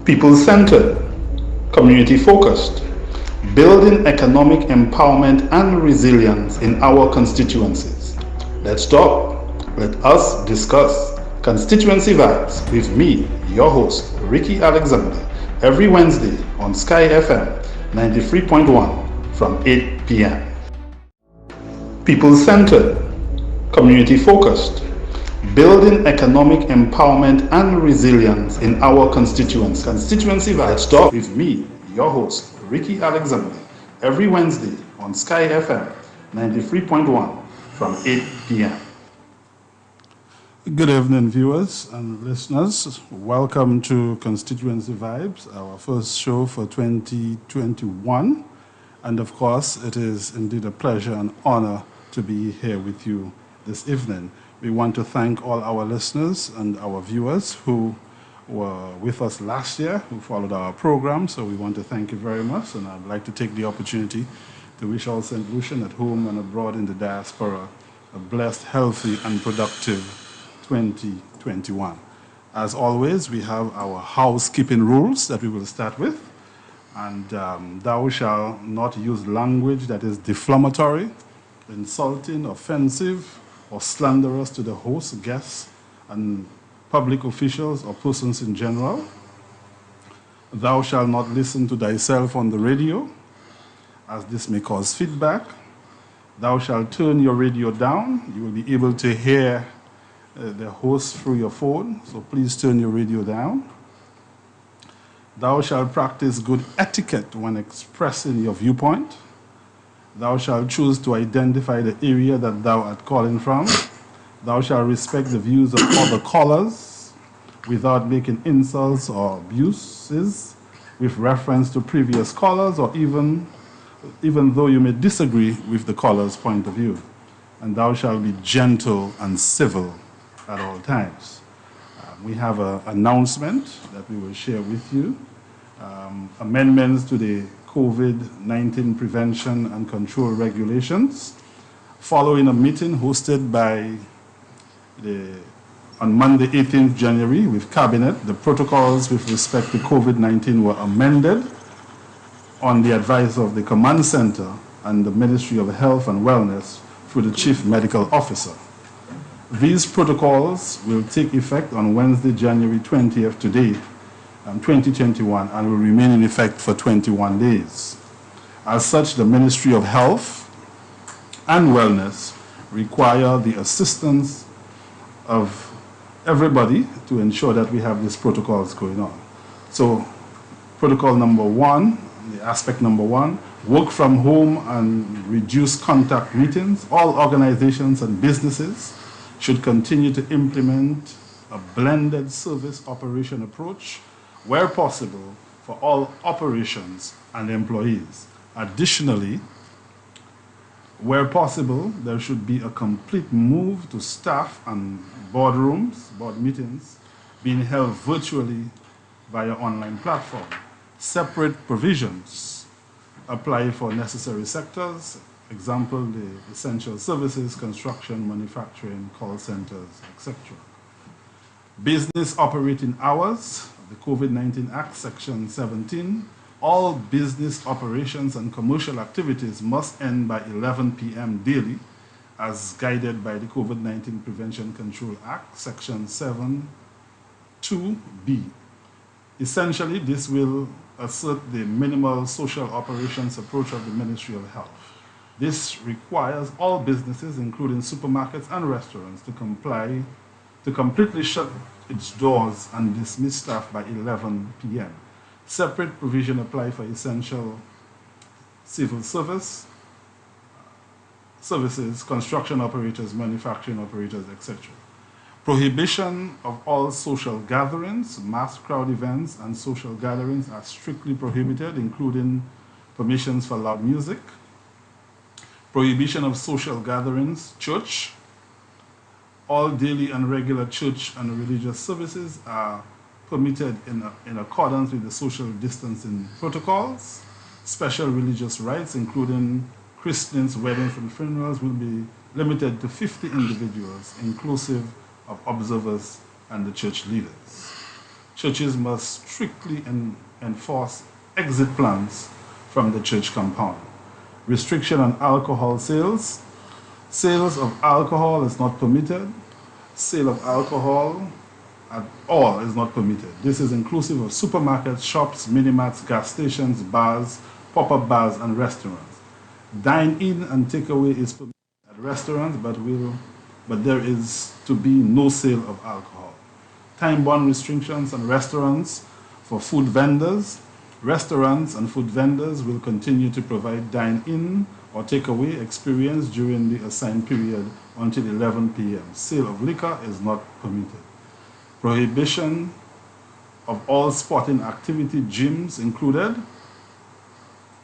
People-centered, community-focused, building economic empowerment and resilience in our constituencies. Let's talk. Let us discuss. Constituency Vibes with me, your host, Ricky Alexander, every Wednesday on Sky FM 93.1 from 8 p.m. People-centered, community-focused, building economic empowerment and resilience in our constituency. Constituency Vibes Talk with me, your host, Ricky Alexander, every Wednesday on Sky FM 93.1 from 8 p.m. Good evening, viewers and listeners. Welcome to Constituency Vibes, our first show for 2021. And of course, it is indeed a pleasure and honor to be here with you this evening. We want to thank all our listeners and our viewers who were with us last year, who followed our program. So we want to thank you very much. And I'd like to take the opportunity to wish all St. Lucian at home and abroad in the diaspora a blessed, healthy, and productive 2021. As always, we have our housekeeping rules that we will start with. And thou shalt not use language that is defamatory, insulting, offensive, or slanderous to the host, guests, and public officials or persons in general. Thou shalt not listen to thyself on the radio, as this may cause feedback. Thou shalt turn your radio down. You will be able to hear the host through your phone, so please turn your radio down. Thou shalt practice good etiquette when expressing your viewpoint. Thou shalt choose to identify the area that thou art calling from. Thou shalt respect the views of other callers without making insults or abuses with reference to previous callers, or even though you may disagree with the caller's point of view. And thou shalt be gentle and civil at all times. We have an announcement that we will share with you. Amendments to the COVID-19 prevention and control regulations. Following a meeting hosted by on Monday, 18th January with Cabinet, the protocols with respect to COVID-19 were amended on the advice of the Command Center and the Ministry of Health and Wellness through the Chief Medical Officer. These protocols will take effect on Wednesday, January 20th, today, 2021, and will remain in effect for 21 days. As such, the Ministry of Health and Wellness require the assistance of everybody to ensure that we have these protocols going on. So, protocol number one, the aspect number one, work from home and reduce contact meetings. All organizations and businesses should continue to implement a blended service operation approach where possible for all operations and employees. Additionally, where possible, there should be a complete move to staff and board meetings being held virtually via online platform. Separate provisions apply for necessary sectors, example, the essential services, construction, manufacturing, call centers, etc. Business operating hours, the COVID-19 Act, Section 17, all business operations and commercial activities must end by 11 p.m. daily, as guided by the COVID-19 Prevention Control Act, Section 7(2)(b). Essentially, this will assert the minimal social operations approach of the Ministry of Health. This requires all businesses, including supermarkets and restaurants, to completely shut its doors and dismiss staff by 11 p.m. Separate provision apply for essential civil services, construction operators, manufacturing operators, etc. Prohibition of all social gatherings, mass crowd events, and social gatherings are strictly prohibited, including permissions for loud music. Prohibition of social gatherings, church. All daily and regular church and religious services are permitted in accordance with the social distancing protocols. Special religious rites, including christenings, weddings, and funerals, will be limited to 50 individuals, inclusive of observers and the church leaders. churches must strictly enforce exit plans from the church compound. Restriction on alcohol sales. Sales of alcohol is not permitted. Sale of alcohol at all is not permitted. This is inclusive of supermarkets, shops, mini-marts, gas stations, bars, pop-up bars, and restaurants. Dine-in and takeaway is permitted at restaurants, but there is to be no sale of alcohol. Time-bound restrictions on restaurants for food vendors. Restaurants and food vendors will continue to provide dine-in or takeaway experience during the assigned period until 11 p.m. Sale of liquor is not permitted. Prohibition of all sporting activity, gyms included.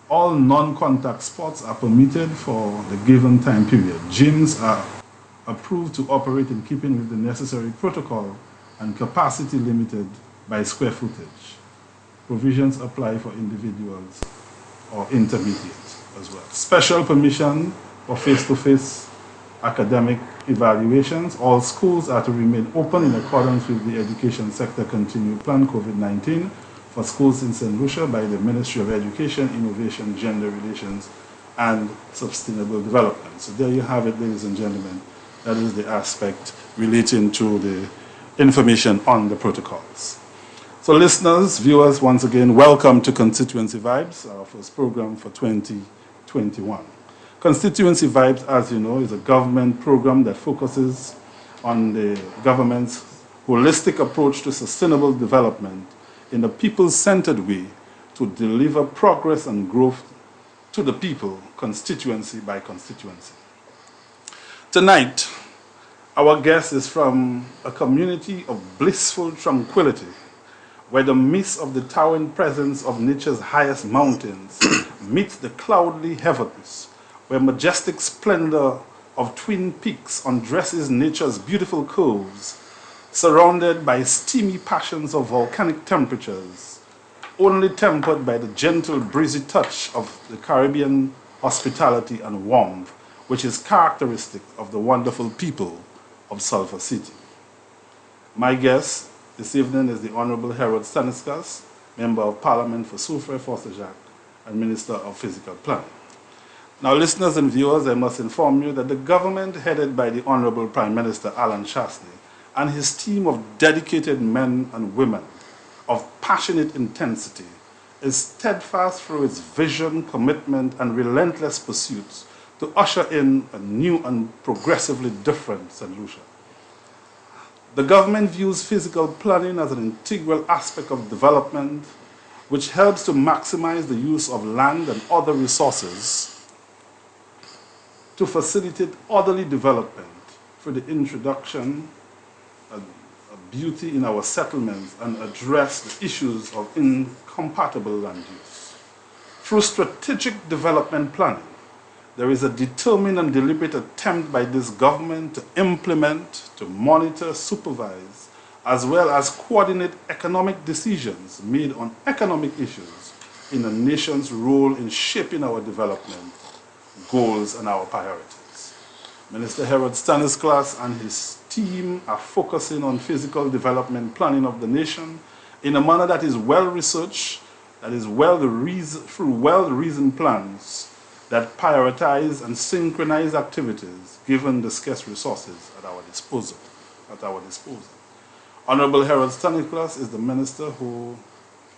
All non-contact sports are permitted for the given time period. Gyms are approved to operate in keeping with the necessary protocol and capacity limited by square footage. Provisions apply for individuals or intermediate as well. Special permission for face-to-face academic evaluations. All schools are to remain open in accordance with the Education Sector Continued Plan COVID-19 for schools in St. Lucia by the Ministry of Education, Innovation, Gender Relations, and Sustainable Development. So there you have it, ladies and gentlemen. That is the aspect relating to the information on the protocols. So listeners, viewers, once again, welcome to Constituency Vibes, our first program for 2021. Constituency Vibes, as you know, is a government program that focuses on the government's holistic approach to sustainable development in a people-centered way to deliver progress and growth to the people, constituency by constituency. Tonight, our guest is from a community of blissful tranquility, where the mist of the towering presence of nature's highest mountains meets the cloudly heavens, where majestic splendor of twin peaks undresses nature's beautiful coves, surrounded by steamy passions of volcanic temperatures, only tempered by the gentle breezy touch of the Caribbean hospitality and warmth, which is characteristic of the wonderful people of Sulphur City. My guest this evening is the Honorable Harold Stanislas, Member of Parliament for Soufrière Forster-Jacques and Minister of Physical Planning. Now, listeners and viewers, I must inform you that the government headed by the Honorable Prime Minister Alan Chasney and his team of dedicated men and women of passionate intensity is steadfast through its vision, commitment, and relentless pursuits to usher in a new and progressively different St. Lucia. The government views physical planning as an integral aspect of development, which helps to maximize the use of land and other resources to facilitate orderly development through the introduction of beauty in our settlements and address the issues of incompatible land use. Through strategic development planning, there is a determined and deliberate attempt by this government to implement, to monitor, supervise, as well as coordinate economic decisions made on economic issues in the nation's role in shaping our development goals and our priorities. Minister Harold Stanislas and his team are focusing on physical development planning of the nation in a manner that is well-researched, that is through well-reasoned plans that prioritize and synchronize activities given the scarce resources at our disposal. Honorable Harold Stanislas is the minister who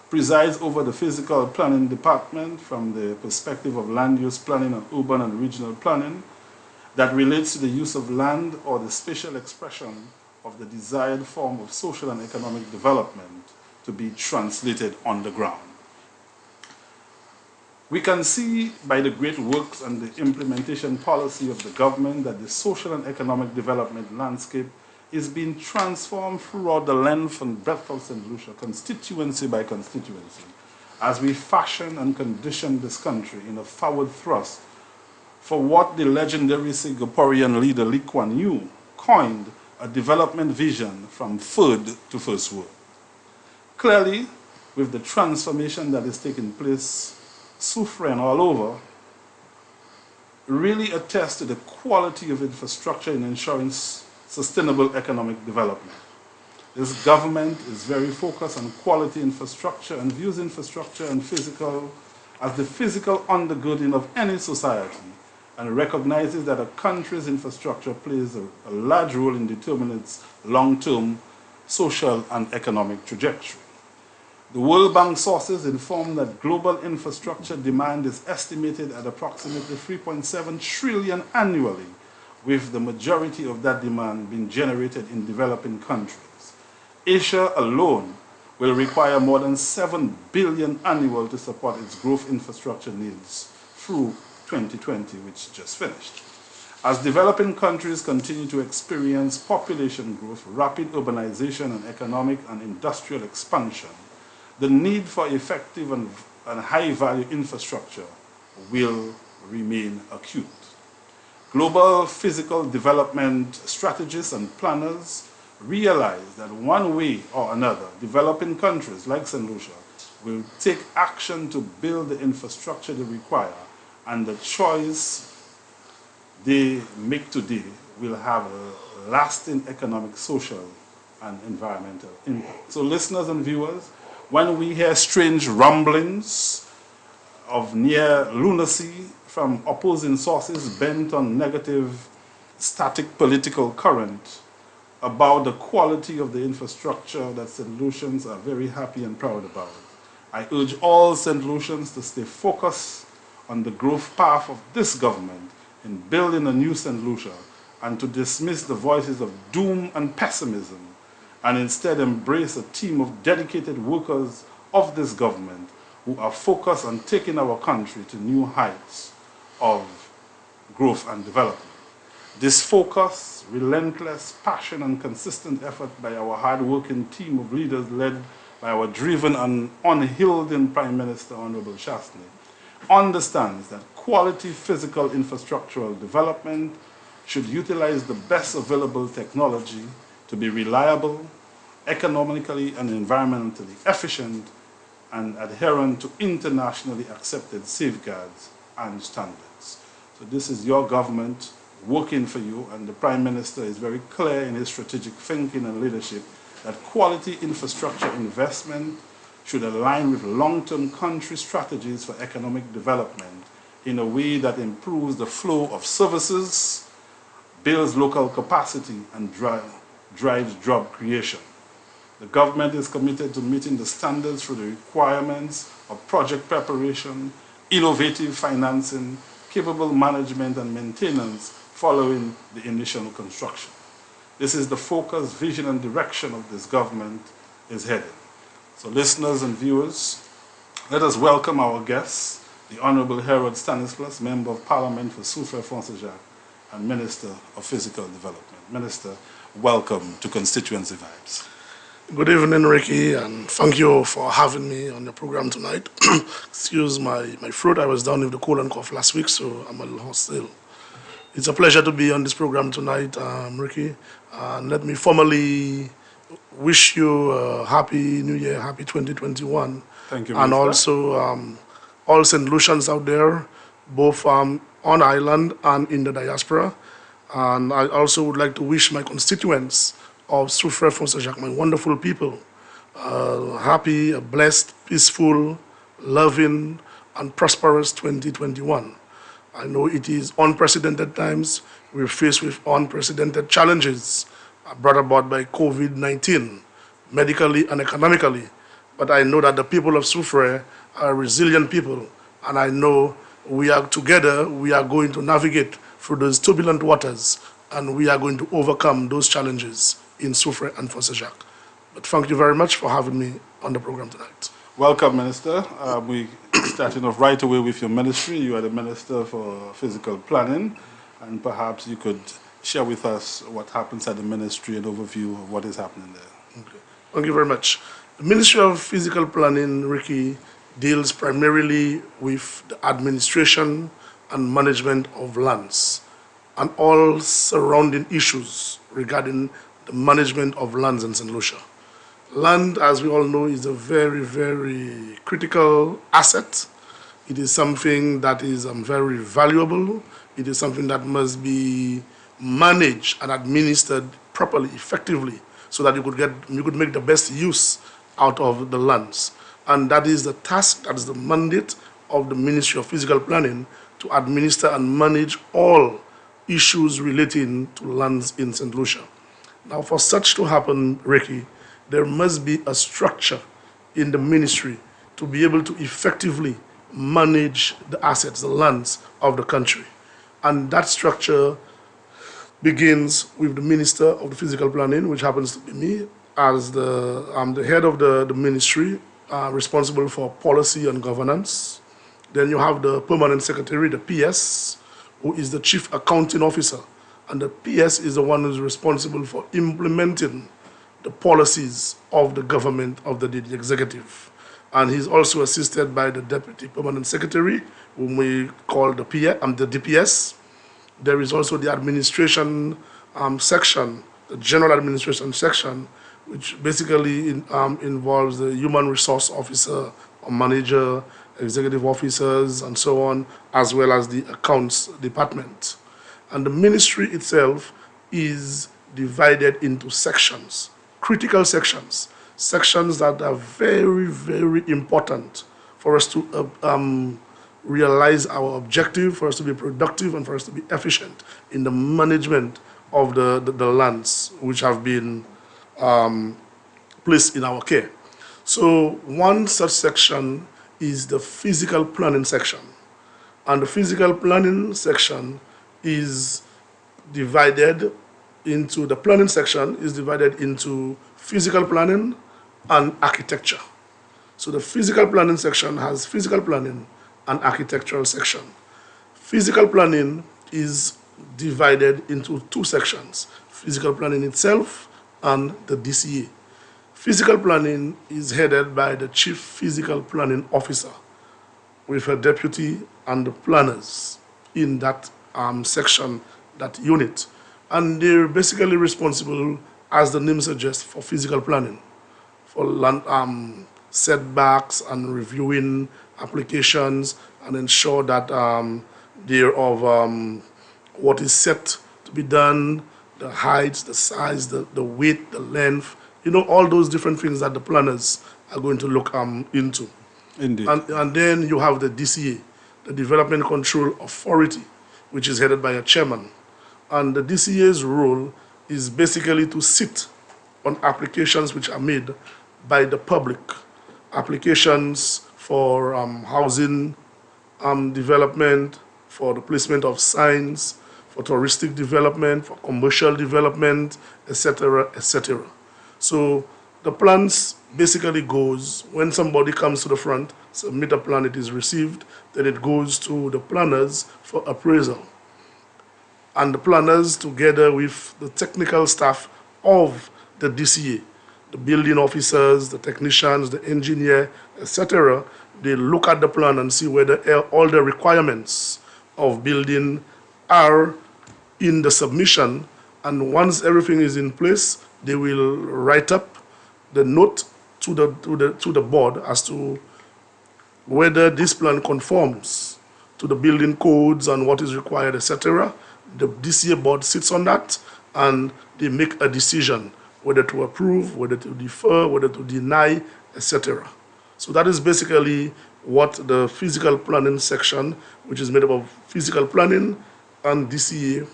presides over the physical planning department from the perspective of land use planning and urban and regional planning that relates to the use of land or the spatial expression of the desired form of social and economic development to be translated on the ground. We can see by the great works and the implementation policy of the government that the social and economic development landscape is being transformed throughout the length and breadth of St. Lucia, constituency by constituency, as we fashion and condition this country in a forward thrust for what the legendary Singaporean leader Lee Kuan Yew coined a development vision from third to first world. Clearly, with the transformation that is taking place, Soufrière and all over, really attests to the quality of infrastructure in ensuring sustainable economic development. This government is very focused on quality infrastructure and views infrastructure and physical as the physical undergirding of any society, and recognizes that a country's infrastructure plays a large role in determining its long-term social and economic trajectory. The World Bank sources inform that global infrastructure demand is estimated at approximately 3.7 trillion annually, with the majority of that demand being generated in developing countries. Asia alone will require more than 7 billion annual to support its growth infrastructure needs through 2020, which just finished. As developing countries continue to experience population growth, rapid urbanization, and economic and industrial expansion, the need for effective and high-value infrastructure will remain acute. Global physical development strategists and planners realize that one way or another, developing countries like St. Lucia will take action to build the infrastructure they require, and the choice they make today will have a lasting economic, social, and environmental impact. So listeners and viewers, when we hear strange rumblings of near lunacy from opposing sources bent on negative, static political current about the quality of the infrastructure that St. Lucians are very happy and proud about, I urge all St. Lucians to stay focused on the growth path of this government in building a new St. Lucia, and to dismiss the voices of doom and pessimism, and instead embrace a team of dedicated workers of this government who are focused on taking our country to new heights of growth and development. This focus, relentless passion, and consistent effort by our hard-working team of leaders led by our driven and unyielding Prime Minister, Honorable Shastny, understands that quality physical infrastructural development should utilize the best available technology to be reliable, economically and environmentally efficient, and adherent to internationally accepted safeguards and standards. So this is your government working for you, and the Prime Minister is very clear in his strategic thinking and leadership that quality infrastructure investment should align with long-term country strategies for economic development in a way that improves the flow of services, builds local capacity, and drives job creation. The government is committed to meeting the standards through the requirements of project preparation, innovative financing, capable management, and maintenance following the initial construction. This is the focus, vision, and direction of this government is headed. So listeners and viewers, let us welcome our guests, the Honorable Harold Stanislas, Member of Parliament for Soufrière-Fonsajac and Minister of Physical Development. Minister, welcome to Constituency Vibes. Good evening, Ricky, and thank you for having me on the program tonight. Excuse my throat, I was down with the cold and cough last week, so I'm a little hostile. It's a pleasure to be on this program tonight, Ricky. And let me formally wish you a happy New Year, happy 2021. Thank you, and Minister. also all St. Lucians out there, both on island and in the diaspora. And I also would like to wish my constituents of Soufrière-Fonsajac, my wonderful people, happy, blessed, peaceful, loving, and prosperous 2021. I know it is unprecedented times. We're faced with unprecedented challenges brought about by COVID-19, medically and economically. But I know that the people of Soufrière are resilient people, and I know we are together, we are going to navigate through those turbulent waters, and we are going to overcome those challenges in Soufrière and Fonsajac. But thank you very much for having me on the program tonight. Welcome, Minister. We starting off right away with your ministry. You are the Minister for Physical Planning, and perhaps you could share with us what happens at the ministry, an overview of what is happening there. Okay. Thank you very much. The Ministry of Physical Planning, Ricky, deals primarily with the administration and management of lands and all surrounding issues regarding the management of lands in St. Lucia. Land, as we all know, is a very, very critical asset. It is something that is very valuable. It is something that must be managed and administered properly, effectively, so that you could make the best use out of the lands. And that is the task, that is the mandate of the Ministry of Physical Planning, to administer and manage all issues relating to lands in St. Lucia. Now, for such to happen, Ricky, there must be a structure in the ministry to be able to effectively manage the assets, the lands of the country. And that structure begins with the Minister of the Physical Planning, which happens to be me, as the head of the ministry responsible for policy and governance. Then you have the Permanent Secretary, the PS, who is the Chief Accounting Officer. And the PS is the one who's responsible for implementing the policies of the government, of the executive. And he's also assisted by the Deputy Permanent Secretary, whom we call the DPS. There is also the administration section, the General Administration section, which basically involves the Human Resource Officer or Manager, Executive Officers, and so on, as well as the Accounts Department. And the ministry itself is divided into sections, critical sections, sections that are very, very important for us to realize our objective, for us to be productive, and for us to be efficient in the management of the lands which have been placed in our care. So one such section is the physical planning section. And the physical planning section is divided into, the planning section is divided into physical planning and architecture. So the physical planning section has physical planning and architectural section. Physical planning is divided into two sections, physical planning itself and the DCA. Physical planning is headed by the Chief Physical Planning Officer with a deputy and the planners in that section, that unit. And they're basically responsible, as the name suggests, for physical planning, for land setbacks and reviewing applications and ensure that they're of what is set to be done, the height, the size, the width, the length, all those different things that the planners are going to look into. Indeed. And then you have the DCA, the Development Control Authority, which is headed by a chairman. And the DCA's role is basically to sit on applications which are made by the public, applications for housing development, for the placement of signs, for touristic development, for commercial development, etc., etc. So the plans basically goes, when somebody comes to the front, submit a plan, it is received, then it goes to the planners for appraisal. And the planners, together with the technical staff of the DCA, the building officers, the technicians, the engineer, etc., they look at the plan and see whether all the requirements of building are in the submission. And once everything is in place, they will write up the note to the board as to whether this plan conforms to the building codes and what is required, etc. The DCA board sits on that and they make a decision whether to approve, whether to defer, whether to deny, etc. So that is basically what the physical planning section, which is made up of physical planning and DCA,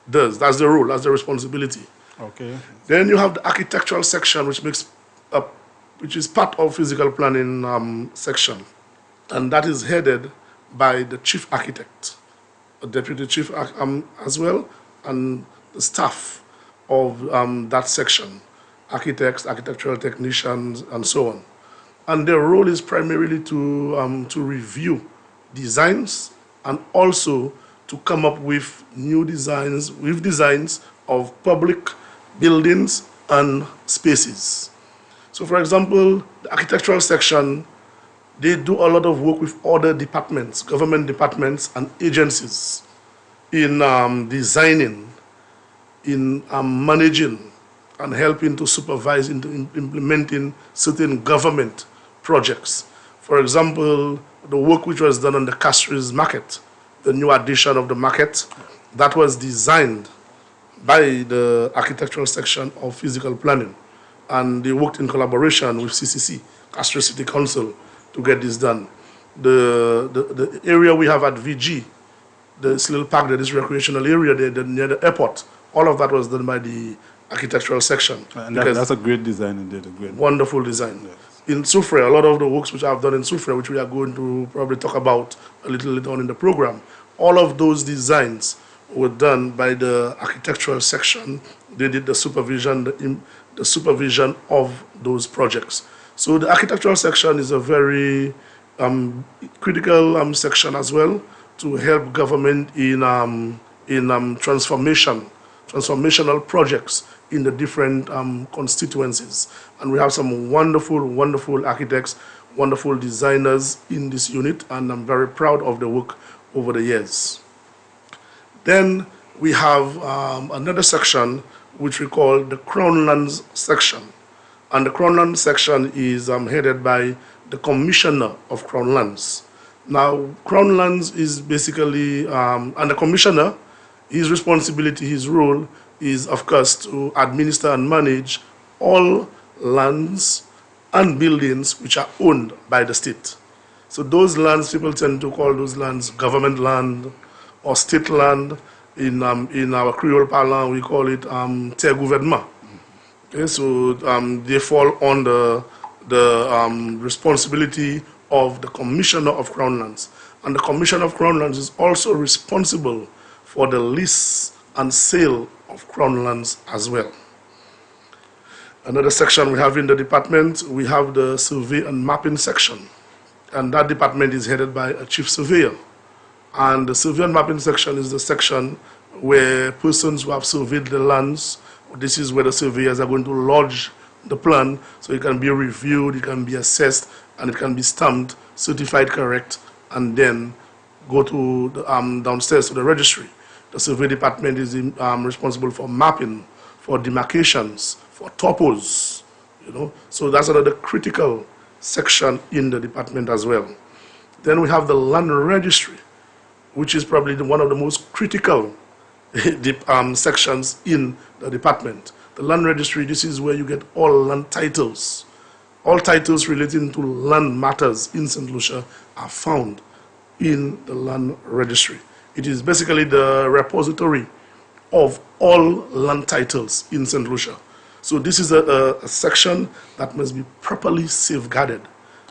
does. That's the role, that's the responsibility. Okay. Then you have the architectural section, which is part of physical planning section, and that is headed by the chief architect, a deputy chief as well, and the staff of that section, architects, architectural technicians, and so on. And their role is primarily to review designs and also to come up with new designs, of public buildings and spaces. So for example, the architectural section, they do a lot of work with other departments, government departments and agencies in designing, in managing and helping to supervise into implementing certain government projects. For example, the work which was done on the Castries market, the new addition of the market, that was designed by the architectural section of physical planning. And they worked in collaboration with CCC, Castro City Council, to get this done. The area we have at VG, this little park, this recreational area there near the airport, all of that was done by the architectural section. And that's a great design indeed, a great wonderful design. Yes. In Soufrière, a lot of the works which I've done in Soufrière, which we are going to probably talk about a little later on in the program, all of those designs were done by the architectural section. They did the supervision, the supervision of those projects. So the architectural section is a very critical section as well to help government in transformational projects in the different constituencies. And we have some wonderful, wonderful architects, wonderful designers in this unit, and I'm very proud of the work over the years. Then we have another section which we call the Crown Lands section. And the Crown Lands section is headed by the Commissioner of Crown Lands. Now, Crown Lands is basically, and the Commissioner, his responsibility, his role is, of course, to administer and manage all lands and buildings which are owned by the state. So those lands, people tend to call those lands government land or state land. In our Creole parlance, we call it terre gouvernement. Okay, so they fall under the responsibility of the Commissioner of Crown Lands. And the Commissioner of Crown Lands is also responsible for the lease and sale of Crown Lands as well. Another section we have in the department, we have the Survey and Mapping section. And that department is headed by a Chief Surveyor. And the Survey and Mapping section is the section where persons who have surveyed the lands, this is where the surveyors are going to lodge the plan, so it can be reviewed, it can be assessed, and it can be stamped, certified correct, and then go to the, downstairs to the registry. The survey department is responsible for mapping, for demarcations, for topos, you know. So that's another critical section in the department as well. Then we have the land registry, which is probably one of the most critical sections in the department. The land registry, this is where you get all land titles. All titles relating to land matters in St. Lucia are found in the land registry. It is basically the repository of all land titles in St. Lucia. So this is a section that must be properly safeguarded.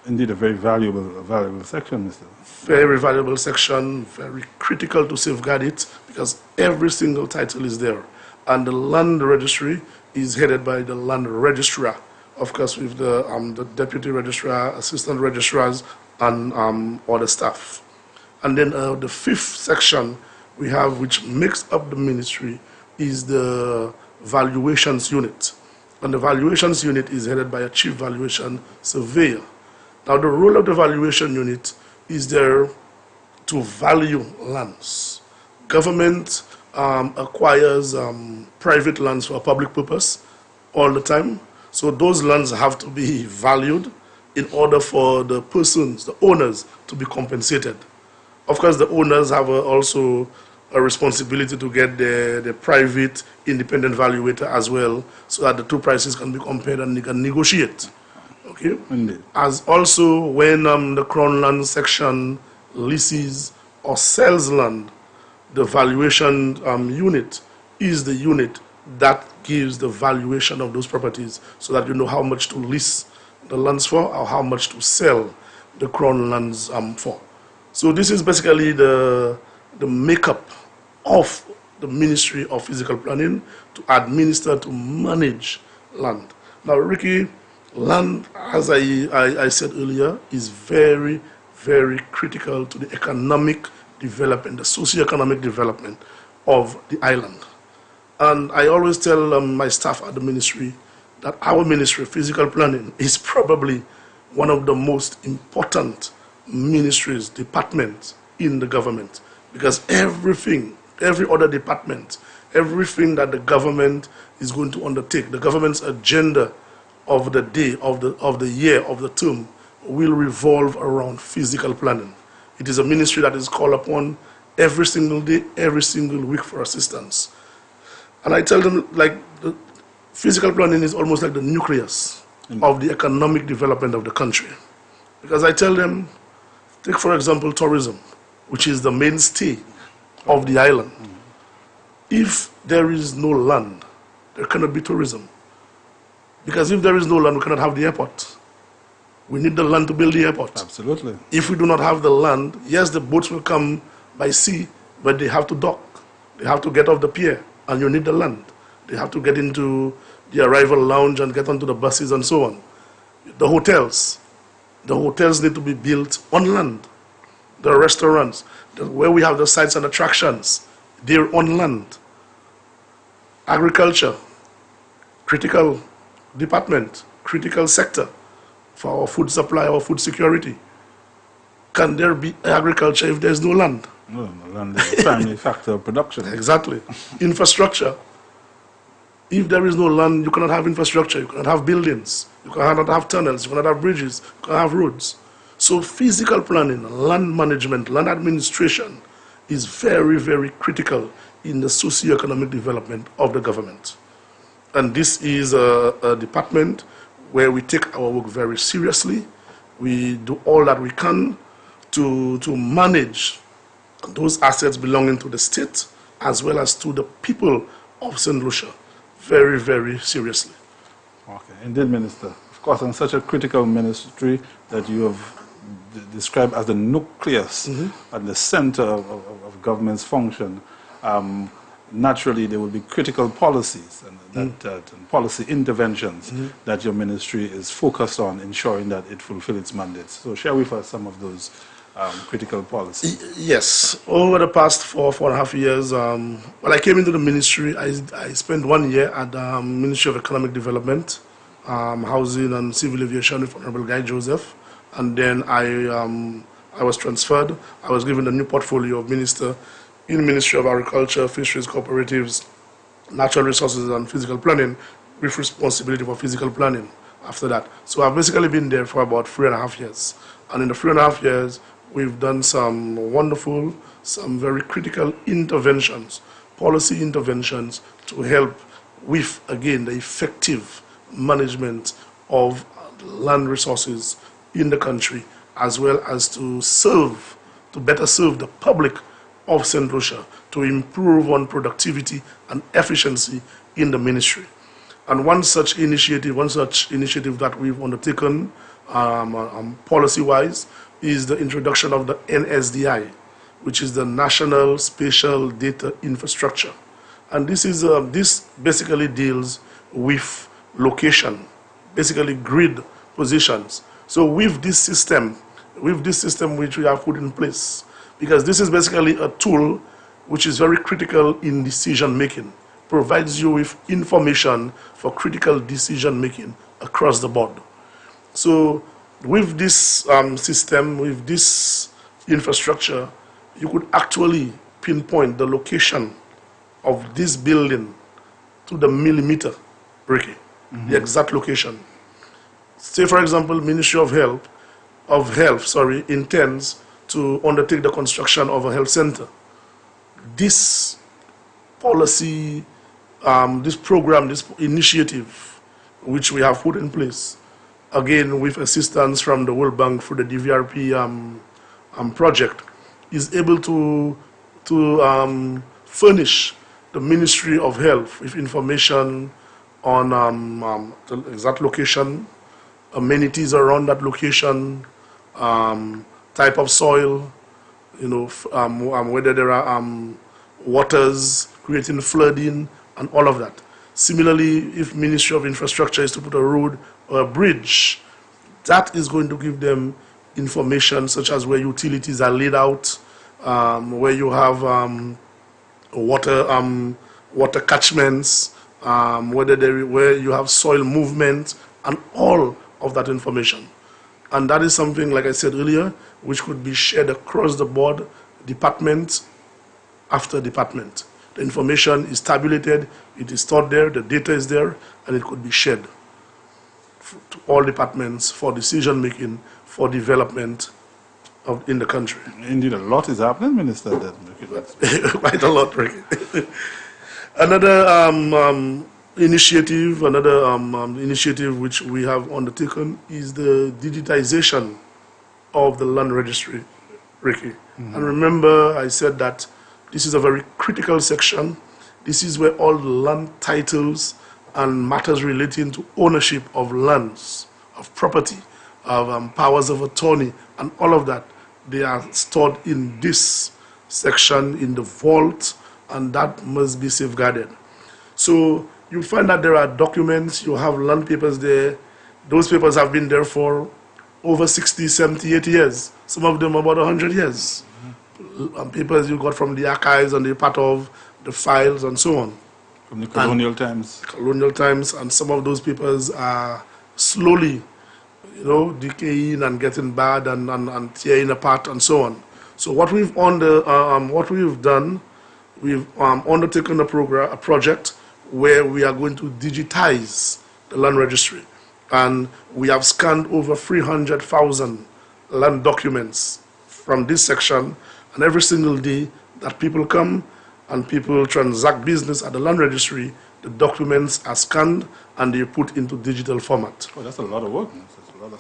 Indeed, a very valuable section, Mr. Very valuable section, very critical to safeguard it, because every single title is there. And the land registry is headed by the land registrar, of course, with the deputy registrar, assistant registrars, and other staff. And then the fifth section we have, which makes up the ministry, is the valuations unit. And the valuations unit is headed by a chief valuation surveyor. Now, the role of the valuation unit is there to value lands. Government acquires private lands for a public purpose all the time. So those lands have to be valued in order for the persons, the owners, to be compensated. Of course, the owners have also a responsibility to get the private independent valuator as well, so that the two prices can be compared and they can negotiate. Okay? Indeed. As also when the Crown Land section leases or sells land, the valuation unit is the unit that gives the valuation of those properties, so that you know how much to lease the lands for or how much to sell the Crown Lands for. So this is basically the makeup of the Ministry of Physical Planning to administer, to manage land. Now, Ricky, land, as I said earlier, is very, very critical to the economic development, the socio-economic development of the island. And I always tell my staff at the ministry that our ministry, Physical Planning, is probably one of the most important ministries, departments in the government, because everything, every other department, everything that the government is going to undertake, the government's agenda of the day, of the year, of the term, will revolve around physical planning. It is a ministry that is called upon every single day, every single week for assistance. And I tell them, like, the physical planning is almost like the nucleus of the economic development of the country. Because I tell them, take for example tourism, which is the mainstay of the island. If there is no land, there cannot be tourism. Because if there is no land, we cannot have the airport. We need the land to build the airport. Absolutely. If we do not have the land, yes, the boats will come by sea, but they have to dock. They have to get off the pier, and you need the land. They have to get into the arrival lounge and get onto the buses and so on. The hotels need to be built on land. The restaurants, where we have the sites and attractions, they're on land. Agriculture, critical department, critical sector for our food supply or food security. Can there be agriculture if there's no land? No, land is a primary factor of production. Exactly. Infrastructure. If there is no land, you cannot have infrastructure, you cannot have buildings, you cannot have tunnels, you cannot have bridges, you cannot have roads. So physical planning, land management, land administration is very, very critical in the socio-economic development of the government. And this is a department where we take our work very seriously. We do all that we can to manage those assets belonging to the state as well as to the people of St. Lucia very, very seriously. Okay, indeed, Minister. Of course, on such a critical ministry that you have described as the nucleus and the center of government's function, naturally there will be critical policies and policy interventions that your ministry is focused on ensuring that it fulfills its mandates. So share with us some of those critical policies. Yes. Over the past 4.5 years, when I came into the ministry, I spent 1 year at the Ministry of Economic Development, Housing and Civil Aviation with Honorable Guy Joseph. And then I was transferred. I was given the new portfolio of minister in the Ministry of Agriculture, Fisheries, Cooperatives, Natural Resources and Physical Planning, with responsibility for physical planning after that. So I've basically been there for about 3.5 years. And in the 3.5 years, we've done some wonderful, some very critical interventions, policy interventions to help with, again, the effective management of land resources in the country, as well as to better serve the public of St. Lucia, to improve on productivity and efficiency in the ministry. And one such initiative that we've undertaken policy-wise is the introduction of the NSDI, which is the National Spatial Data Infrastructure. And this basically deals with location, basically grid positions. So with this system which we have put in place, because this is basically a tool which is very critical in decision making, provides you with information for critical decision making across the board. So with this system, with this infrastructure, you could actually pinpoint the location of this building to the millimeter, Ricky, the exact location. Say, for example, Ministry of Health intends to undertake the construction of a health center. This policy, this program, this initiative, which we have put in place, again with assistance from the World Bank through the DVRP project, is able to furnish the Ministry of Health with information on the exact location, amenities around that location, type of soil, whether there are waters creating flooding and all of that. Similarly, if Ministry of Infrastructure is to put a road or a bridge, that is going to give them information such as where utilities are laid out, where you have water catchments, where you have soil movement, and all of that information. And that is something, like I said earlier, which could be shared across the board, department after department. The information is tabulated, it is stored there, the data is there, and it could be shared to all departments for decision making, for development in the country. Indeed, a lot is happening, Minister. Quite a lot, Ricky. Another initiative which we have undertaken is the digitization of the land registry, Ricky. And remember, I said that this is a very critical section. This is where all the land titles and matters relating to ownership of lands, of property, of powers of attorney, and all of that, they are stored in this section in the vault, and that must be safeguarded. So you find that there are documents, you have land papers there. Those papers have been there for over 60, 70, 80 years. Some of them about 100 years. Papers you got from the archives and the part of the files and so on. From the colonial times. Colonial times, and some of those papers are slowly, decaying and getting bad and tearing apart and so on. So what we've done, we've undertaken a project where we are going to digitize the land registry, and we have scanned over 300,000 land documents from this section, and every single day that people come and people transact business at the land registry, the documents are scanned and they're put into digital format. Oh, that's a lot of work.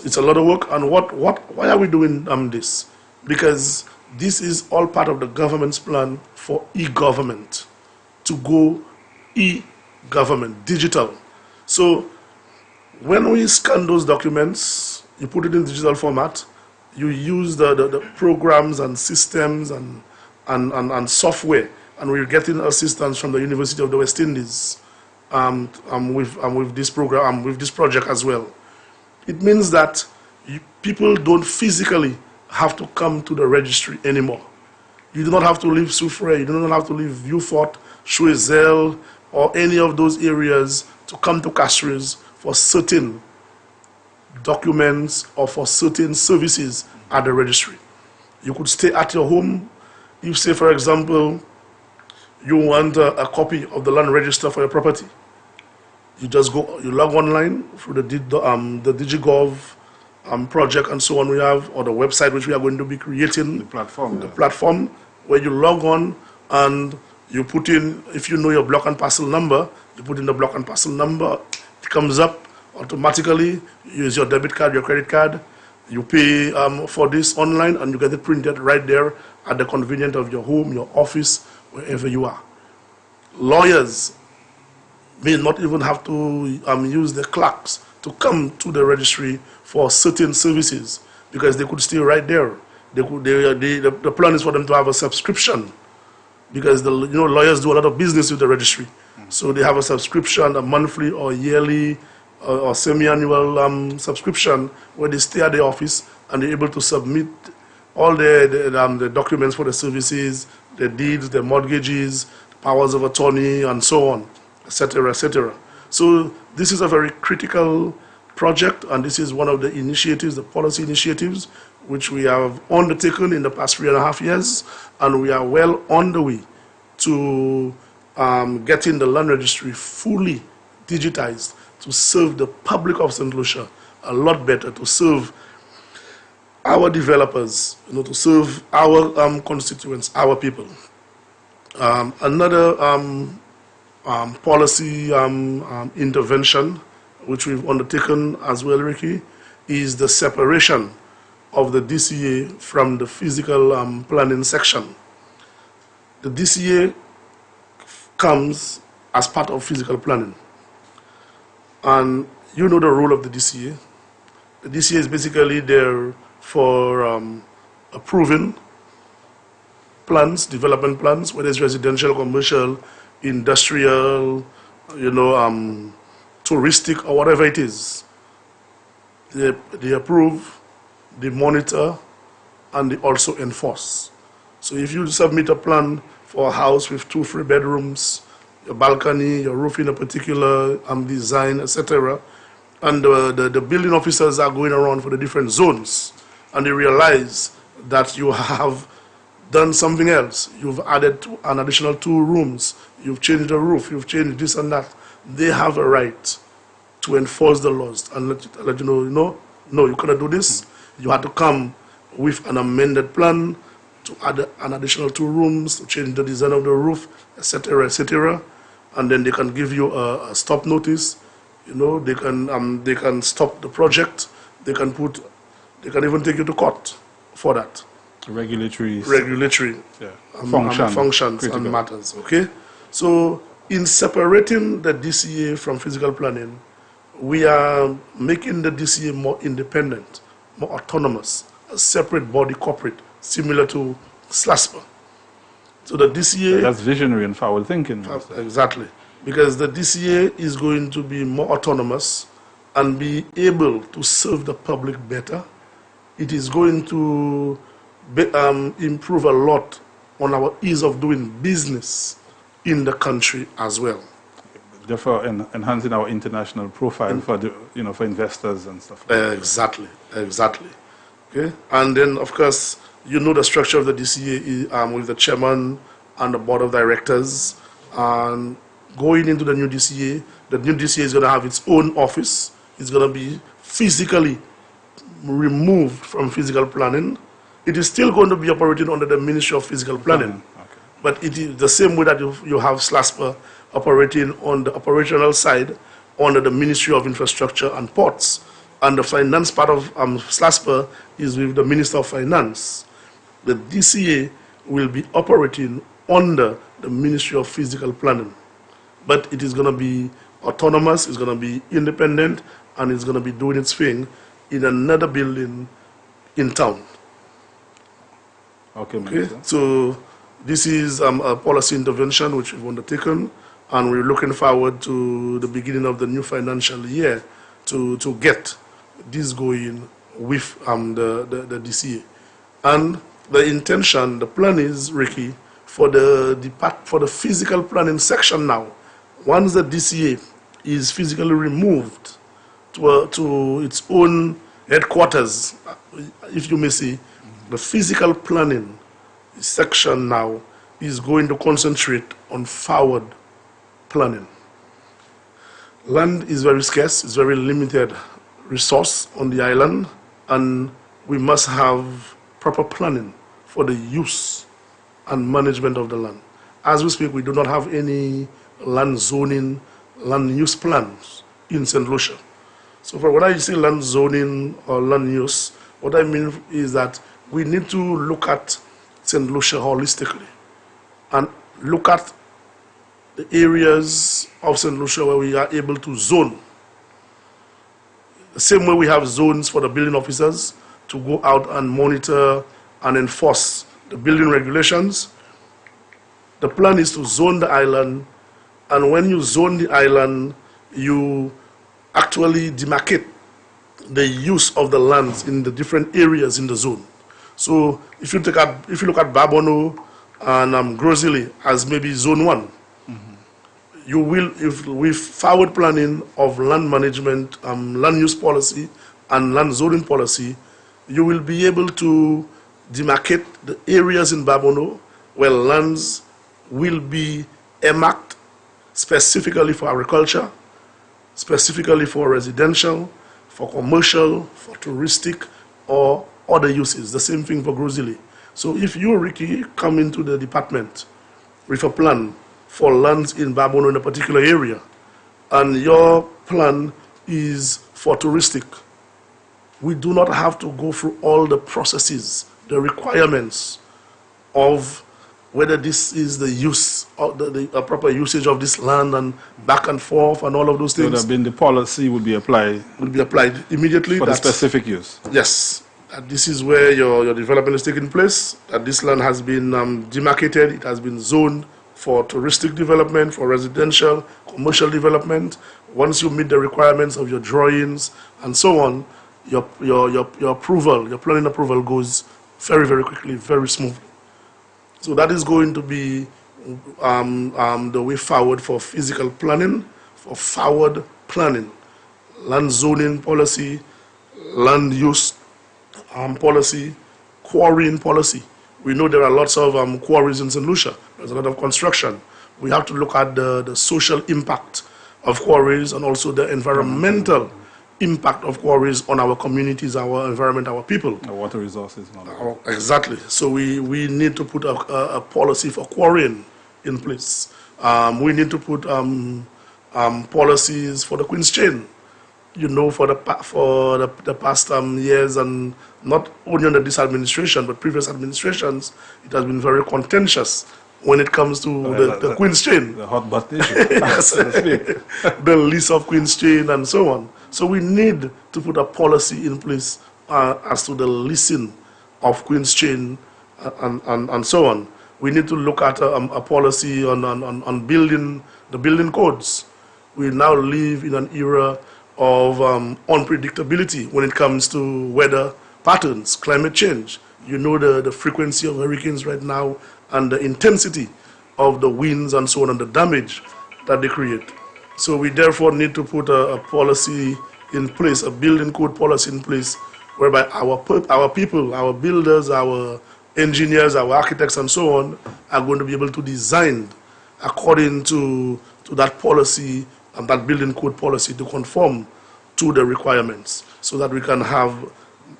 It's a lot of work, and why are we doing this? Because this is all part of the government's plan for e-government, to go e-government, digital. So when we scan those documents, you put it in digital format, you use the programs and systems and software, and we're getting assistance from the University of the West Indies with this program, with this project as well. It means that people don't physically have to come to the registry anymore. You do not have to leave Soufrière, you do not have to leave Vieux-Fort, Choiseul, or any of those areas to come to Castries for certain documents or for certain services at the registry. You could stay at your home. If, say, for example, you want a copy of the land register for your property, you just go, you log online through the DigiGov project and so on we have, or the website which we are going to be creating. The platform. The platform where you log on and you put in, if you know your block and parcel number, you put in the block and parcel number, it comes up automatically. You use your debit card, your credit card, you pay for this online, and you get it printed right there at the convenience of your home, your office, wherever you are. Lawyers may not even have to use the clerks to come to the registry for certain services, because they could stay right there. The plan is for them to have a subscription, because lawyers do a lot of business with the registry. So they have a subscription, a monthly or yearly or semi-annual subscription, where they stay at the office and they're able to submit all the documents for the services, the deeds, the mortgages, powers of attorney, and so on, etc., etc. So this is a very critical project, and this is one of the initiatives, the policy initiatives, which we have undertaken in the past 3.5 years, and we are well on the way to getting the land registry fully digitized to serve the public of St. Lucia a lot better, to serve our developers, to serve our constituents, our people. Another policy intervention which we've undertaken as well, Ricky, is the separation of the DCA from the physical planning section. The DCA comes as part of physical planning. And you know the role of the DCA. The DCA is basically there for approving plans, development plans, whether it's residential, commercial, industrial, touristic, or whatever it is. They approve, they monitor, and they also enforce. So if you submit a plan for a house with 2 3 bedrooms, your balcony, your roof in a particular design, etc., and the building officers are going around for the different zones, and they realize that you have done something else. You've added an additional 2 rooms, you've changed the roof, you've changed this and that. They have a right to enforce the laws and let you know, no, you cannot do this. You had to come with an amended plan to add an additional 2 rooms, to change the design of the roof, etc., etc. and then they can give you a stop notice. You know, they can stop the project. They can even take you to court for that. Regulatory Yeah. Functions critical. and matters. Okay, so in separating the DCA from physical planning, we are making the DCA more independent, more autonomous, a separate body corporate, similar to SLASPA. So the DCA... That's visionary and forward thinking. Exactly. Because the DCA is going to be more autonomous and be able to serve the public better. It is going to improve a lot on our ease of doing business in the country as well. Therefore, enhancing our international profile for for investors and stuff. Exactly. Okay, and then of course you know the structure of the DCA with the chairman and the board of directors. And going into the new DCA is going to have its own office. It's going to be physically removed from physical planning. It is still going to be operating under the Ministry of Physical Planning. Okay. But it is the same way that you have SLASPA operating on the operational side under the Ministry of Infrastructure and Ports. And the finance part of SLASPA is with the Minister of Finance. The DCA will be operating under the Ministry of Physical Planning. But it is going to be autonomous, it's going to be independent, and it's going to be doing its thing in another building in town. Okay, so this is a policy intervention which we've undertaken, and we're looking forward to the beginning of the new financial year to get this going with the DCA. And the intention, the plan is, Ricky, for the physical planning section now, once the DCA is physically removed to its own headquarters, if you may say, the physical planning section now is going to concentrate on forward planning. Land is very scarce, it's very limited resource on the island, and we must have proper planning for the use and management of the land. As we speak, we do not have any land zoning, land use plans in St. Lucia. So when I say land zoning or land use, what I mean is that we need to look at St. Lucia holistically and look at the areas of St. Lucia where we are able to zone. The same way we have zones for the building officers to go out and monitor and enforce the building regulations. The plan is to zone the island, and when you zone the island, you actually demarcate the use of the lands in the different areas in the zone. So if you look at Babono and Grozili as maybe zone 1, you will, if with forward planning of land management, land use policy and land zoning policy, you will be able to demarcate the areas in Babono where lands will be earmarked specifically for agriculture, specifically for residential, for commercial, for touristic, or other uses. The same thing for Grozili. So if you, Ricky, come into the department with a plan for lands in Babono in a particular area, and your plan is for touristic, we do not have to go through all the processes, the requirements of whether this is the use or the proper usage of this land and back and forth and all of those things. Would have been the policy would be applied. Would be applied immediately. For the specific use. Yes. That this is where your development is taking place. That this land has been demarcated. It has been zoned for touristic development, for residential, commercial development. Once you meet the requirements of your drawings and so on, your approval, your planning approval goes very, very quickly, very smoothly. So that is going to be the way forward for physical planning, for forward planning, land zoning policy, land use policy, quarrying policy. We know there are lots of quarries in St. Lucia. There's a lot of construction. We have to look at the social impact of quarries and also the environmental impact of quarries on our communities, our environment, our people. Our water resources. Exactly. So we need to put a policy for quarrying in place. We need to put policies for the Queen's Chain. You know, for the past years, and not only under this administration, but previous administrations, it has been very contentious when it comes to the Queen's Chain. The hot button issue. Yes. The lease of Queen's Chain and so on. So we need to put a policy in place as to the leasing of Queen's Chain and so on. We need to look at a policy on building the building codes. We now live in an era of unpredictability when it comes to weather patterns, climate change. You know the frequency of hurricanes right now and the intensity of the winds and so on and the damage that they create. So we therefore need to put a policy in place, a building code policy in place, whereby our people, our builders, our engineers, our architects and so on are going to be able to design according to that policy and that building code policy to conform to the requirements so that we can have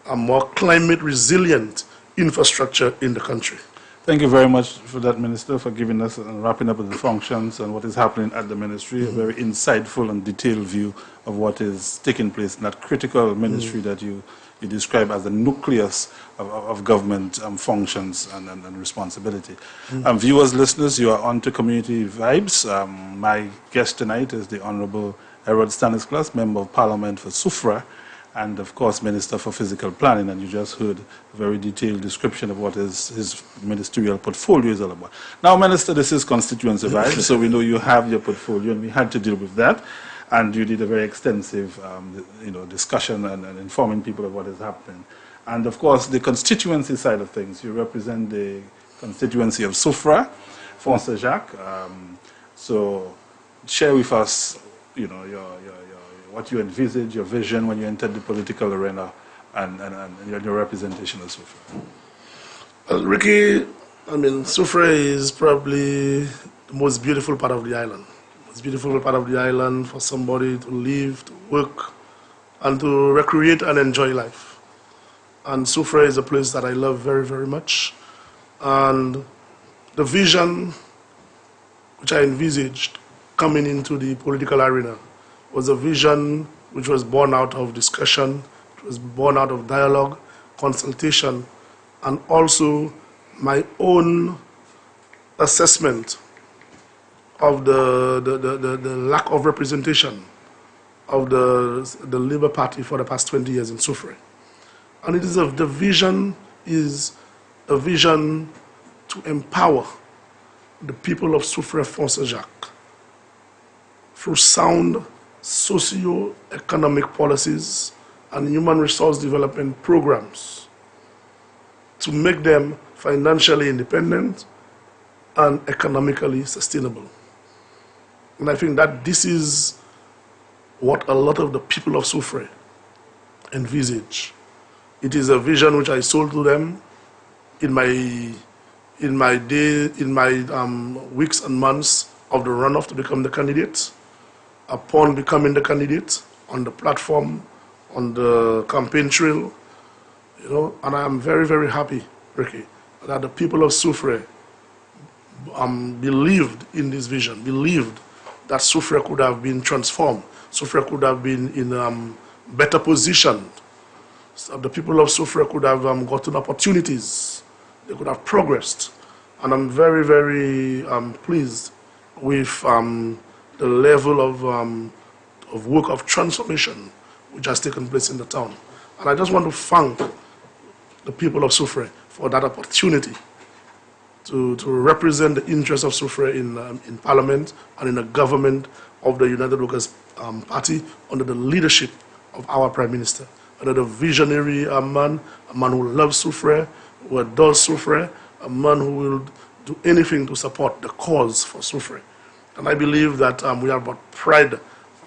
a more climate resilient infrastructure in the country. Thank you very much for that, Minister, for giving us and wrapping up with the functions and what is happening at the ministry, a very insightful and detailed view of what is taking place in that critical ministry that you describe as the nucleus of government functions and responsibility. Viewers, listeners, you are on to Community Vibes. My guest tonight is the Honorable Harold Stanislas, Member of Parliament for Soufrière, and of course Minister for Physical Planning, and you just heard a very detailed description of what his ministerial portfolio is all about. Now, Minister, this is Constituency Vibes, so we know you have your portfolio, and we had to deal with that. And you did a very extensive discussion and informing people of what is happening. And of course, the constituency side of things, you represent the constituency of Soufrière, Fonds-Jacques. So share with us, what you envisage, your vision when you entered the political arena and your representation of Soufrière. Well, Ricky, Soufrière is probably the most beautiful part of the island. It's a beautiful part of the island for somebody to live, to work, and to recreate and enjoy life. And Soufrière is a place that I love very, very much. And the vision which I envisaged coming into the political arena was a vision which was born out of discussion, it was born out of dialogue, consultation, and also my own assessment of the lack of representation of the Labour Party for the past 20 years in Soufrière. And the vision is a vision to empower the people of Soufrière Fonds-Jacques through sound socio-economic policies and human resource development programs to make them financially independent and economically sustainable. And I think that this is what a lot of the people of Soufrière envisage. It is a vision which I sold to them in my weeks and months of the runoff to become the candidate. Upon becoming the candidate, on the platform, on the campaign trail, and I am very, very happy, Ricky, that the people of Soufrière believed in this vision, believed that Soufrière could have been transformed, Soufrière could have been in better position. So the people of Soufrière could have gotten opportunities, they could have progressed. And I'm very, very pleased with the level of work of transformation which has taken place in the town. And I just want to thank the people of Soufrière for that opportunity to represent the interests of Soufrière in Parliament and in the government of the United Workers Party under the leadership of our Prime Minister, under the visionary man, a man who loves Soufrière, who adores Soufrière, a man who will do anything to support the cause for Soufrière. And I believe that we have brought pride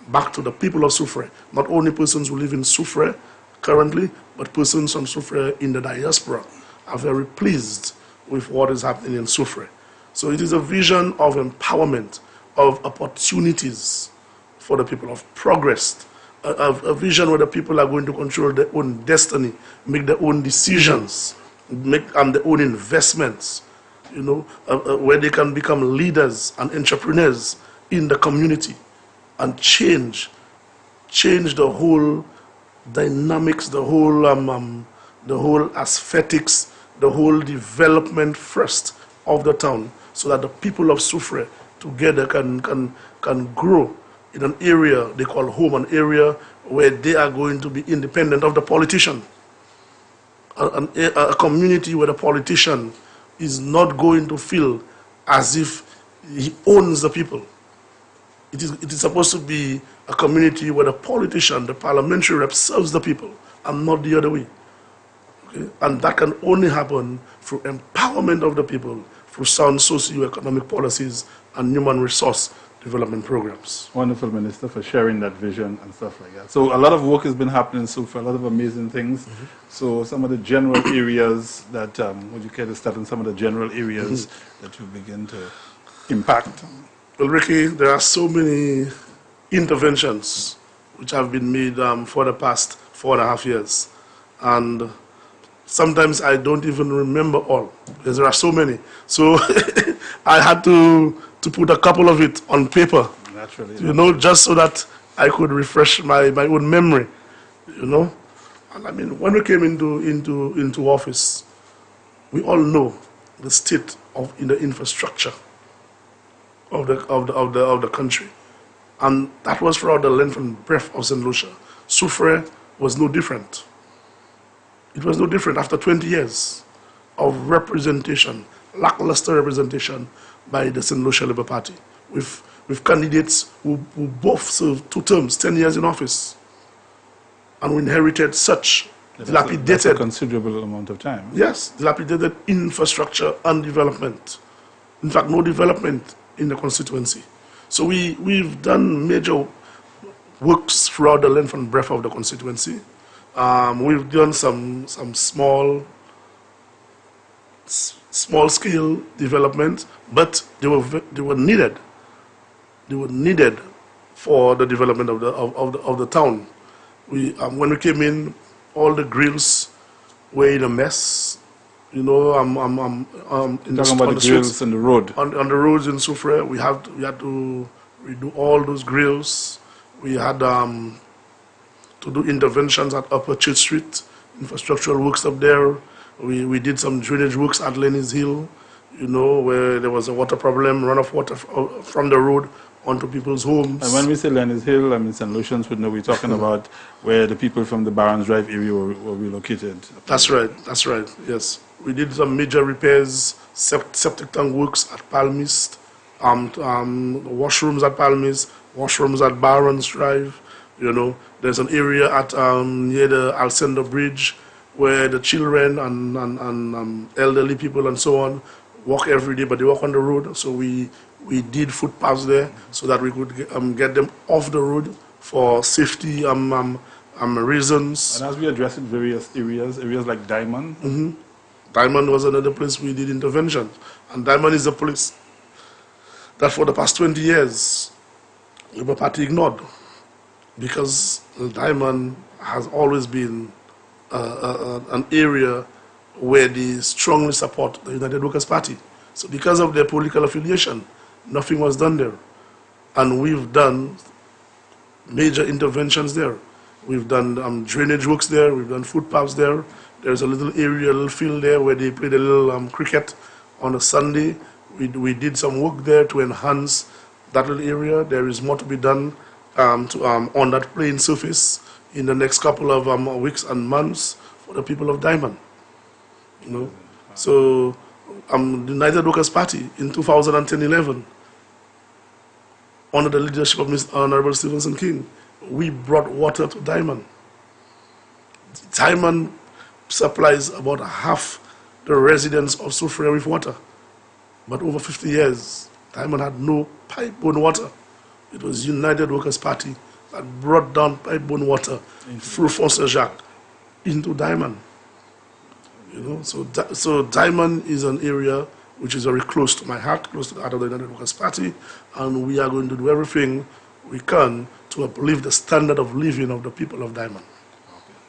back to the people of Soufrière, not only persons who live in Soufrière currently, but persons from Soufrière in the diaspora are very pleased with what is happening in Soufrière. So it is a vision of empowerment, of opportunities for the people, of progress, a vision where the people are going to control their own destiny, make their own decisions, make their own investments, where they can become leaders and entrepreneurs in the community and change the whole dynamics, the whole aesthetics, the whole development first of the town, so that the people of Soufrière together can grow in an area they call home, an area where they are going to be independent of the politician. A community where the politician is not going to feel as if he owns the people. It is supposed to be a community where the politician, the parliamentary rep, serves the people and not the other way. Okay? And that can only happen through empowerment of the people, through sound socio-economic policies and human resource development programs. Wonderful, Minister, for sharing that vision and stuff like that. So a lot of work has been happening so far, a lot of amazing things. So some of the general areas that, would you care to start on some of the general areas that you begin to impact? Well, Ricky, there are so many interventions which have been made for the past 4.5 years. And sometimes I don't even remember all, because there are so many. So I had to put a couple of it on paper, naturally, just so that I could refresh my own memory, And I mean, when we came into office, we all know the state of the infrastructure of the country, and that was throughout the length and breadth of St. Lucia. Soufrière was no different. It was no different after 20 years of representation, lackluster representation by the St. Lucia Labour Party, with candidates who both served 2 terms, 10 years in office, and we inherited such dilapidated... That's a considerable amount of time. Yes, dilapidated infrastructure and development. In fact, no development in the constituency. So we've done major works throughout the length and breadth of the constituency. We've done some small scale development, but they were needed. They were needed for the development of the town. When we came in, all the grills were in a mess. In talking about the grills on the road. On the roads in Soufrière, we had to redo all those grills. We had to do interventions at Upper Church Street, infrastructural works up there. We did some drainage works at Lenny's Hill, where there was a water problem, runoff water from the road onto people's homes. And when we say Lenny's Hill, I mean, St. Lucians would know we're talking about where the people from the Barons Drive area were relocated. That's right, yes. We did some major repairs, septic tank works at Palmist, washrooms at Palmist, washrooms at Barons Drive. There's an area at near the Alcindor Bridge where the children and elderly people and so on walk every day, but they walk on the road. So we did footpaths there so that we could get them off the road for safety reasons. And as we address in various areas like Diamond. Diamond was another place we did intervention. And Diamond is a place that for the past 20 years, the Labour Party ignored, because Diamond has always been an area where they strongly support the United Workers' Party. So because of their political affiliation, nothing was done there. And we've done major interventions there. We've done drainage works there, we've done footpaths there. There's a little area, a little field there where they played a little cricket on a Sunday. We did some work there to enhance that little area. There is more to be done on that playing surface in the next couple of weeks and months for the people of Diamond. So the United Workers' Party in 2010-11, under the leadership of Mr. Honorable Stevenson King, we brought water to Diamond. Diamond supplies about half the residents of Soufrière with water. But over 50 years, Diamond had no pipe-borne water. It was United Workers' Party that brought down pipe-borne water through Fonse Jacques into Diamond. So Diamond is an area which is very close to my heart, close to the heart of the United Workers' Party, and we are going to do everything we can to uplift the standard of living of the people of Diamond.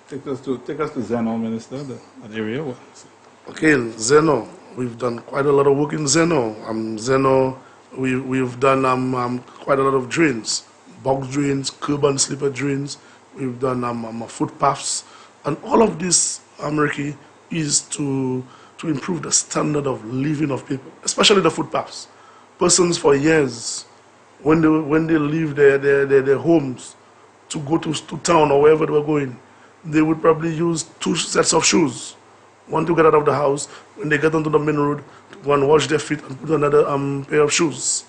Take us to Zeno, Minister, that area. Okay, in Zeno, we've done quite a lot of work in Zeno. Zeno, we've done quite a lot of drains, box drains, curb and slipper drains. We've done footpaths, and all of this, Ricky, is to improve the standard of living of people, especially the footpaths. Persons for years, when they leave their homes to go to town or wherever they were going, they would probably use 2 sets of shoes. One to get out of the house, when they get onto the main road, to go and wash their feet and put another pair of shoes.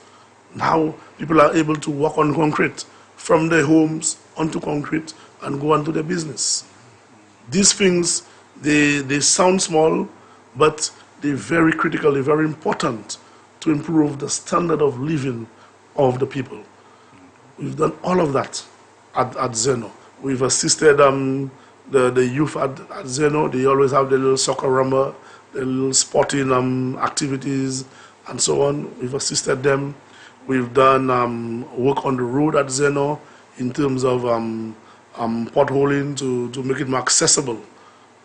Now people are able to walk on concrete from their homes onto concrete and go on to their business. These things, they sound small, but they're very critical, they're very important to improve the standard of living of the people. We've done all of that at Zeno. We've assisted the youth at Zeno. They always have the little soccer rumba, the little sporting activities, and so on. We've assisted them. We've done work on the road at Zeno in terms of potholing to make it more accessible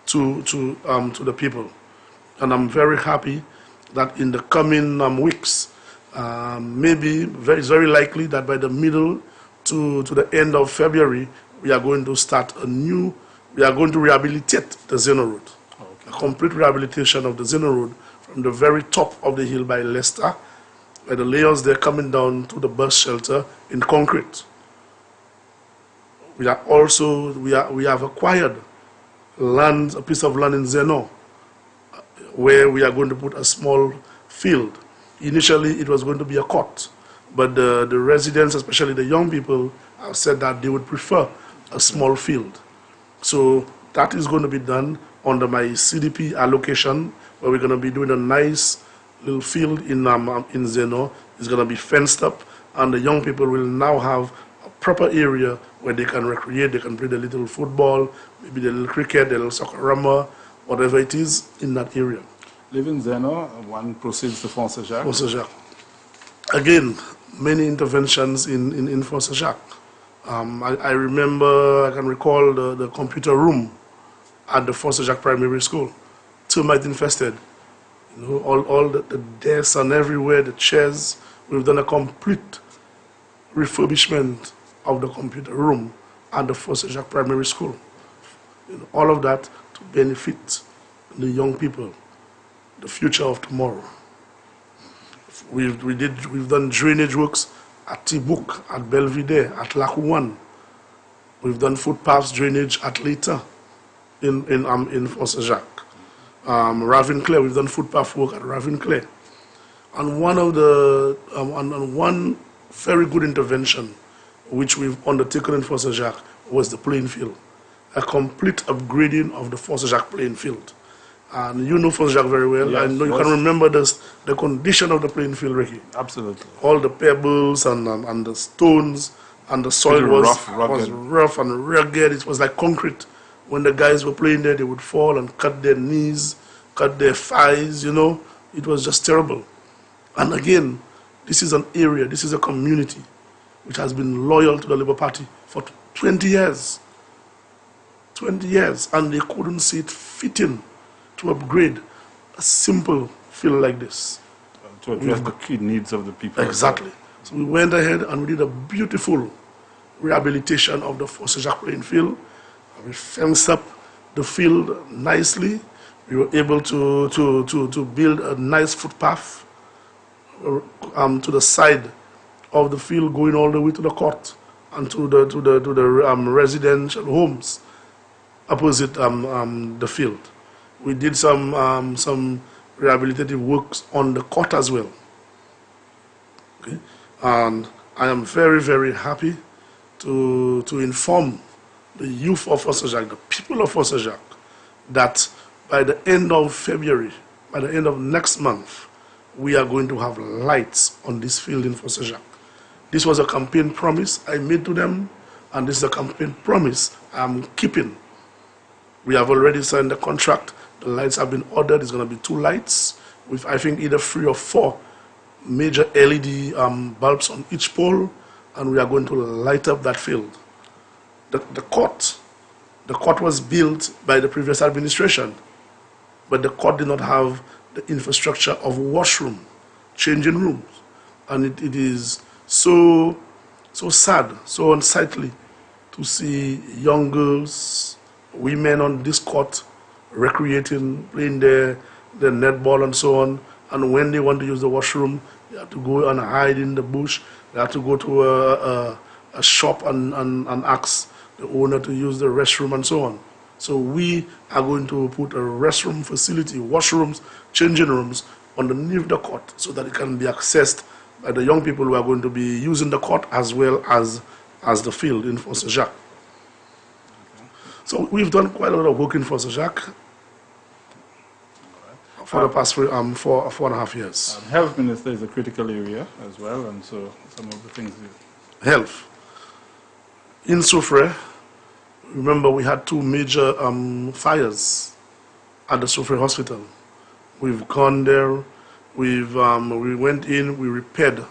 to the people. And I'm very happy that in the coming weeks, maybe it's very likely that by the middle to the end of February, we are going to start we are going to rehabilitate the Zeno Road. Okay. A complete rehabilitation of the Zeno Road from the very top of the hill by Leicester, where the layers they're coming down to the bus shelter in concrete. We have acquired land, a piece of land in Zeno, where we are going to put a small field. Initially, it was going to be a court, but the residents, especially the young people, have said that they would prefer a small field. So that is going to be done under my CDP allocation, where we're going to be doing a nice little field in Zeno. It's going to be fenced up, and the young people will now have a proper area where they can recreate, they can play the little football, maybe the little cricket, the little soccer rumba, whatever it is in that area. Living Zeno, one proceeds to Fonsejac. Fonsejac. Again, many interventions in Fonsejac. I remember, I can recall the computer room at the Fonsejac Primary School, termite infested. You know, all the desks and everywhere, the chairs. We've done a complete refurbishment of the computer room at the Fonsejac Primary School. You know, all of that to benefit the young people, the future of tomorrow. We've done drainage works at Tibouk, at Belvedere, at Lac1. We've done footpaths drainage at Leta in Fonsejac. Ravinclair, we've done footpath work at Ravinclair. And one very good intervention which we've undertaken in Fonsejac was the playing field. A complete upgrading of the Fonsejac playing field. And you know Fonsejac very well. Yes, I know you can remember the condition of the playing field, Ricky. Absolutely. All the pebbles and the stones and the soil was rough and rugged. It was like concrete. When the guys were playing there, they would fall and cut their knees, cut their thighs, you know. It was just terrible. And again, this is an area, this is a community which has been loyal to the Labour Party for 20 years. 20 years. And they couldn't see it fitting to upgrade a simple field like this. To address the key needs of the people. Exactly. So we went ahead and we did a beautiful rehabilitation of the Fonsejac playing field. We fenced up the field nicely. We were able to build a nice footpath to the side of the field, going all the way to the court and to the residential homes opposite the field. We did some rehabilitative works on the court as well. Okay? And I am very, very happy to inform the youth of Fonsejac, the people of Fonsejac, that by the end of February, by the end of next month, we are going to have lights on this field in Fonsejac. This was a campaign promise I made to them, and this is a campaign promise I'm keeping. We have already signed the contract. The lights have been ordered. It's going to be 2 lights with, I think, either 3 or 4 major LED bulbs on each pole, and we are going to light up that field. The court was built by the previous administration, but the court did not have the infrastructure of washroom, changing rooms. And it is so sad, so unsightly to see young girls, women on this court recreating, playing their netball and so on. And when they want to use the washroom, they have to go and hide in the bush. They have to go to a shop and ask the owner to use the restroom and so on. So we are going to put a restroom facility, washrooms, changing rooms underneath the court so that it can be accessed by the young people who are going to be using the court as well as the field in Fort Jacques. So we've done quite a lot of work in Fort Jacques for the past 4.5 years. Health minister is a critical area as well, and so some of the things. Health. In Soufrière, remember we had 2 major fires at the Soufrière Hospital. We've gone there, we went in, we repaired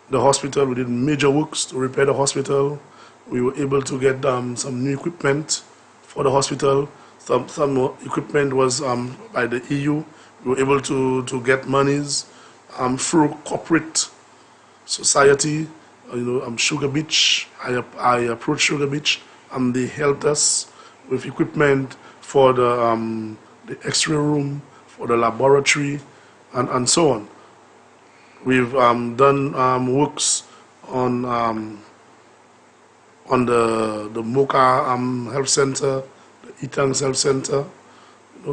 the hospital, we did major works to repair the hospital. We were able to get some new equipment for the hospital. Some equipment was by the EU. We were able to get monies through corporate society. Sugar Beach, I approached Sugar Beach, and they helped us with equipment for the X-ray room, for the laboratory, and so on. We've done works on the Mocha Health Center, the Itangs Health Center.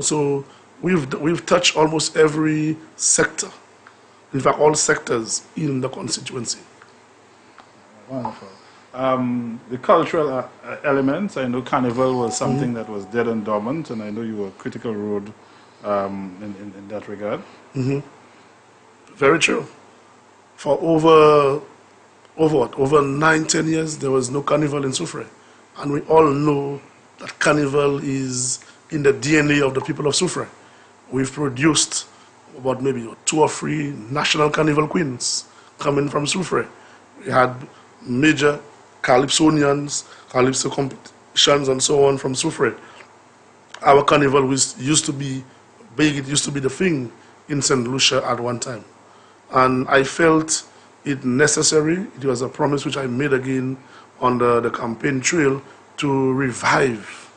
So we've touched almost every sector, in fact all sectors in the constituency. Wonderful. The cultural elements, I know Carnival was something that was dead and dormant, and I know you were a critical road in that regard. Very true. For over 9-10 years, there was no carnival in Soufrière. And we all know that carnival is in the DNA of the people of Soufrière. We've produced about maybe 2 or 3 national carnival queens coming from Soufrière. We had major calypsonians, calypso competitions and so on from Soufrière. Our carnival used to be big, it used to be the thing in St. Lucia at one time. And I felt it necessary, it was a promise which I made again on the campaign trail to revive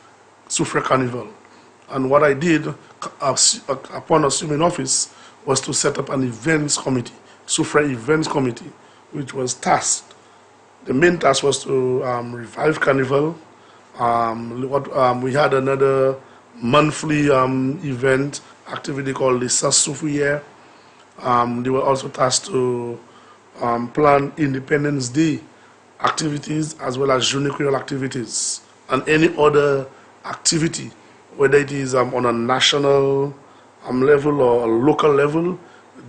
Soufrière Carnival. And what I did upon assuming office was to set up an events committee, Soufrière Events Committee, which was tasked. The main task was to revive Carnival. We had another monthly event activity called the Soufrière. They were also tasked to plan Independence Day activities as well as Journée Creole activities and any other activity, whether it is on a national level or a local level,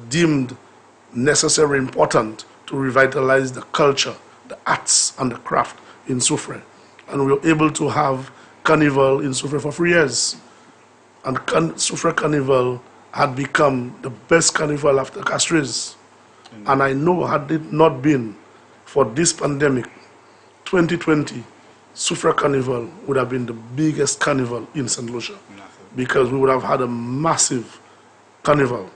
deemed necessary, important to revitalize the culture, the arts and the craft in Soufrière. And we were able to have Carnival in Soufrière for 3 years. And Soufrière Carnival had become the best carnival after Castries. And I know had it not been for this pandemic, 2020, Soufrière Carnival would have been the biggest carnival in St. Lucia, because we would have had a massive carnival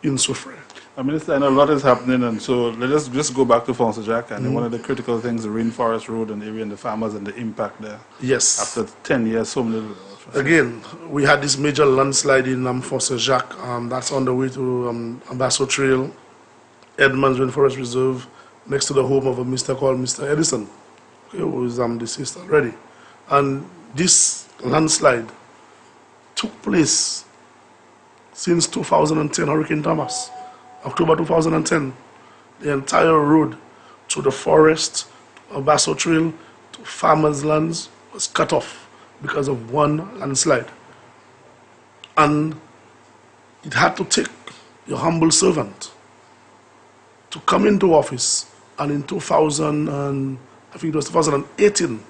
in Soufrière. Minister, I know a lot is happening, and so let us just go back to Fort Jacques. And one of the critical things, the Rainforest Road and area and the farmers and the impact there. Yes. After 10 years, so many. Again, we had this major landslide in Fort Jacques. That's on the way to Ambassador Trail, Edmonds Rainforest Reserve, next to the home of a Mr. called Mr. Edison, who is deceased already. And this landslide took place since 2010, Hurricane Thomas. October 2010, the entire road to the forest, Ambassador Trail, to farmers' lands was cut off because of one landslide. And it had to take your humble servant to come into office, and in 2018,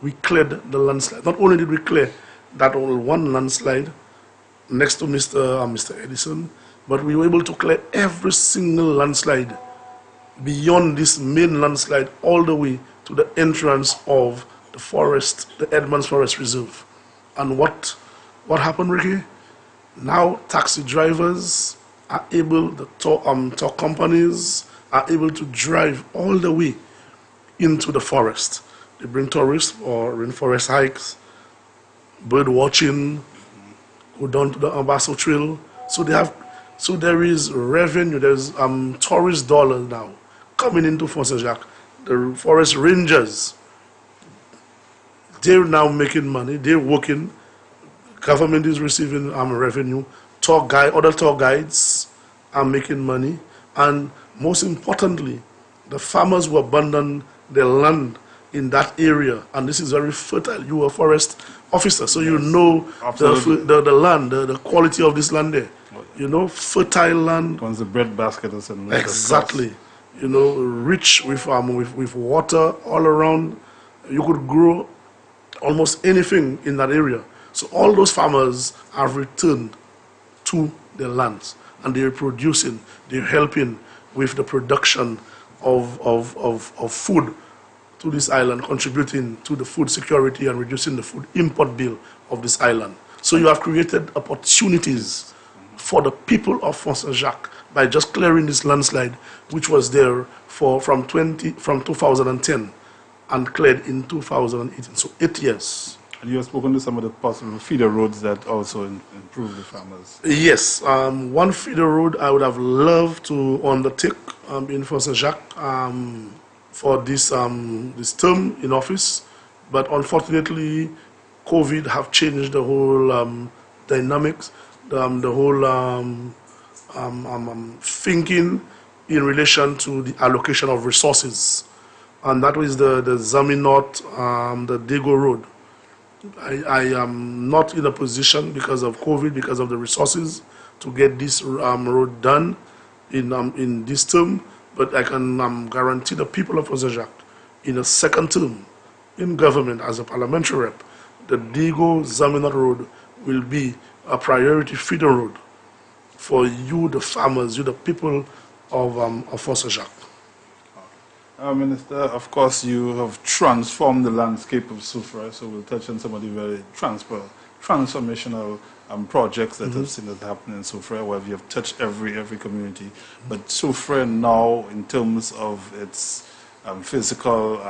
we cleared the landslide. Not only did we clear that one landslide next to Mr. Edison, but we were able to clear every single landslide beyond this main landslide all the way to the entrance of the forest, the Edmonds Forest Reserve. And what what happened, Ricky? Now taxi drivers are able, the tour companies are able to drive all the way into the forest. They bring tourists for rainforest hikes, bird watching, go down to the Ambasso Trail. So there is revenue, there's tourist dollars now coming into Fort Saint-Jacques. The forest rangers, they're now making money, they're working, government is receiving revenue, other tour guides are making money, and most importantly, the farmers who abandon their land in that area, and this is very fertile. You are a forest officer, so you know the land, the quality of this land there. You know, fertile land. Once the breadbasket is in exactly. You know, rich with water all around. You could grow almost anything in that area. So all those farmers have returned to their lands, and they're producing, they're helping with the production of food to this island, contributing to the food security and reducing the food import bill of this island. So you have created opportunities for the people of Fort Saint-Jacques by just clearing this landslide, which was there from 2010 and cleared in 2018. So 8 years. And you have spoken to some of the possible feeder roads that also improve the farmers. Yes, one feeder road I would have loved to undertake in Fort Saint-Jacques for this term in office, but unfortunately, COVID have changed the whole dynamics, the whole thinking in relation to the allocation of resources, and that was the Zaminot, the Dago Road. I am not in a position because of COVID, because of the resources, to get this road done in this term, but I can guarantee the people of Fort Saint-Jacques in a second term in government as a parliamentary rep, the Dago Zaminot Road will be a priority feeder road for you, the farmers, you, the people of Fort Saint-Jacques. Minister, of course, you have transformed the landscape of Soufrière, so we'll touch on some of the very transformational projects that have seen that happen in Soufrière, where you have touched every community. But Soufrière now, in terms of its physical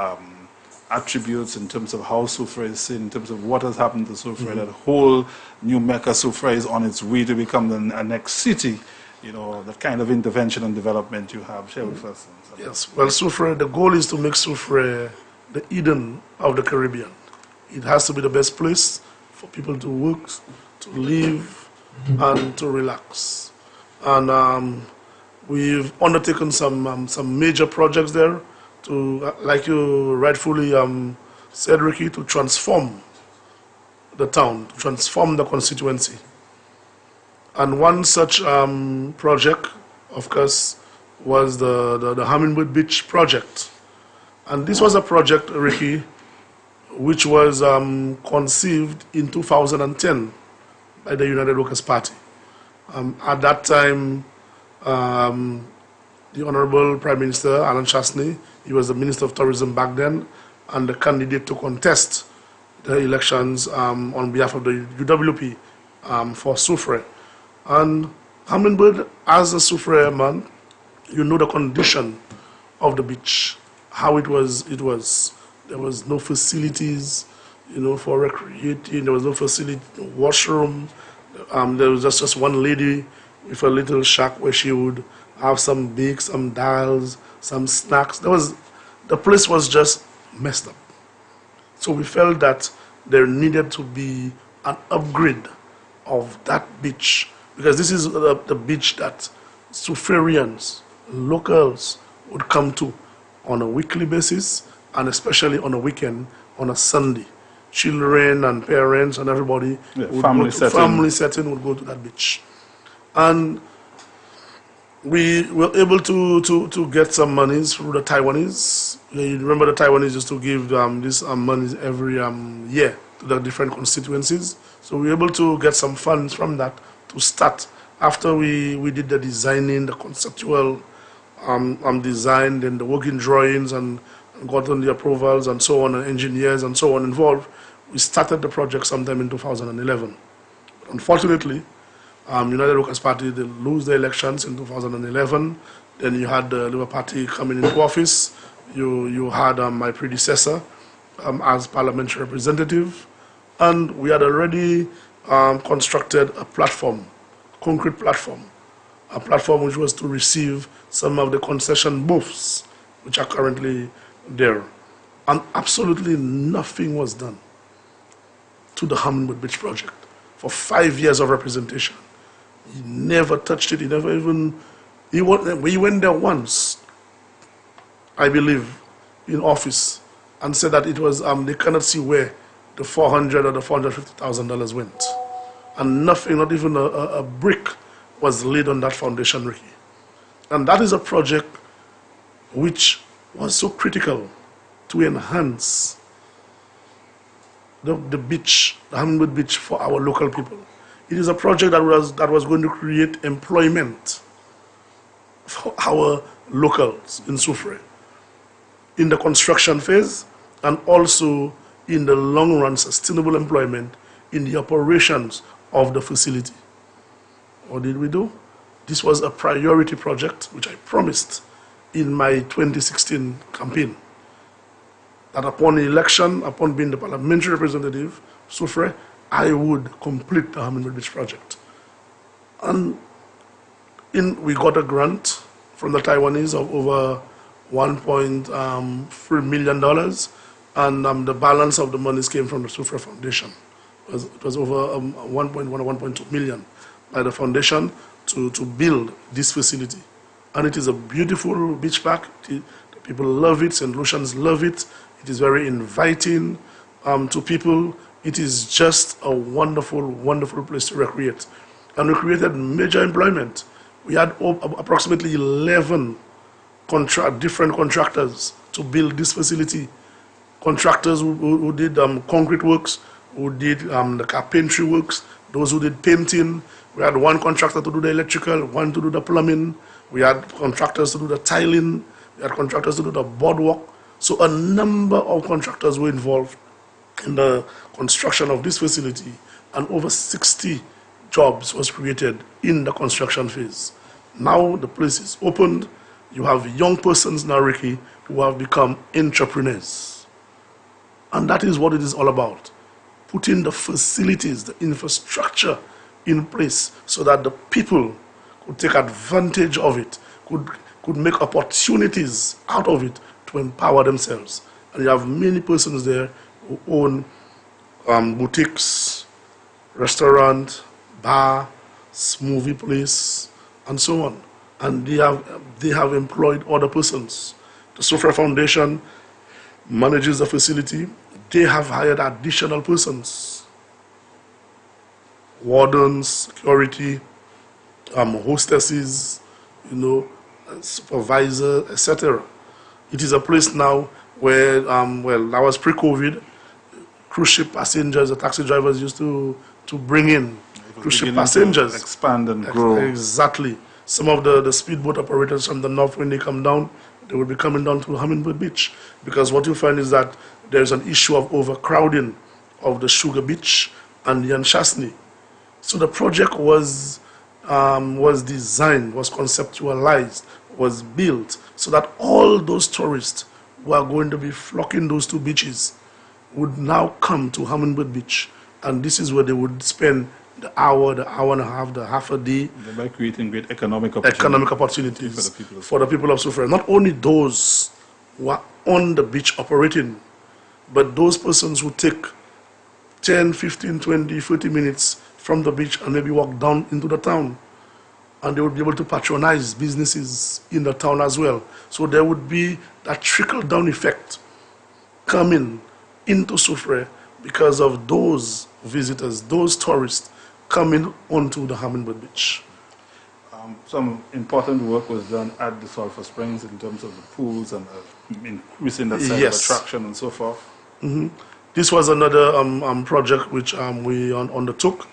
attributes, in terms of how Soufrière is seen, in terms of what has happened to Soufrière, that whole new Mecca Soufrière is on its way to become the next city. You know, the kind of intervention and development you have. Share with us. Yes, well, Soufrière, the goal is to make Soufrière the Eden of the Caribbean. It has to be the best place for people to work, to live, and to relax. And we've undertaken some major projects there to, like you rightfully said, Ricky, to transform the town, to transform the constituency. And one such project, of course, was the Hummingbird Beach project. And this was a project, Ricky, which was conceived in 2010 by the United Workers' Party. At that time, the Honorable Prime Minister, Alan Chasney, he was the Minister of Tourism back then, and the candidate to contest the elections on behalf of the UWP for Soufrière. And Hummingbird, as a Soufrière man, you know the condition of the beach, how it was. There was no facilities, you know, for recreating. There was no facility, no washroom. There was just one lady with a little shack where she would have some bakes, some dals, some snacks. The place was just messed up. So we felt that there needed to be an upgrade of that beach, because this is the beach that Soufriérians, locals, would come to on a weekly basis, and especially on a weekend, on a Sunday. Children and parents and everybody, family setting would go to that beach. And we were able to get some monies through the Taiwanese. You remember the Taiwanese used to give this monies every year to the different constituencies. So we were able to get some funds from that to start. After we did the designing, the conceptual design, then the working drawings, and gotten the approvals and so on, and engineers and so on involved, we started the project sometime in 2011. Unfortunately, United Workers' Party, they lose the elections in 2011. Then you had the Labour Party coming into office. You had my predecessor as parliamentary representative. And we had already constructed a platform, concrete platform, a platform which was to receive some of the concession booths which are currently there. And absolutely nothing was done to the Hummingbird Beach project for 5 years of representation. He never touched it. He never even, we went there once, I believe, in office, and said that it was, they cannot see where the $400,000 or the $450,000 went. And nothing, not even a brick was laid on that foundation, Ricky. And that is a project which was so critical to enhance the beach, the Hummingbird Beach, for our local people. It is a project that was going to create employment for our locals in Soufrière in the construction phase, and also in the long run sustainable employment in the operations of the facility. What did we do? This was a priority project which I promised in my 2016 campaign, that upon election, upon being the parliamentary representative, Soufrière, I would complete the Hummingbird Beach project. And we got a grant from the Taiwanese of over $1.3 million, and the balance of the monies came from the Soufrière Foundation. It was over 1.1 or 1.2 million by the foundation to build this facility. And it is a beautiful beach park. The people love it, St. Lucians love it. It is very inviting to people. It is just a wonderful, wonderful place to recreate. And we created major employment. We had approximately 11 different contractors to build this facility. Contractors who did concrete works, who did the carpentry works, those who did painting. We had one contractor to do the electrical, one to do the plumbing. We had contractors to do the tiling. We had contractors to do the boardwalk. So a number of contractors were involved in the construction of this facility, and over 60 jobs was created in the construction phase. Now the place is opened. You have young persons now, Ricky, who have become entrepreneurs. And that is what it is all about. Putting the facilities, the infrastructure in place so that the people could take advantage of it, could make opportunities out of it to empower themselves. And you have many persons there who own boutiques, restaurant, bar, movie place, and so on. And they have employed other persons. The Soufrière Foundation manages the facility. They have hired additional persons, wardens, security, hostesses, supervisor, etc. It is a place now where, that was pre-COVID, cruise ship passengers, the taxi drivers used to bring in cruise ship passengers. Expand and grow. Exactly. Some of the speedboat operators from the north, when they come down, they will be coming down to Hummingbird Beach, because what you find is that there's an issue of overcrowding of the Sugar Beach and the Anshasni. So the project was designed, was conceptualized, was built so that all those tourists who are going to be flocking those two beaches would now come to Hummingbird Beach, and this is where they would spend the hour and a half, the half a day. Thereby creating great economic opportunities for the people of Soufrière. Not only those who are on the beach operating, but those persons who take 10, 15, 20, 30 minutes from the beach and maybe walk down into the town. And they would be able to patronize businesses in the town as well. So there would be that trickle-down effect coming into Soufrière because of those visitors, those tourists coming onto the Hummingbird Beach. Some important work was done at the Sulphur Springs in terms of the pools and increasing the size of attraction and so forth. Mm-hmm. This was another project which we undertook.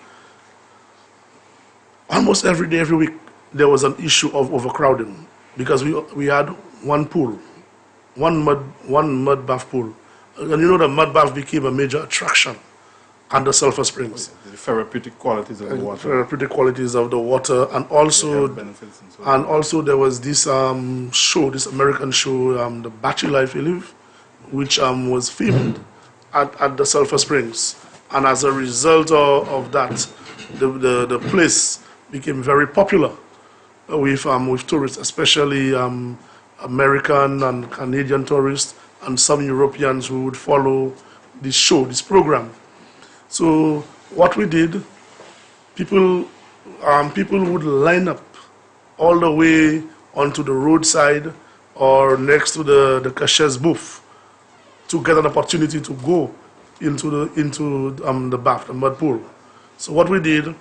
Almost every day, every week, there was an issue of overcrowding because we had one pool, one mud bath pool. And the mud bath became a major attraction at the Sulphur Springs. The therapeutic qualities of the water. Therapeutic qualities of the water, and also benefits and so and also there was this show, this American show, The Bachelor, I believe, which was filmed at the Sulphur Springs, and as a result of that, the place became very popular with tourists, especially American and Canadian tourists, and some Europeans who would follow this show, this program. So what we did, people would line up all the way onto the roadside or next to the cashier's booth to get an opportunity to go into the bath, the mud pool. So what we did,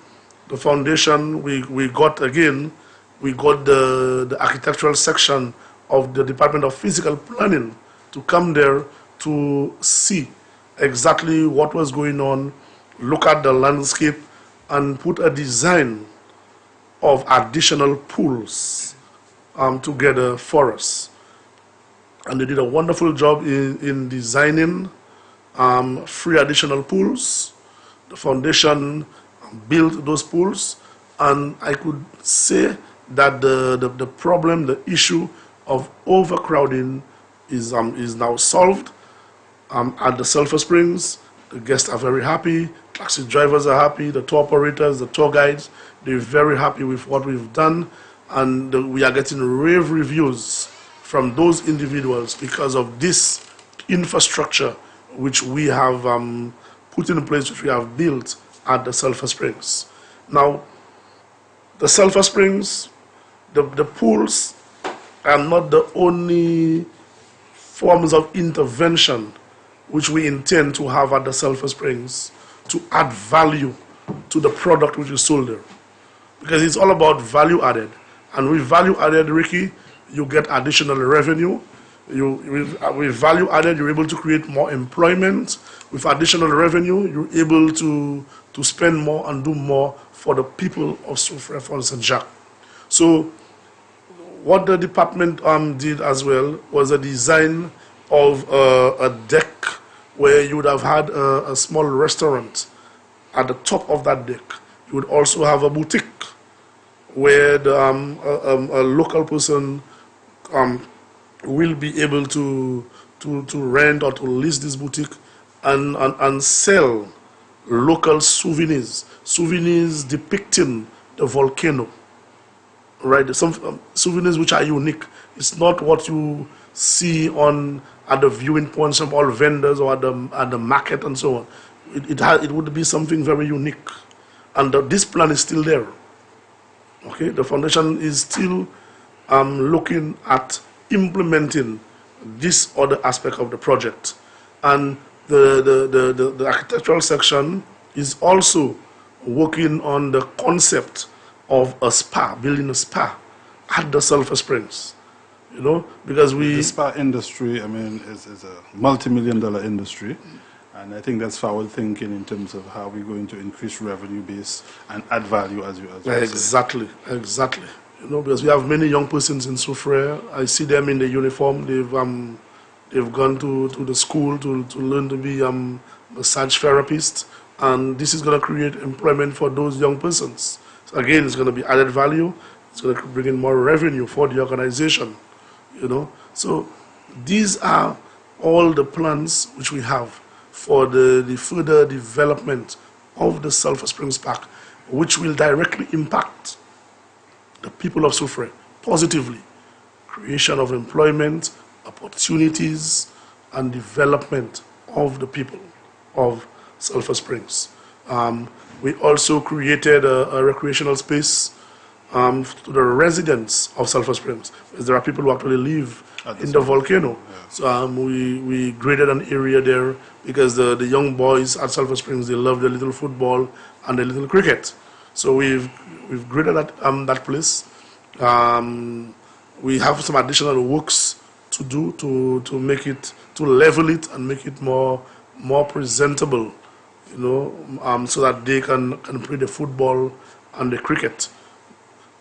the foundation, we got the architectural section of the Department of Physical Planning to come there to see exactly what was going on, look at the landscape, and put a design of additional pools together for us. And they did a wonderful job in designing 3 additional pools. The foundation built those pools, and I could say that the problem, the issue of overcrowding is now solved at the Sulphur Springs. The guests are very happy, taxi drivers are happy, the tour operators, the tour guides, they're very happy with what we've done, and we are getting rave reviews from those individuals because of this infrastructure which we have put in place, which we have built at the Sulphur Springs. Now, the Sulphur Springs, the pools are not the only forms of intervention which we intend to have at the Sulphur Springs to add value to the product which is sold there. Because it's all about value added. And with value added, Ricky, you get additional revenue. With value added, you're able to create more employment. With additional revenue, you're able to spend more and do more for the people of Soufrière and St. Jacques. So what the department did as well was a design of a deck where you would have had a small restaurant at the top of that deck. You would also have a boutique where a local person will be able to rent or to lease this boutique and sell local souvenirs depicting the volcano, right? Some souvenirs which are unique. It's not what you see at the viewing points of all vendors or at the market and so on. It would be something very unique, and this plan is still there. Okay, the foundation is still looking at implementing this other aspect of the project, and the architectural section is also working on the concept of a spa, building a spa at the Sulphur Springs. You know, because the spa industry, I mean, is a multi-million-dollar industry, and I think that's forward thinking in terms of how we're going to increase revenue base and add value, as you exactly. You know, because we have many young persons in Soufrière. I see them in the uniform. They've gone to the school to learn to be massage therapists, and this is going to create employment for those young persons. So again, it's going to be added value. It's going to bring in more revenue for the organization. You know, so these are all the plans which we have for the further development of the Sulphur Springs Park, which will directly impact the people of Soufrière positively. Creation of employment, opportunities, and development of the people of Sulphur Springs. We also created a recreational space to the residents of Sulphur Springs, because there are people who actually live in the volcano. Yeah. So we graded an area there because the young boys at Sulphur Springs, they love the little football and the little cricket. So we've graded that place. We have some additional works to do to make it, to level it and make it more presentable, you know, so that they can play the football and the cricket.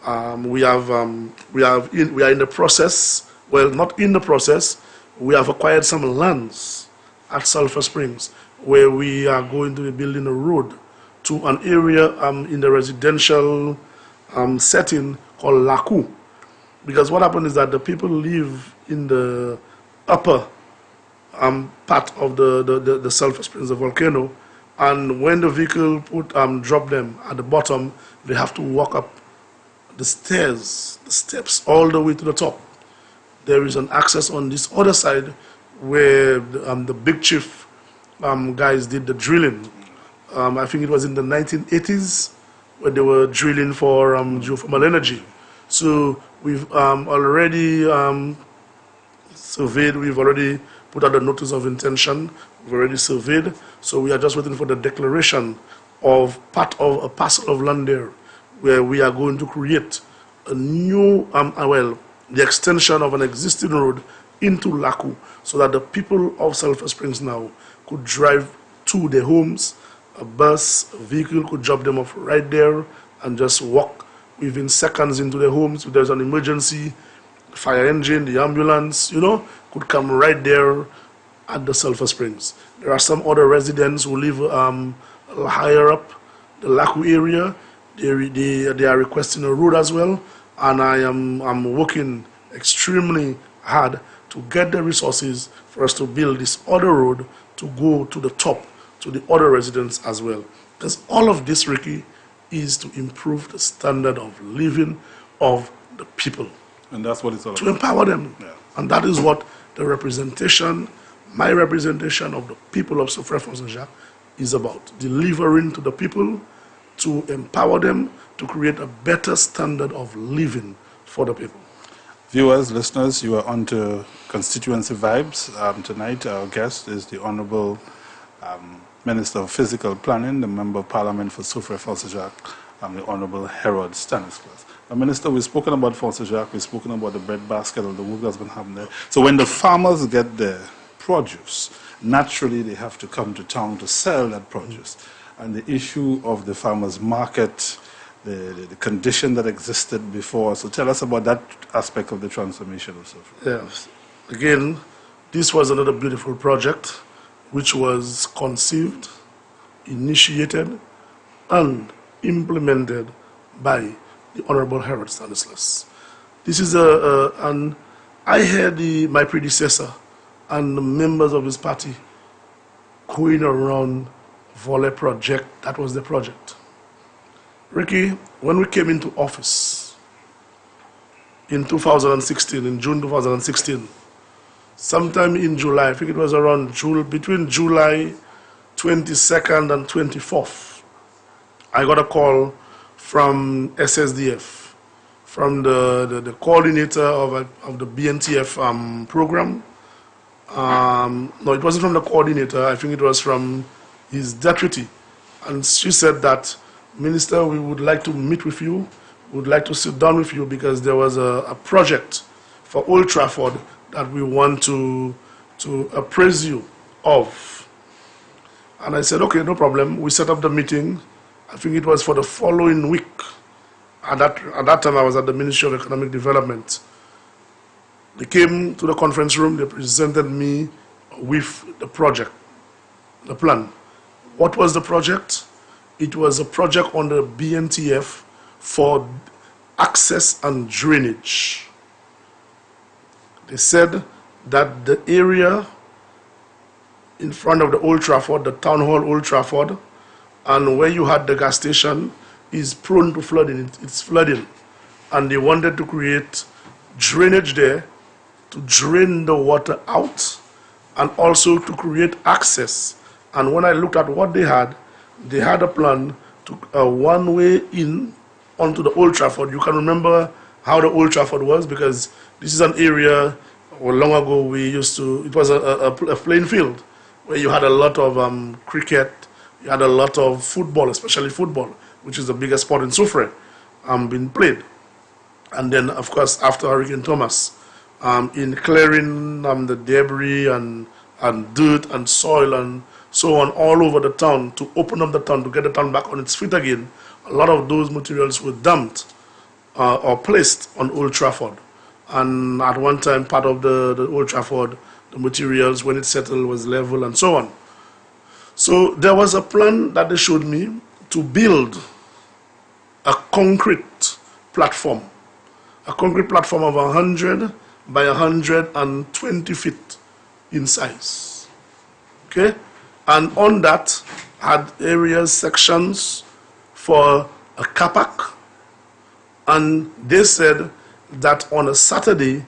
We are in the process. Well, not in the process. We have acquired some lands at Sulphur Springs, where we are going to be building a road to an area in the residential setting called Laku. Because what happened is that the people live in the upper part of the sulfur springs, the volcano, and when the vehicle drop them at the bottom, they have to walk up the steps all the way to the top. There is an access on this other side where the big chief guys did the drilling. I think it was in the 1980s where they were drilling for geothermal energy. So we've already surveyed, we've already put out a notice of intention, we've already surveyed, so we are just waiting for the declaration of part of a parcel of land there where we are going to create a new, the extension of an existing road into Laku so that the people of Sulphur Springs now could drive to their homes. A bus, a vehicle could drop them off right there and just walk within seconds into their homes. If there's an emergency, the fire engine, the ambulance, could come right there at the Sulphur Springs. There are some other residents who live a little higher up the Laku area. They are requesting a road as well, and I'm working extremely hard to get the resources for us to build this other road to go to the top, to the other residents as well. Because all of this, Ricky, is to improve the standard of living of the people. And that's what it's all about. To empower them. Yeah. And that is what the representation, my representation of the people of Soufrière-Fonsac is about. Delivering to the people, to empower them, to create a better standard of living for the people. Viewers, listeners, you are on to Constituency Vibes. Tonight, our guest is the Honorable Minister of Physical Planning, the Member of Parliament for Soufrière-Fonsac, the Honorable Harold Stanislas. Now, Minister, we've spoken about Fonsac, we've spoken about the breadbasket of the work that's going to happen there. So when the farmers get their produce, naturally they have to come to town to sell that produce. And the issue of the farmers' market, the condition that existed before. So tell us about that aspect of the transformation of Soufrière. Yes. Again, this was another beautiful project which was conceived, initiated, and implemented by the Honorable Harold Stanislas. This is and I heard my predecessor and the members of his party going around Volley project. That was the project. Ricky, when we came into office in 2016, in June 2016, sometime in July, I think it was around between July 22nd and 24th, I got a call from SSDF, from the coordinator of the BNTF program. No, it wasn't from the coordinator. I think it was from his deputy. And she said that, Minister, we would like to meet with you. We would like to sit down with you because there was a project for Old Trafford that we want to appraise you of. And I said, okay, no problem. We set up the meeting. I think it was for the following week. At that time, I was at the Ministry of Economic Development. They came to the conference room. They presented me with the project, the plan. What was the project? It was a project on the BNTF for access and drainage. They said that the area in front of the Old Trafford, the Town Hall Old Trafford, and where you had the gas station is prone to flooding. It's flooding. And they wanted to create drainage there to drain the water out and also to create access. And when I looked at what they had a plan to one-way in onto the Old Trafford. You can remember how the Old Trafford was because this is an area where long ago it was a playing field where you had a lot of cricket, you had a lot of football, especially football, which is the biggest sport in Soufrière, being played. And then, of course, after Hurricane Thomas, in clearing the debris and dirt and soil and so on all over the town to open up the town, to get the town back on its feet again, a lot of those materials were dumped or placed on Old Trafford. And at one time, part of the Old Trafford, the materials, when it settled, was level and so on. So there was a plan that they showed me to build a concrete platform of 100 by 120 feet in size. Okay? And on that had areas, sections for a car park. And they said that on a Saturday,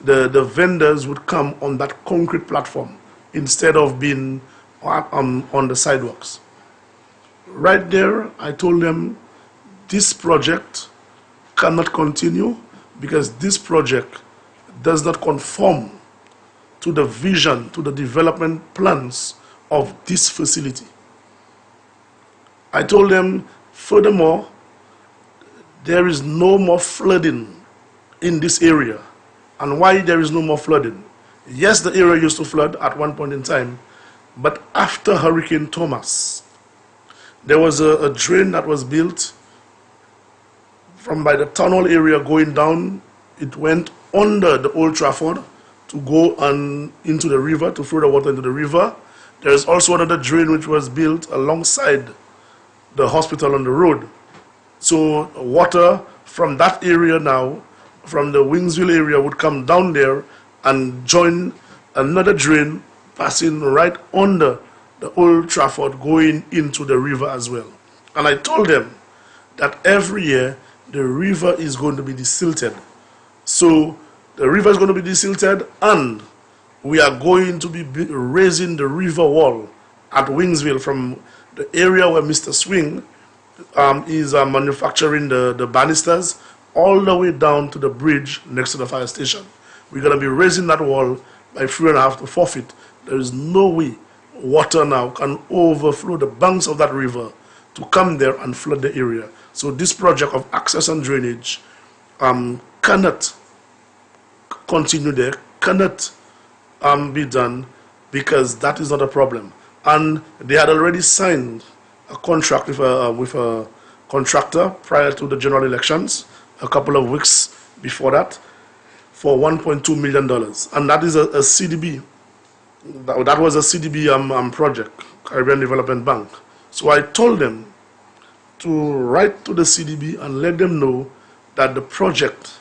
the vendors would come on that concrete platform instead of being on the sidewalks. Right there, I told them this project cannot continue because this project does not conform to the vision, to the development plans of this facility. I told them, furthermore, there is no more flooding in this area. And why there is no more flooding? Yes, the area used to flood at one point in time, but after Hurricane Thomas, there was a drain that was built from by the tunnel area going down. It went under the Old Trafford to go into the river, to throw the water into the river. There is also another drain which was built alongside the hospital on the road. So water from that area now, from the Wingsville area, would come down there and join another drain passing right under the Old Trafford going into the river as well. And I told them that every year the river is going to be desilted. So the river is going to be desilted, and we are going to be raising the river wall at Wingsville from the area where Mr. Swing is manufacturing the banisters all the way down to the bridge next to the fire station. We're going to be raising that wall by 3.5 to 4 feet. There is no way water now can overflow the banks of that river to come there and flood the area. So this project of access and drainage cannot continue there, cannot be done, because that is not a problem. And they had already signed a contract with a contractor prior to the general elections, a couple of weeks before that, for $1.2 million. And that is a CDB. That was a CDB project, Caribbean Development Bank. So I told them to write to the CDB and let them know that the project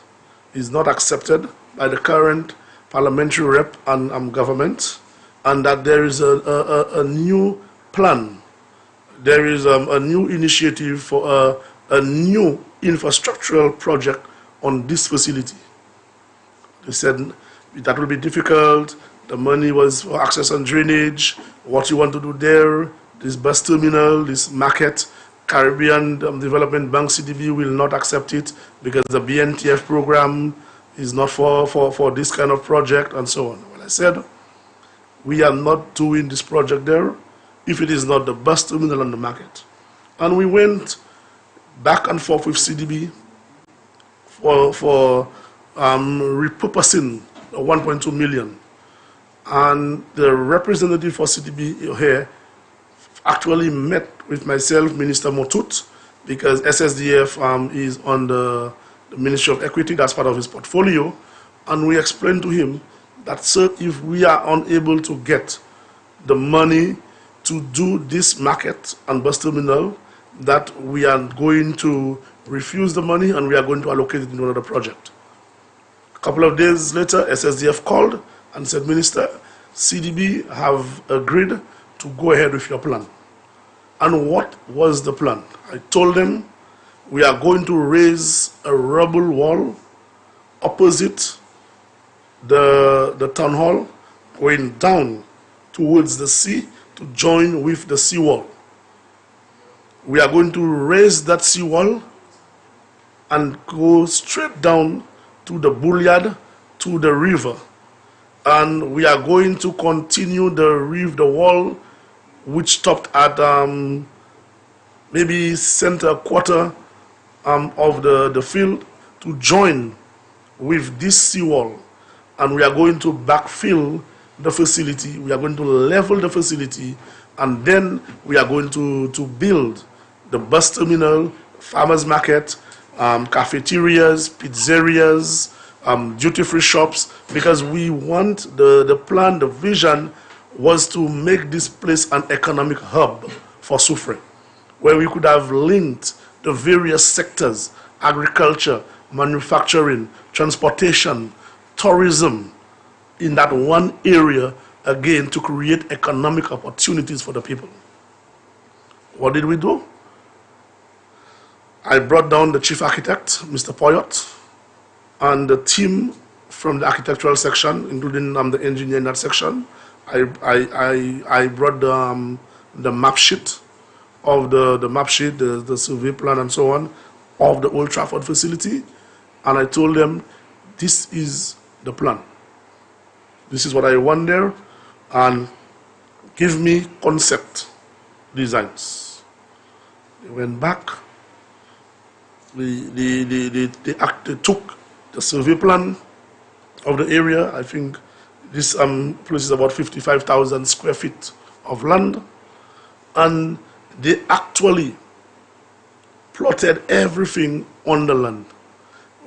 is not accepted by the current parliamentary rep and government, and that there is a new plan. There is a new initiative for a new infrastructural project on this facility. They said that will be difficult. The money was for access and drainage. What you want to do there, this bus terminal, this market, Caribbean Development Bank CDB will not accept it because the BNTF program is not for this kind of project, and so on. Well, I said, we are not doing this project there if it is not the bus terminal on the market. And we went back and forth with CDB for repurposing the 1.2 million. And the representative for CDB here actually met with myself, Minister Motut, because SSDF is on the Ministry of Equity, that's part of his portfolio. And we explained to him that, sir, if we are unable to get the money to do this market and bus terminal, that we are going to refuse the money and we are going to allocate it into another project. A couple of days later, SSDF called and said, Minister, CDB have agreed to go ahead with your plan. And what was the plan? I told them we are going to raise a rubble wall opposite the town hall, going down towards the sea to join with the seawall. We are going to raise that seawall and go straight down to the bullyard, to the river. And we are going to continue the wall which stopped at maybe center quarter of the field to join with this seawall. And we are going to backfill the facility, we are going to level the facility, and then we are going to build the bus terminal, farmers market, cafeterias, pizzerias, duty-free shops, because we want the plan, the vision was to make this place an economic hub for Soufrière, where we could have linked the various sectors: agriculture, manufacturing, transportation, tourism, in that one area, again, to create economic opportunities for the people. What did we do? I brought down the chief architect, Mr. Poyot, and the team from the architectural section, including the engineer in that section. I brought the map sheet of the survey plan and so on of the Old Trafford facility, and I told them, this is the plan. This is what I want there, and give me concept designs. They went back. They took the survey plan of the area. I think this place is about 55,000 square feet of land, and they actually plotted everything on the land,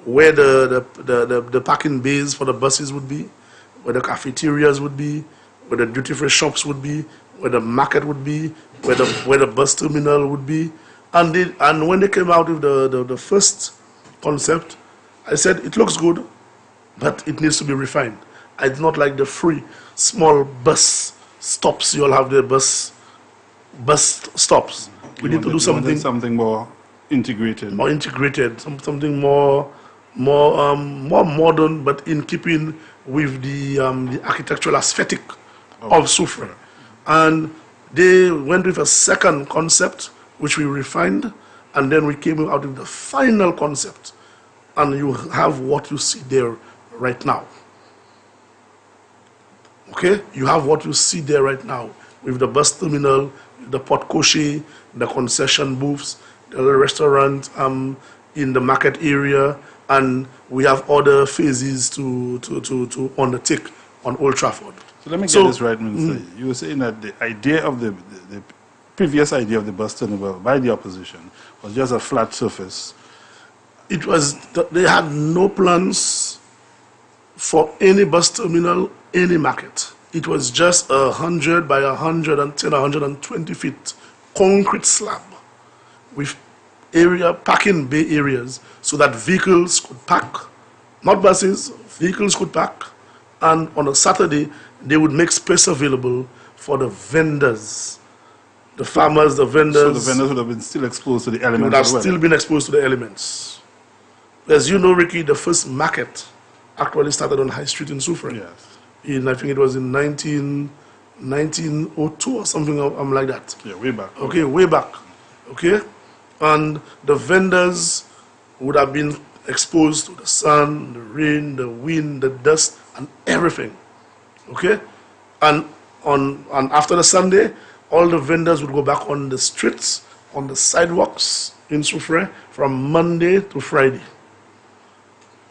where the parking bays for the buses would be, where the cafeterias would be, where the duty-free shops would be, where the market would be, where the bus terminal would be. And when they came out with the first concept, I said, it looks good, but it needs to be refined. I do not like the free small bus stops. You all have the bus stops. We need to do something more integrated. More integrated, something more modern, but in keeping with the architectural aesthetic of Soufrière. And they went with a second concept, which we refined, and then we came out with the final concept. And you have what you see there right now. Okay? You have what you see there right now, with the bus terminal, the porte cochere, the concession booths, the restaurant in the market area, and we have other phases to undertake on Old Trafford. So let me get this right, Minister. You were saying that the idea of the previous idea of the bus terminal by the opposition was just a flat surface. It was, they had no plans for any bus terminal, any market. It was just 100 by 110, 120 feet concrete slab with parking bay areas so that vehicles could park, not buses, vehicles could park, and on a Saturday they would make space available for the vendors, the farmers, the vendors. So the vendors would have been still exposed to the elements. Would have still been exposed to the elements. As you know, Ricky, the first market actually started on High Street in Soufrière. Yes. I think it was in 1902 or something like that. Yeah, way back. Okay, way back. Okay? And the vendors would have been exposed to the sun, the rain, the wind, the dust, and everything. Okay? And after the Sunday, all the vendors would go back on the streets, on the sidewalks in Soufrière from Monday to Friday.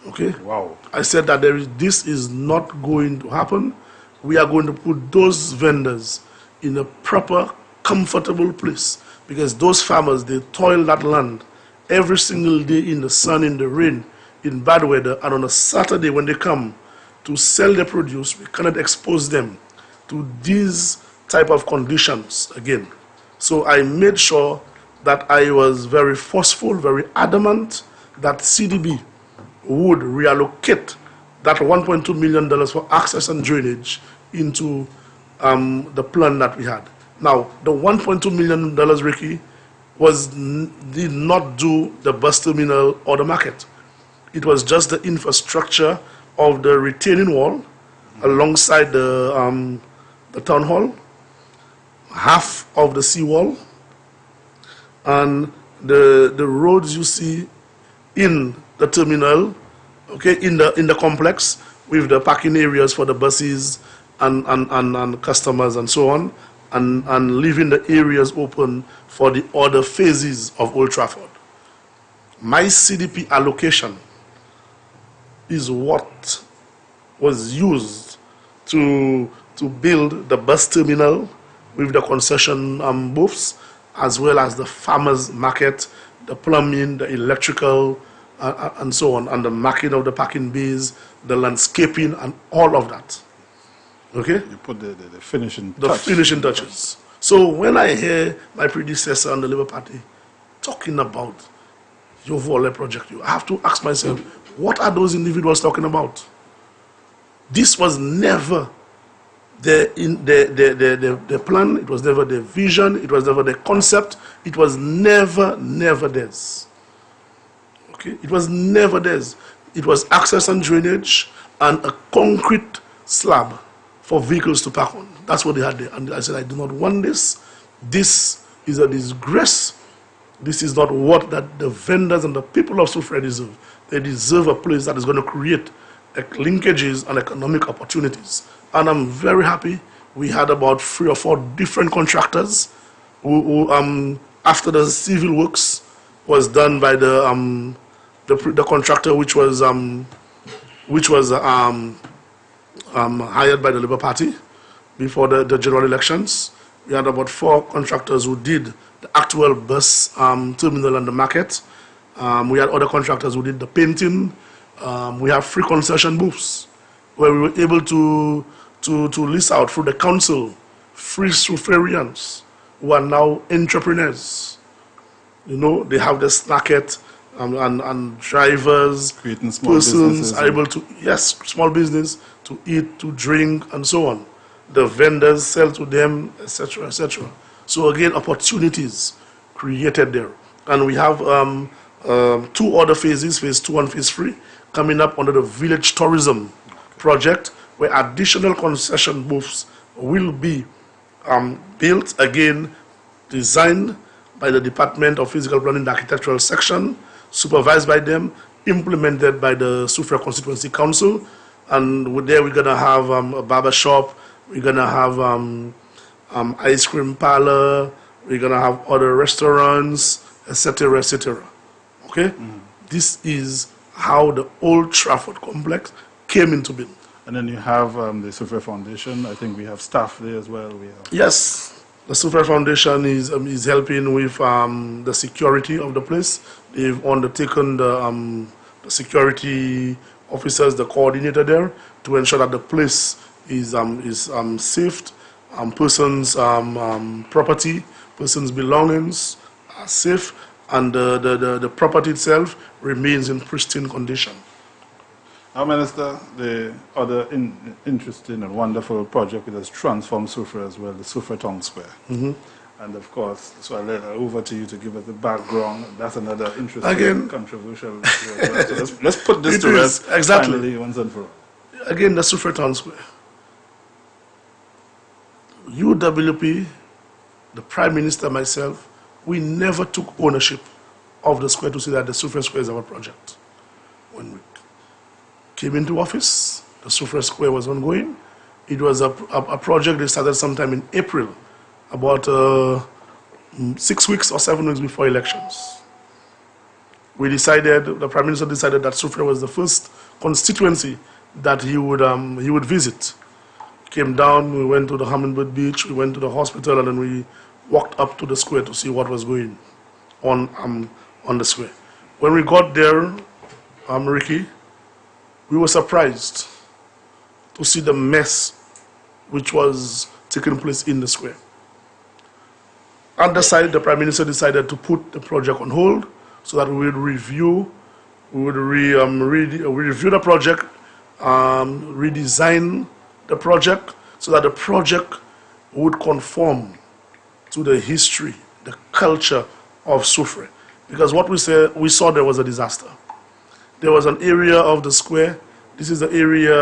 Okay? Wow. I said that this is not going to happen. We are going to put those vendors in a proper, comfortable place, because those farmers, they toil that land every single day in the sun, in the rain, in bad weather, and on a Saturday when they come to sell their produce, we cannot expose them to these type of conditions again. So I made sure that I was very forceful, very adamant that CDB would reallocate that $1.2 million for access and drainage into the plan that we had. Now, the $1.2 million, Ricky, did not do the bus terminal or the market. It was just the infrastructure of the retaining wall alongside the town hall, half of the seawall, and the roads you see in the terminal, okay, in the complex, with the parking areas for the buses and customers and so on, and leaving the areas open for the other phases of Old Trafford. My CDP allocation is what was used to build the bus terminal with the concession booths, as well as the farmers market, the plumbing, the electrical, and so on, and the marking of the parking bays, the landscaping, and all of that. Okay? You put the finishing The touch. finishing touches. So when I hear my predecessor on the Labour Party talking about your Volley project, I have to ask myself, what are those individuals talking about? This was never the plan, it was never the vision, it was never the concept, it was never theirs. Okay? It was never theirs. It was access and drainage and a concrete slab for vehicles to park on. That's what they had there. And I said, I do not want this. This is a disgrace. This is not what that the vendors and the people of Soufrière deserve. They deserve a place that is going to create linkages and economic opportunities. And I'm very happy we had about 3 or 4 different contractors who after the civil works was done by the contractor which was hired by the Labour Party before the general elections. We had about 4 contractors who did the actual bus terminal and the market. We had other contractors who did the painting. We have free concession booths where we were able to list out through the council free Soufrierians who are now entrepreneurs. You know, they have this market and drivers, Creating small persons businesses are able to, yes, small business, to eat, to drink, and so on. The vendors sell to them, etc., etc. So again, opportunities created there. And we have 2 other phases, phase 2 and phase 3, coming up under the village tourism project, where additional concession booths will be built, again, designed by the Department of Physical Planning and Architectural Section, supervised by them, implemented by the Soufrière Constituency Council. And there we're going to have a barber shop, we're going to have ice cream parlor, we're going to have other restaurants, etc., etc. Okay? This is how the Old Trafford complex came into being. And then you have the Soufrière Foundation. I think we have staff there as well. Yes, the Soufrière Foundation is helping with the security of the place. They've undertaken the security officers, the coordinator there, to ensure that the place is safe, persons' property, persons' belongings are safe, and the property itself remains in pristine condition. Our Minister, the other interesting and wonderful project that has transformed Soufrière as well, the Soufrière Town Square. And of course, so I'll let over to you to give us the background. That's another interesting, controversial issue as well. So let's put this to rest finally, once and for all. Again, the Soufrière Town Square. UWP, the Prime Minister, myself, we never took ownership of the square to say that the Soufrière Square is our project. When we came into office, the Soufrière Square was ongoing. It was a project that started sometime in April, about 6 weeks or 7 weeks before elections. We decided, the Prime Minister decided that Soufrière was the first constituency that he would visit. Came down, we went to the Hummingbird Beach, we went to the hospital, and then we walked up to the square to see what was going on the square. When we got there, Ricky, we were surprised to see the mess which was taking place in the square. On the side, the Prime Minister decided to put the project on hold so that we would review, review the project, redesign the project so that the project would conform to the history, the culture of Soufrière. Because what we saw there was a disaster. There was an area of the square. This is the area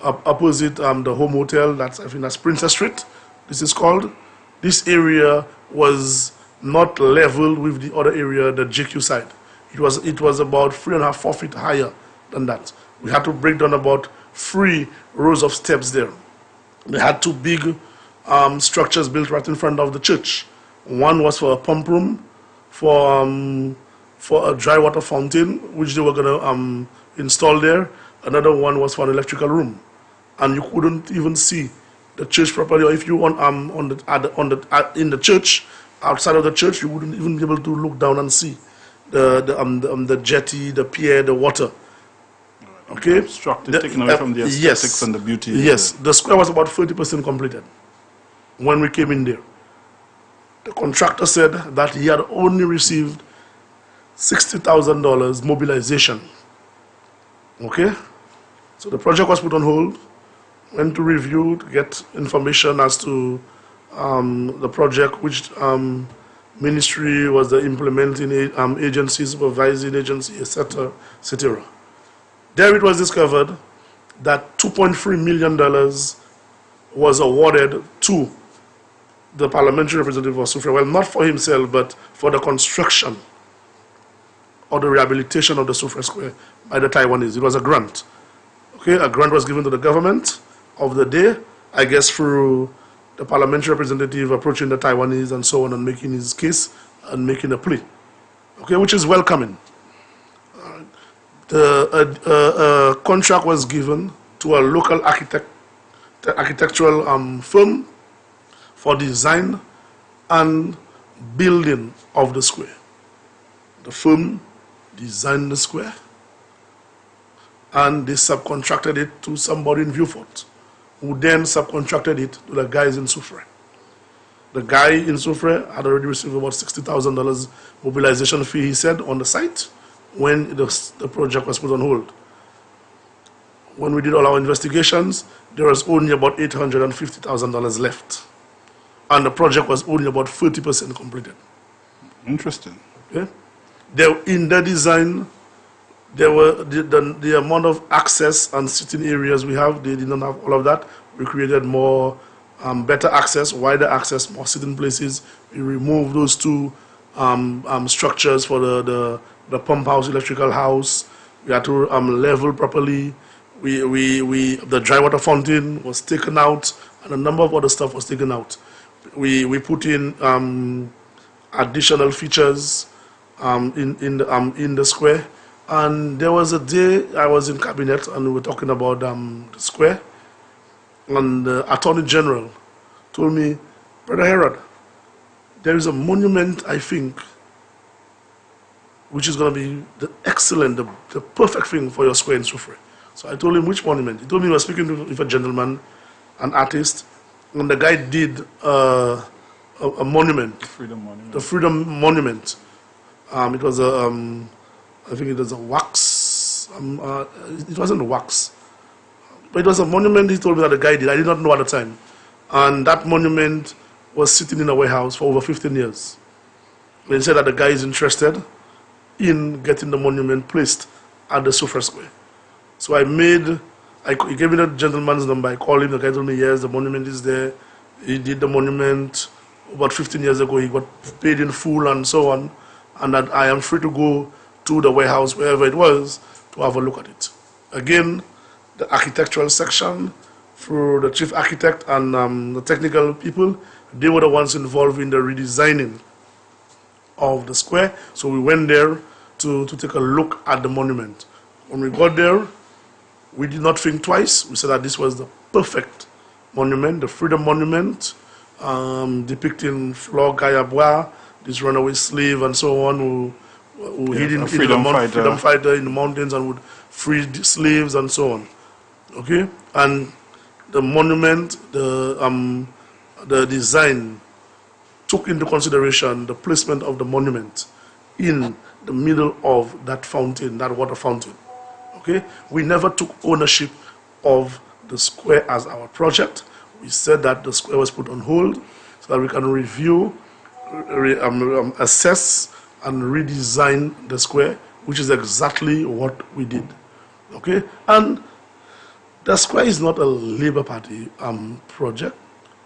opposite the Home Hotel. I think that's Princess Street. This is called. This area was not level with the other area, the JQ side. It was about 3.5, 4 feet higher than that. We had to break down about 3 rows of steps there. They had 2 big structures built right in front of the church. One was for a pump room, for a dry water fountain, which they were going to install there. Another one was for an electrical room, and you couldn't even see the church properly. Or if you were in the church, outside of the church, you wouldn't even be able to look down and see the jetty, the pier, the water. Okay? Obstructed, taken away from the aesthetics and the beauty. Yes, the square was about 30% completed when we came in there. The contractor said that he had only received $60,000 mobilization. Okay? So the project was put on hold, went to review to get information as to the project, which ministry was the implementing agency, supervising agency, etc., etc. There it was discovered that $2.3 million was awarded to the parliamentary representative of Soufrière, well, not for himself, but for the construction or the rehabilitation of the Soufrière Square by the Taiwanese. It was a grant. Okay, a grant was given to the government of the day, I guess through the parliamentary representative approaching the Taiwanese and so on and making his case and making a plea. Okay, which is welcoming. The contract was given to a local architectural firm for design and building of the square. The firm designed the square and they subcontracted it to somebody in Vieux-Fort, who then subcontracted it to the guys in Soufrière. The guy in Soufrière had already received about $60,000 mobilization fee, he said, on the site when the project was put on hold. When we did all our investigations, there was only about $850,000 left. And the project was only about 30% completed. Interesting. Okay? In the design, there were the amount of access and sitting areas we have, they did not have all of that. We created more, better access, wider access, more sitting places. We removed those two structures for the pump house, electrical house. We had to level properly. The dry water fountain was taken out, and a number of other stuff was taken out. We put in additional features in the square. And there was a day I was in cabinet and we were talking about the square, and the Attorney General told me, Brother Herod, there is a monument, I think, which is going to be the excellent, the perfect thing for your square in Soufrière. So I told him, which monument? He told me he was speaking with a gentleman, an artist, and the guy did a monument. The Freedom Monument. The Freedom Monument. It was I think it was a wax. It wasn't a wax, but it was a monument. He told me that the guy did. I did not know at the time, and that monument was sitting in a warehouse for over 15 years. They said that the guy is interested in getting the monument placed at the Soufrière Square. So he gave me the gentleman's number. I called him. The guy told me, yes, the monument is there. He did the monument about 15 years ago. He got paid in full and so on, and that I am free to go to the warehouse, wherever it was, to have a look at it. Again, the architectural section, through the chief architect and the technical people, they were the ones involved in the redesigning of the square. So we went there to take a look at the monument. When we got there, we did not think twice. We said that this was the perfect monument, the Freedom Monument, depicting Flore Gayabois, this runaway slave and so on, who hid in the freedom fighter in the mountains and would free the slaves and so on. Okay, and the monument, the design took into consideration the placement of the monument in the middle of that fountain, that water fountain. Okay, we never took ownership of the square as our project. We said that the square was put on hold so that we can review, assess, and redesign the square, which is exactly what we did. Okay, and the square is not a Labour Party project,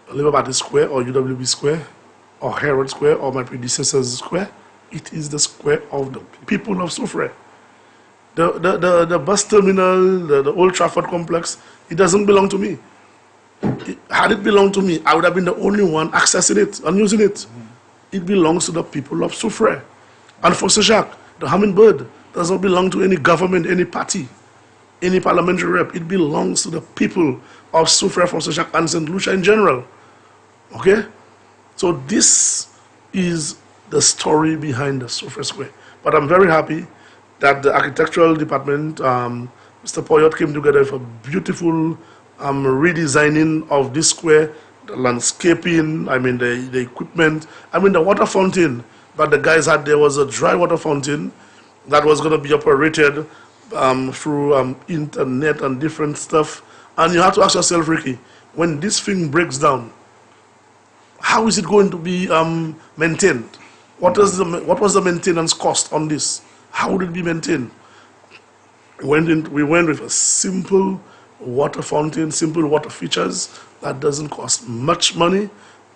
a Labour Party square or UWB square or Herod Square or my predecessor's square. It is the square of the people of Soufrière. The bus terminal, the Old Trafford complex, it doesn't belong to me. Had it belonged to me, I would have been the only one accessing it and using it. It belongs to the people of Soufrière. And for Jacques, the hummingbird does not belong to any government, any party, any parliamentary rep. It belongs to the people of Soufrière, for Jacques, and St. Lucia in general. Okay? So this is the story behind the Soufrière Square. But I'm very happy that the architectural department, Mr. Poyot came together for beautiful redesigning of this square, the landscaping, I mean the equipment, I mean the water fountain that the guys had there was a dry water fountain that was going to be operated through internet and different stuff. And you have to ask yourself, Ricky, when this thing breaks down, how is it going to be maintained? What was the maintenance cost on this? How would it be maintained? We went with a simple water fountain, simple water features that doesn't cost much money,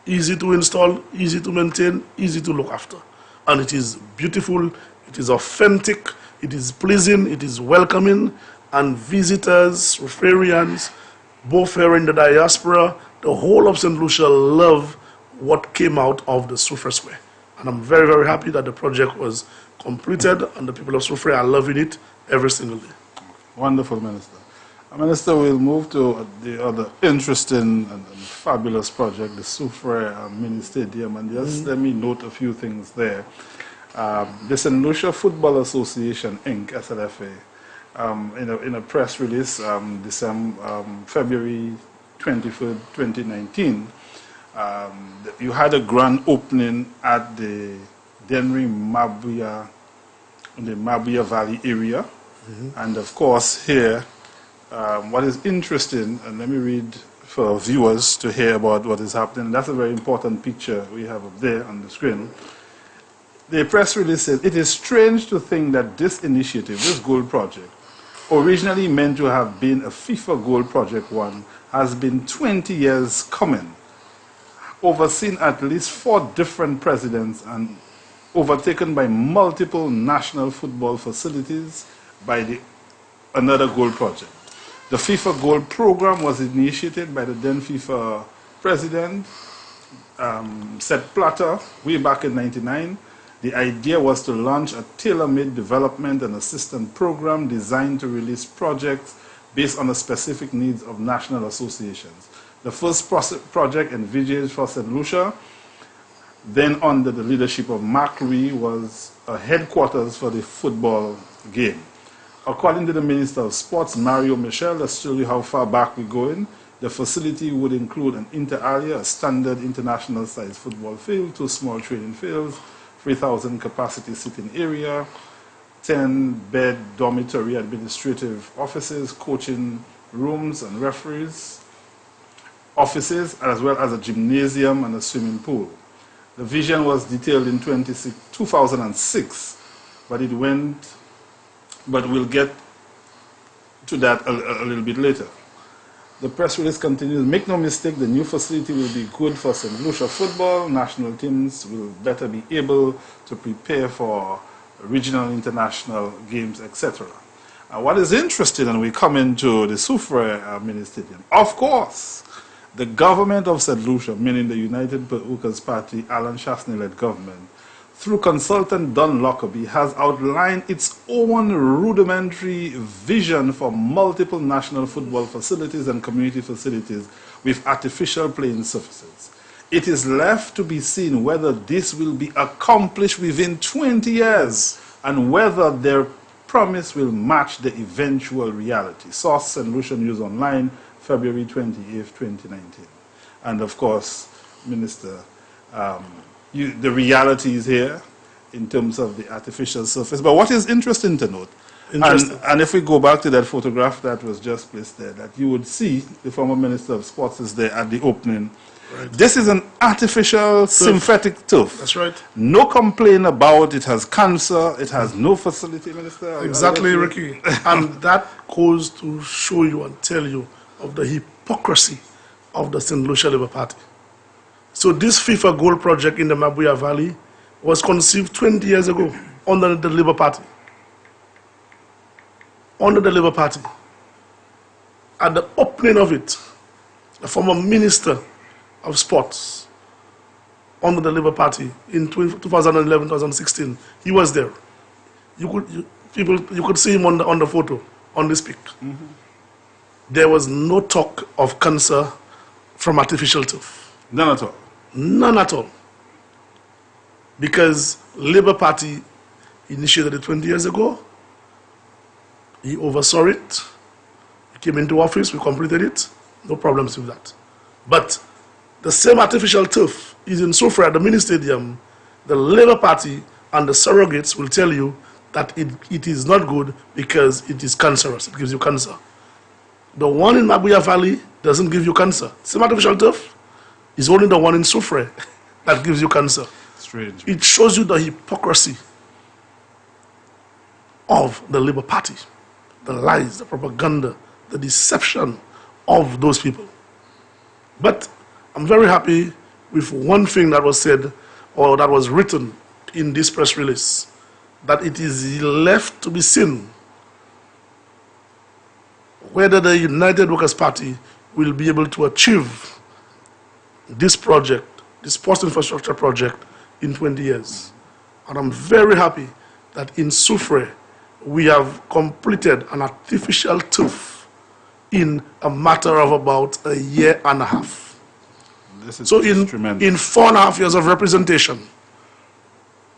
easy to install, easy to maintain, easy to look after. And it is beautiful, it is authentic, it is pleasing, it is welcoming, and visitors, Rufarians, both here in the diaspora, the whole of St. Lucia love what came out of the Soufriere Square. And I'm very, very happy that the project was completed and the people of Soufriere are loving it every single day. Wonderful, Minister. Minister, we'll move to the other interesting and fabulous project, the Soufriere Mini Stadium, and just let me note a few things there. The St. Lucia Football Association, Inc., SLFA, in a press release, February 23rd, 2019, you had a grand opening at the Denry Mabuya, in the Mabuya Valley area. And of course here, what is interesting, and let me read for our viewers to hear about what is happening. That's a very important picture we have up there on the screen. The press release says, it is strange to think that this initiative, this goal project, originally meant to have been a FIFA Goal Project 1, has been 20 years coming, overseen at least 4 different presidents and overtaken by multiple national football facilities by another goal project. The FIFA Goal Program was initiated by the then FIFA president, Sepp Blatter, way back in '99. The idea was to launch a tailor-made development and assistance program designed to release projects based on the specific needs of national associations. The first project envisaged for St. Lucia, then under the leadership of Mark Ree, was a headquarters for the football game. According to the Minister of Sports, Mario Michel, that's show you how far back we're going, the facility would include an inter alia, a standard international size football field, 2 small training fields, 3,000 capacity sitting area, 10-bed dormitory administrative offices, coaching rooms and referees offices, as well as a gymnasium and a swimming pool. The vision was detailed in 2006, but we'll get to that a little bit later. The press release continues, make no mistake, the new facility will be good for St. Lucia football. National teams will better be able to prepare for regional, international games, etc. What is interesting, and we come into the Soufriere Mini Stadium, of course, the government of St. Lucia, meaning the United Workers' Party, Alan Chasney-led government, through consultant Don Lockerbie, has outlined its own rudimentary vision for multiple national football facilities and community facilities with artificial playing surfaces. It is left to be seen whether this will be accomplished within 20 years and whether their promise will match the eventual reality. Source: St. Lucia News Online, February 28, 2019. And of course, Minister, the reality is here in terms of the artificial surface. But what is interesting to note, and if we go back to that photograph that was just placed there, that you would see the former Minister of Sports is there at the opening. Right. This is an artificial synthetic turf. That's right. No complaint about it has cancer, it has no facility, Minister. Exactly, Ricky. And that goes to show you and tell you of the hypocrisy of the St. Lucia Labour Party. So this FIFA Goal Project in the Mabuya Valley was conceived 20 years ago under the Labour Party. Under the Labour Party. At the opening of it, the former Minister of Sports under the Labour Party in 2011-2016, he was there. You could see him on the photo, on this pic. There was no talk of cancer from artificial turf. None at all. None at all. Because Labour Party initiated it 20 years ago. He oversaw it. came into office, we completed it, no problems with that. But the same artificial turf is in Sufre at the mini stadium. The Labour Party and the surrogates will tell you that it is not good because it is cancerous. It gives you cancer. The one in Mabuya Valley doesn't give you cancer. Same artificial turf is only the one in Sufre that gives you cancer. Strange. It shows you the hypocrisy of the Labour Party, the lies, the propaganda, the deception of those people. But I'm very happy with one thing that was said or that was written in this press release, that it is left to be seen whether the United Workers' Party will be able to achieve this project, this sports infrastructure project, in 20 years. And I'm very happy that in Sufre, we have completed an artificial turf in a matter of about a year and a half. So in 4.5 years of representation,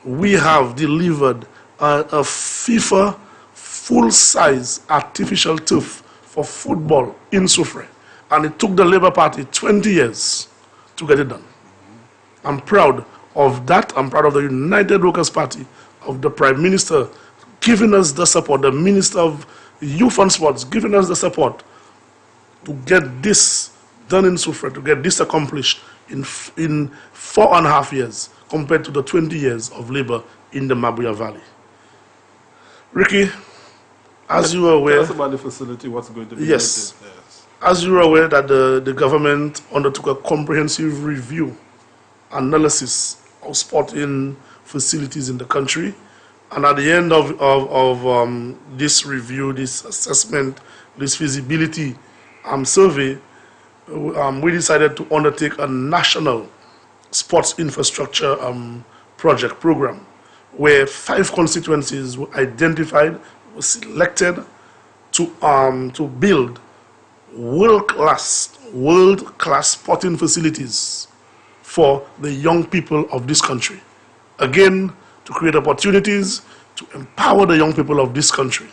we have delivered a FIFA full-size artificial turf for football in Sufre. And it took the Labour Party 20 years to get it done. I'm proud of that. I'm proud of the United Workers' Party, of the Prime Minister giving us the support, the Minister of Youth and Sports giving us the support to get this done in Sufre, to get this accomplished in 4.5 years compared to the 20 years of labor in the Mabuya Valley. Ricky, as you are aware... Tell us about the facility, what's going to be yes. As you are aware that the government undertook a comprehensive review, analysis of sporting facilities in the country. And at the end of this review, this assessment, this feasibility survey, we decided to undertake a national sports infrastructure program, where 5 constituencies were identified, were selected to build world-class sporting facilities for the young people of this country. Again, to create opportunities to empower the young people of this country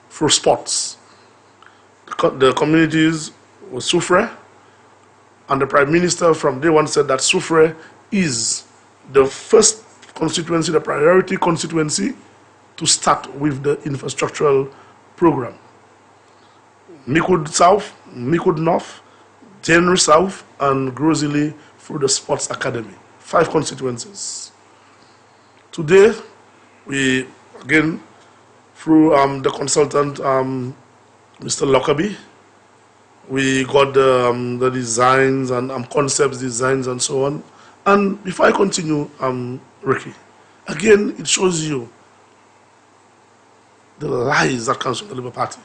through sports. The communities were Sufre, and the Prime Minister from day one said that Sufre is the first constituency, the priority constituency, to start with the infrastructural program. Mikud South, Mikud North, January South, and Grozili through the Sports Academy. 5 constituencies. Today, we, again, through the consultant, Mr. Lockerbie, we got the designs and concepts, designs, and so on. And before I continue, Ricky, again, it shows you the lies that comes from the Labour Party.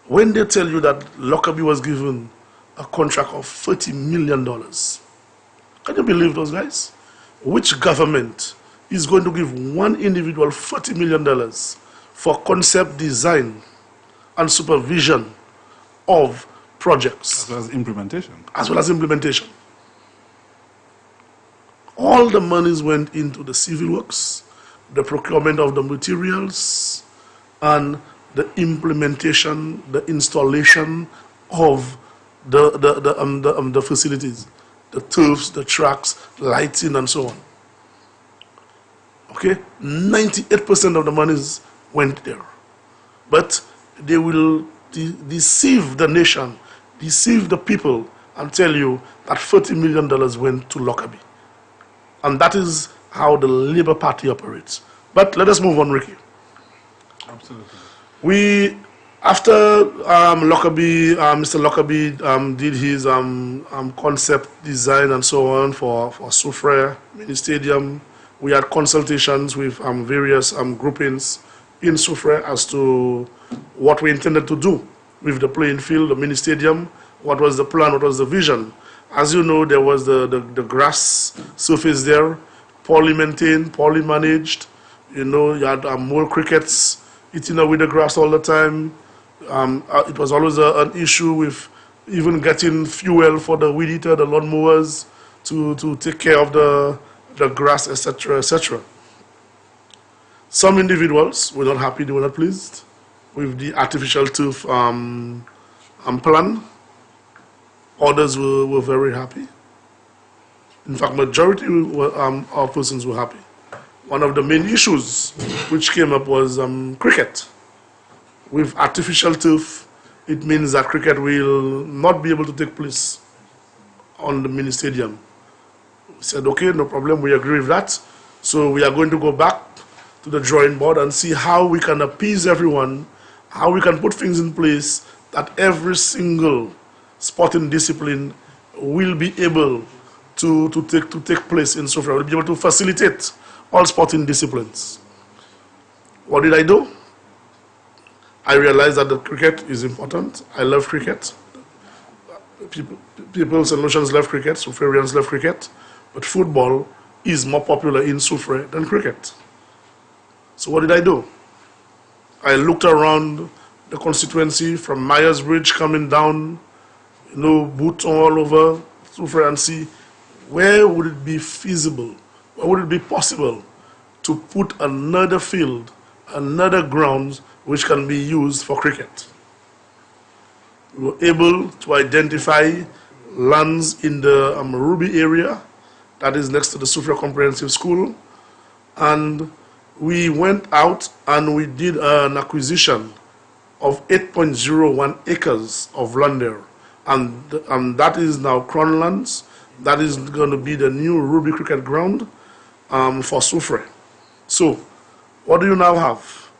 When they tell you that Lockerbie was given a contract of $30 million, can you believe those guys? Which government is going to give one individual $40 million for concept design and supervision of projects? As well as implementation. As well as implementation. All the monies went into the civil works, the procurement of the materials, and the implementation, the installation of the facilities, the turfs, the tracks, lighting, and so on. Okay, 98% of the monies went there. But they will deceive the nation, deceive the people, and tell you that $40 million went to Lockerbie. And that is how the Labour Party operates. But let us move on, Ricky. Absolutely. After Mr. Lockerbie did his concept design and so on for Sufre Mini Stadium, we had consultations with various groupings in Sufre as to what we intended to do with the playing field, the mini stadium, what was the plan, what was the vision. As you know, there was the grass surface there, poorly maintained, poorly managed. You know, you had more crickets eating away the grass all the time. It was always an issue with even getting fuel for the weed eater, the lawnmowers, to take care of the grass, etc., etc. Some individuals were not happy, they were not pleased with the artificial turf plan. Others were very happy. In fact, majority of persons were happy. One of the main issues which came up was cricket. With artificial turf, it means that cricket will not be able to take place on the mini stadium. We said, okay, no problem, we agree with that. So we are going to go back to the drawing board and see how we can appease everyone, how we can put things in place that every single sporting discipline will be able to take place in Sofia, will be able to facilitate all sporting disciplines. What did I do? I realized that the cricket is important. I love cricket. People, St. Lucians love cricket, Sofarians love cricket, but football is more popular in Sofre than cricket. So what did I do? I looked around the constituency from Myers Bridge coming down, Booton all over Sofre, and see where would it be feasible, where would it be possible to put another field, another grounds which can be used for cricket. We were able to identify lands in the Ruby area, that is next to the Sofia Comprehensive School, and we went out and we did an acquisition of 8.01 acres of land there, and that is now Crown lands. That is going to be the new Ruby cricket ground for Sofre. So, what do you now have?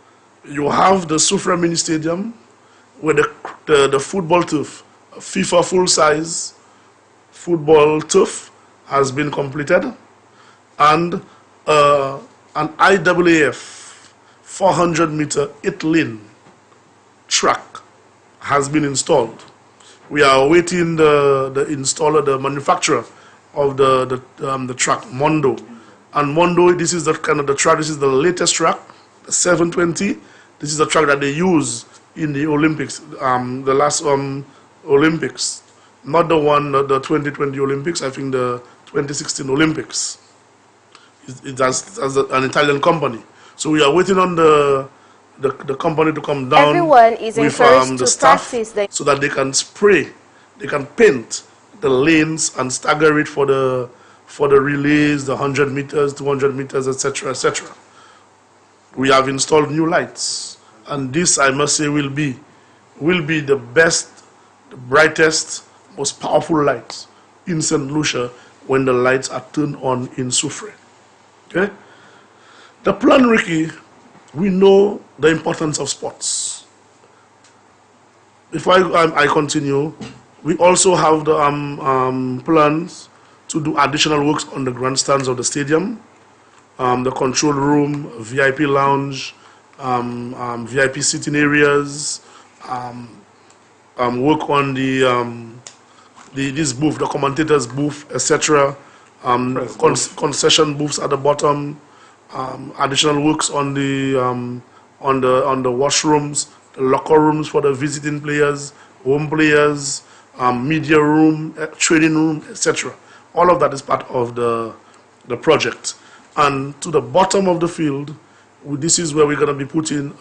You have the Sofre mini stadium where the football turf, FIFA full-size football turf has been completed, and an IAAF 400-meter 8-lane track has been installed. We are awaiting the installer, the manufacturer of the track, Mondo. And Mondo, this is the kind of the track, this is the latest track, the 720. This is the track that they use in the Olympics, the last Olympics. Not the one, the 2020 Olympics, I think the 2016 Olympics. It has an Italian company. So we are waiting on the company to come down. Everyone is with encouraged the to staff practice so that they can spray, they can paint the lanes and stagger it for the relays, the 100 meters, 200 meters, etc., etc. We have installed new lights, and this, I must say, will be the best, the brightest, most powerful lights in St. Lucia when the lights are turned on in Sofre. Okay? The plan, Ricky, we know the importance of sports. Before I continue, we also have the plans to do additional works on the grandstands of the stadium, the control room, VIP lounge, VIP sitting areas, work on this booth, the commentators booth, etc. Concession booths at the bottom, additional works on the washrooms, the locker rooms for the visiting players, home players, media room, training room, etc. All of that is part of the project. And to the bottom of the field, this is where we're going to be putting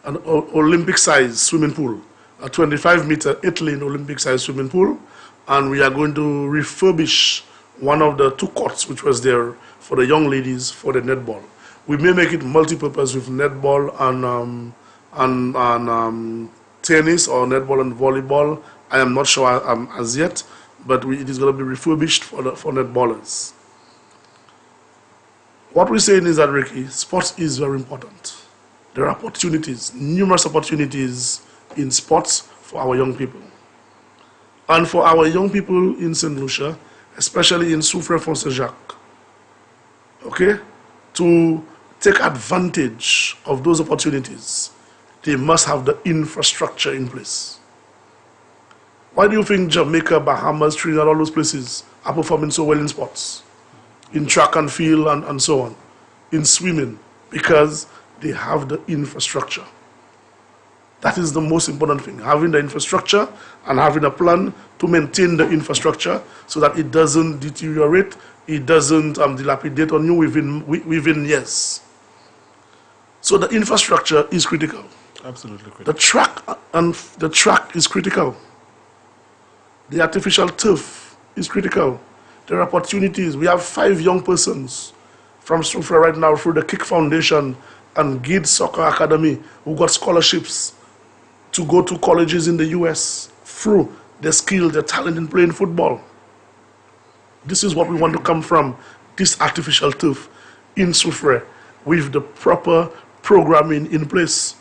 an Olympic-sized swimming pool, a 25-meter 8-lane Olympic-sized swimming pool, and we are going to refurbish one of the 2 courts which was there for the young ladies for the netball. We may make it multi-purpose with netball and tennis, or netball and volleyball. I am not sure as yet, but it is going to be refurbished for netballers. What we're saying is that, Ricky, sports is very important. There are opportunities, numerous opportunities in sports for our young people. And for our young people in St. Lucia, especially in Sofre Fonsac, okay, to take advantage of those opportunities, they must have the infrastructure in place. Why do you think Jamaica, Bahamas, Trinidad, all those places are performing so well in sports? In track and field and so on, in swimming, because they have the infrastructure. That is the most important thing, having the infrastructure and having a plan to maintain the infrastructure so that it doesn't deteriorate, it doesn't dilapidate on you within years. So the infrastructure is critical. Absolutely The critical. track is critical. The artificial turf is critical. There are opportunities. We have 5 young persons from Sufra right now through the Kick Foundation and Gid Soccer Academy who got scholarships to go to colleges in the US through their skill, their talent in playing football. This is what we want to come from, this artificial turf in Sufre with the proper programming in place.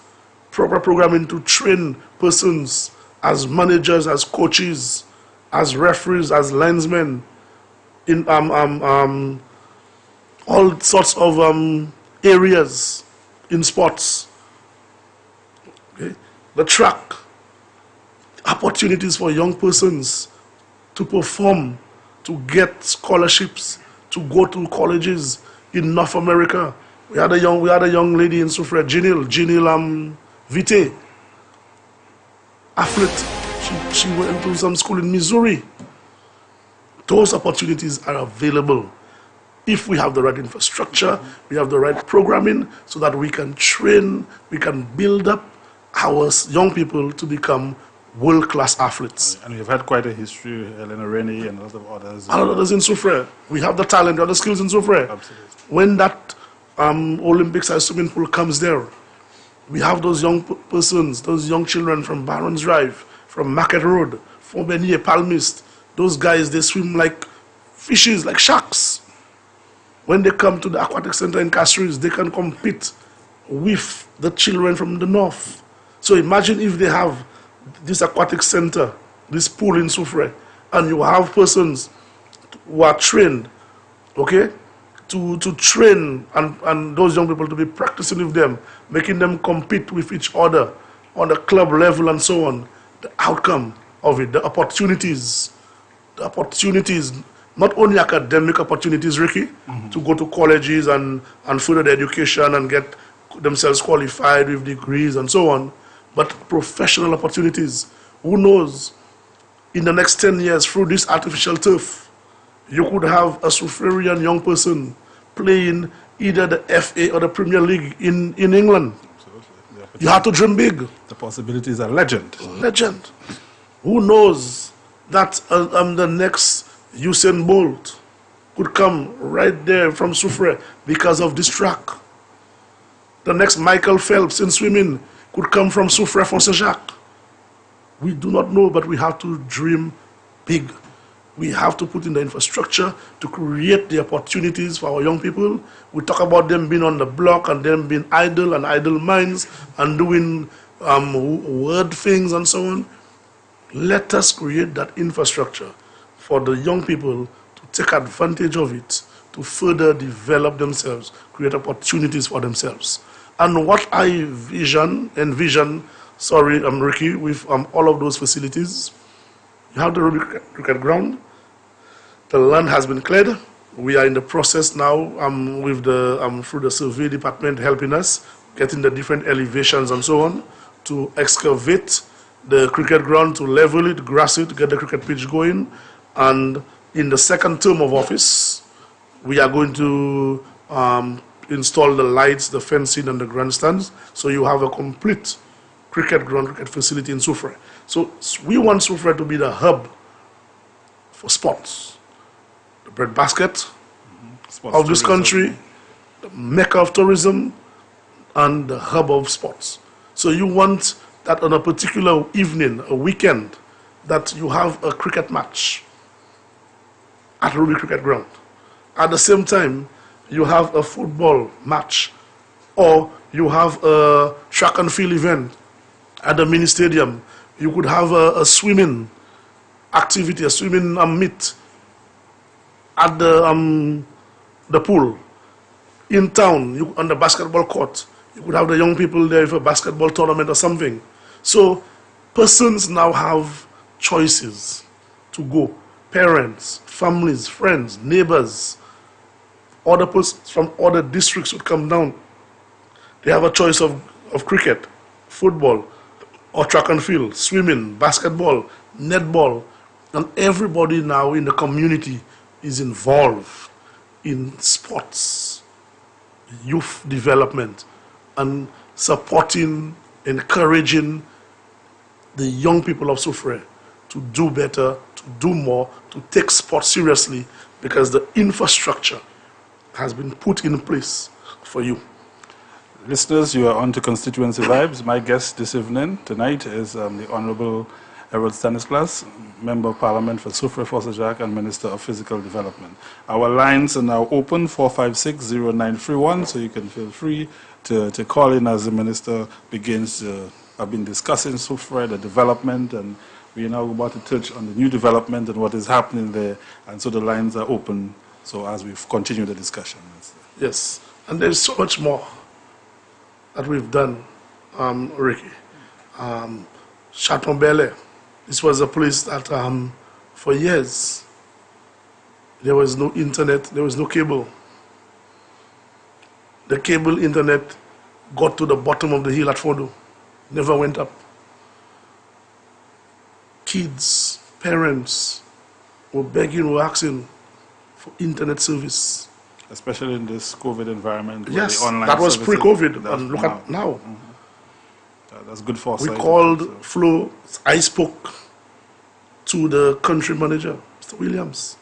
Proper programming to train persons as managers, as coaches, as referees, as linesmen, in all sorts of areas in sports. Okay? The track, opportunities for young persons to perform, to get scholarships, to go to colleges in North America. We had a young lady in Sufre, Jinil Vite, athlete. She went to some school in Missouri. Those opportunities are available if we have the right infrastructure, we have the right programming, so that we can train, we can build up our young people to become world-class athletes. And you've had quite a history, Elena Rennie and a lot of others. A lot of others in Sufre. We have the talent, we have the skills in Sufre. Absolutely. When that Olympic-sized swimming pool comes there, we have those young persons, those young children from Barons Drive, from Market Road, from Benier, Palmist. Those guys, they swim like fishes, like sharks. When they come to the aquatic center in Castries, they can compete with the children from the north. So imagine if they have this aquatic center, this pool in Sufre, and you have persons who are trained, okay, to train and those young people to be practicing with them, making them compete with each other on the club level and so on. The outcome of it, the opportunities, not only academic opportunities, Ricky, to go to colleges and further their education and get themselves qualified with degrees and so on, but professional opportunities. Who knows, in the next 10 years, through this artificial turf, you could have a Suferian young person playing either the FA or the Premier League in England. Absolutely. You have to dream big. The possibilities are legend. Legend. Who knows that the next Usain Bolt could come right there from Sufre because of this track. The next Michael Phelps in swimming could come from Sufre Fonsejac. We do not know, but we have to dream big. We have to put in the infrastructure to create the opportunities for our young people. We talk about them being on the block and them being idle and idle minds and doing word things and so on. Let us create that infrastructure for the young people to take advantage of it, to further develop themselves, create opportunities for themselves. And what I envision, Ricky, with all of those facilities, you have the rugby cricket ground. The land has been cleared. We are in the process now with through the survey department helping us, getting the different elevations and so on, to excavate the cricket ground, to level it, grass it, get the cricket pitch going. And in the second term of office, we are going to install the lights, the fencing, and the grandstands. So you have a complete cricket ground, cricket facility in Sufre. So we want Sufre to be the hub for sports, the breadbasket of this country, the mecca of tourism, and the hub of sports. So you want that on a particular evening, a weekend, that you have a cricket match at Ruby Cricket Ground. At the same time, you have a football match, or you have a track and field event at the mini stadium. You could have a swimming activity, a swimming meet at the pool. In town, on the basketball court, you could have the young people there for a basketball tournament or something. So persons now have choices to go. Parents, families, friends, neighbors, other persons from other districts would come down. They have a choice of cricket, football, or track and field, swimming, basketball, netball. And everybody now in the community is involved in sports, youth development, and supporting encouraging the young people of Soufrière to do better, to do more, to take sport seriously, because the infrastructure has been put in place for you. Listeners, you are on to Constituency Vibes. My guest this evening, tonight, is the Honorable Harold Stanislas, Member of Parliament for Soufrière Fosse Jacques and Minister of Physical Development. Our lines are now open, 456-0931, so you can feel free to call in as the Minister begins to have been discussing Soufrière, the development, and we are now about to touch on the new development and what is happening there, and so the lines are open, so as we continue the discussion. Yes, and there's so much more that we've done, Ricky. Chateau-Belair, this was a place that for years there was no internet, there was no cable. The cable internet got to the bottom of the hill at Fondo, never went up. Kids, parents were begging, were asking for internet service. Especially in this COVID environment. Yes, the online that was services, pre-COVID, and look at now. That's good foresight. We called Flo, I spoke to the country manager, Mr. Williams.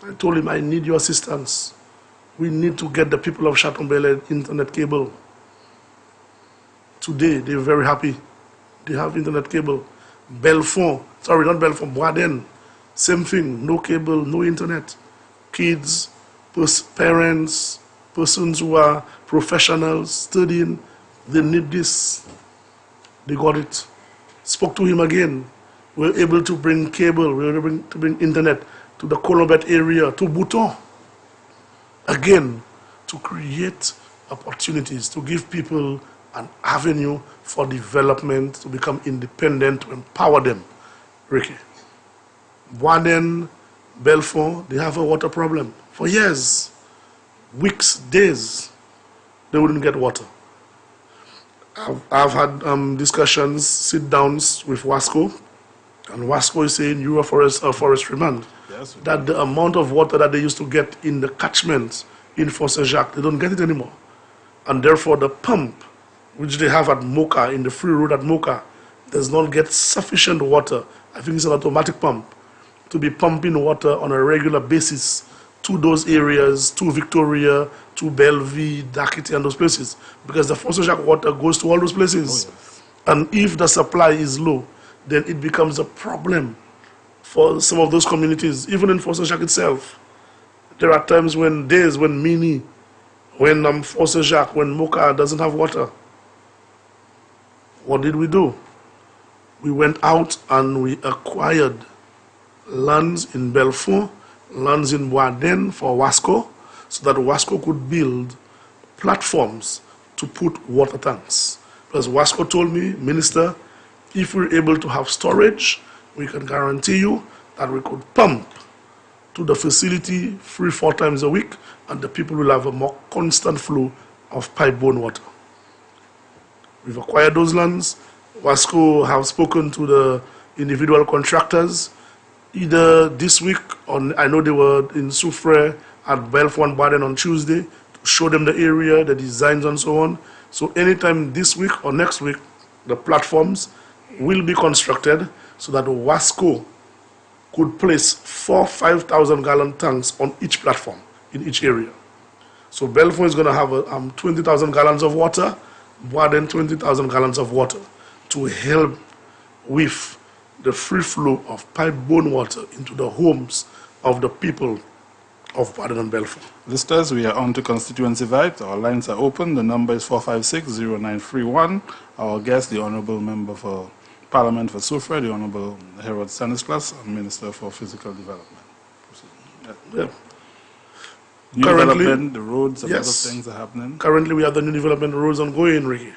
I told him, I need your assistance. We need to get the people of Chateau-Belair internet cable. Today, they're very happy. They have internet cable. Belfond, sorry, not Belfond, Boaden, same thing, no cable, no internet. Kids, parents, persons who are professionals, studying, they need this. They got it. Spoke to him again. We were able to bring cable, we were able to bring internet to the Colombet area, to Bouton. Again, to create opportunities, to give people an avenue for development, to become independent, to empower them. Ricky. Boaden, Belfond, they have a water problem. For years, weeks, days, they wouldn't get water. I've had discussions, sit-downs with Wasco, and Wasco is saying you are forestry man. Yes, that the amount of water that they used to get in the catchments in Fosse Jacques, they don't get it anymore. And therefore the pump, which they have at Moka, in the free road at Moka, does not get sufficient water. I think it's an automatic pump, to be pumping water on a regular basis to those areas, to Victoria, to Bellevue, Dakiti, and those places. Because the Fosse Jacques water goes to all those places. Oh, yes. And if the supply is low, then it becomes a problem for some of those communities, even in Fosse Jacques itself. There are times when Mini, when Fosse Jacques, when Moka doesn't have water. What did we do? We went out and we acquired lands in Belfond, lands in Boaden for Wasco, so that Wasco could build platforms to put water tanks. Because Wasco told me, Minister, if we're able to have storage, we can guarantee you that we could pump to the facility 3-4 times a week, and the people will have a more constant flow of pipe-borne water. We've acquired those lands. Wasco have spoken to the individual contractors, either this week, or I know they were in Soufrière at Belfond Baden on Tuesday, to show them the area, the designs, and so on. So anytime this week or next week, the platforms will be constructed so that Wasco could place 4,000-5,000 gallon tanks on each platform in each area. So Belfond is going to have 20,000 gallons of water, Boaden 20,000 gallons of water, to help with the free flow of pipe-borne water into the homes of the people of Boaden and Belfond. Listeners, we are on to Constituency Vibes. Our lines are open. The number is 456-0931. Our guest, the Honourable Member for Parliament for Soufrière, the Honourable Harold Stanislas, Minister for Physical Development. Yeah. New Currently, development, the roads and yes, other things are happening. Currently, we have the new development roads ongoing, Ricky.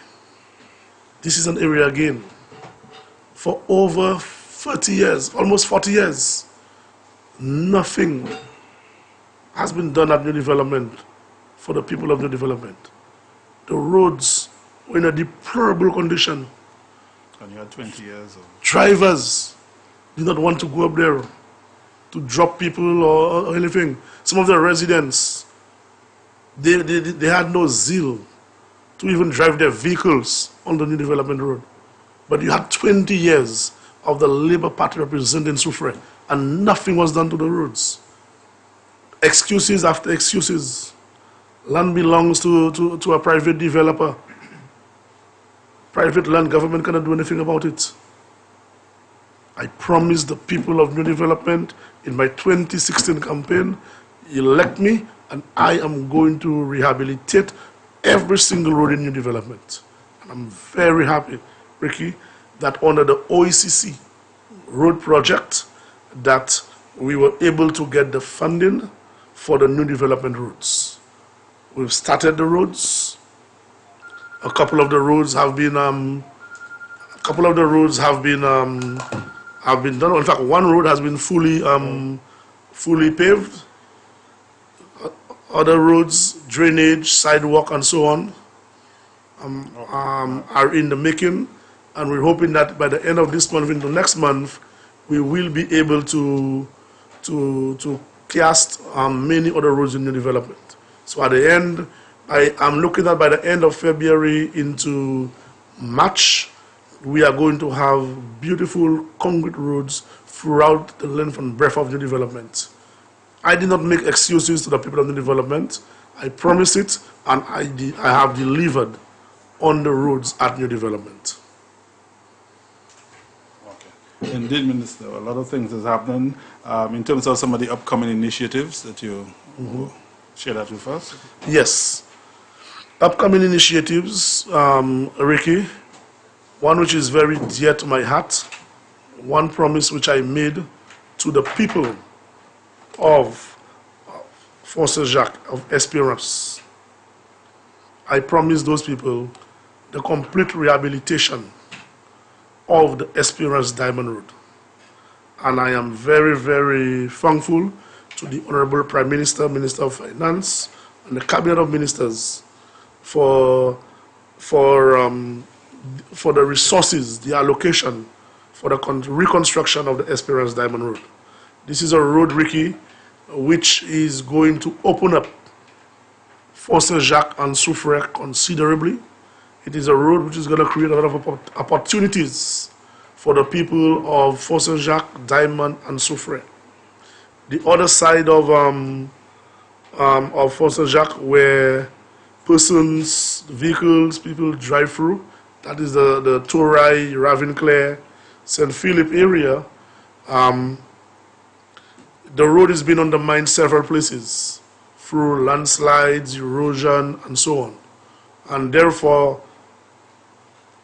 This is an area again. For over 30 years, almost 40 years, nothing has been done at new development for the people of new development. The roads were in a deplorable condition. And you had 20 years of... Drivers did not want to go up there to drop people or anything. Some of the residents, they had no zeal to even drive their vehicles on the new development road. But you had 20 years of the Labour Party representing Soufrière, and nothing was done to the roads. Excuses after excuses. Land belongs to a private developer. Private land, government cannot do anything about it. I promised the people of New Development in my 2016 campaign, elect me, and I am going to rehabilitate every single road in New Development. And I'm very happy, Ricky, that under the OECC road project, that we were able to get the funding for the New Development roads. We've started the roads. A couple of the roads have been done. In fact, one road has been fully paved. Other roads, drainage, sidewalk, and so on, are in the making, and we're hoping that by the end of this month, into next month, we will be able to cast many other roads in New Development. So at the end, I am looking at by the end of February into March, we are going to have beautiful concrete roads throughout the length and breadth of New Development. I did not make excuses to the people of New Development. I promised it, and I have delivered on the roads at New Development. Okay. Indeed, Minister, a lot of things is happening. In terms of some of the upcoming initiatives that you share that with us? Yes. Upcoming initiatives, Ricky, one which is very dear to my heart, one promise which I made to the people of Fort Saint-Jacques, of Espérance. I promised those people the complete rehabilitation of the Espérance Diamond Road. And I am very, very thankful to the Honorable Prime Minister, Minister of Finance, and the Cabinet of Ministers for the resources, the allocation for the reconstruction of the Espérance Diamond Road. This is a road, Ricky, which is going to open up Fort Saint-Jacques and Soufrière considerably. It is a road which is going to create a lot of opportunities for the people of Fort Saint-Jacques, Diamond, and Soufrière. The other side of Fort Saint-Jacques, where persons, vehicles, people drive through, that is the Touraille, Ravinclair, St. Philip area. The road has been undermined several places through landslides, erosion, and so on. And therefore,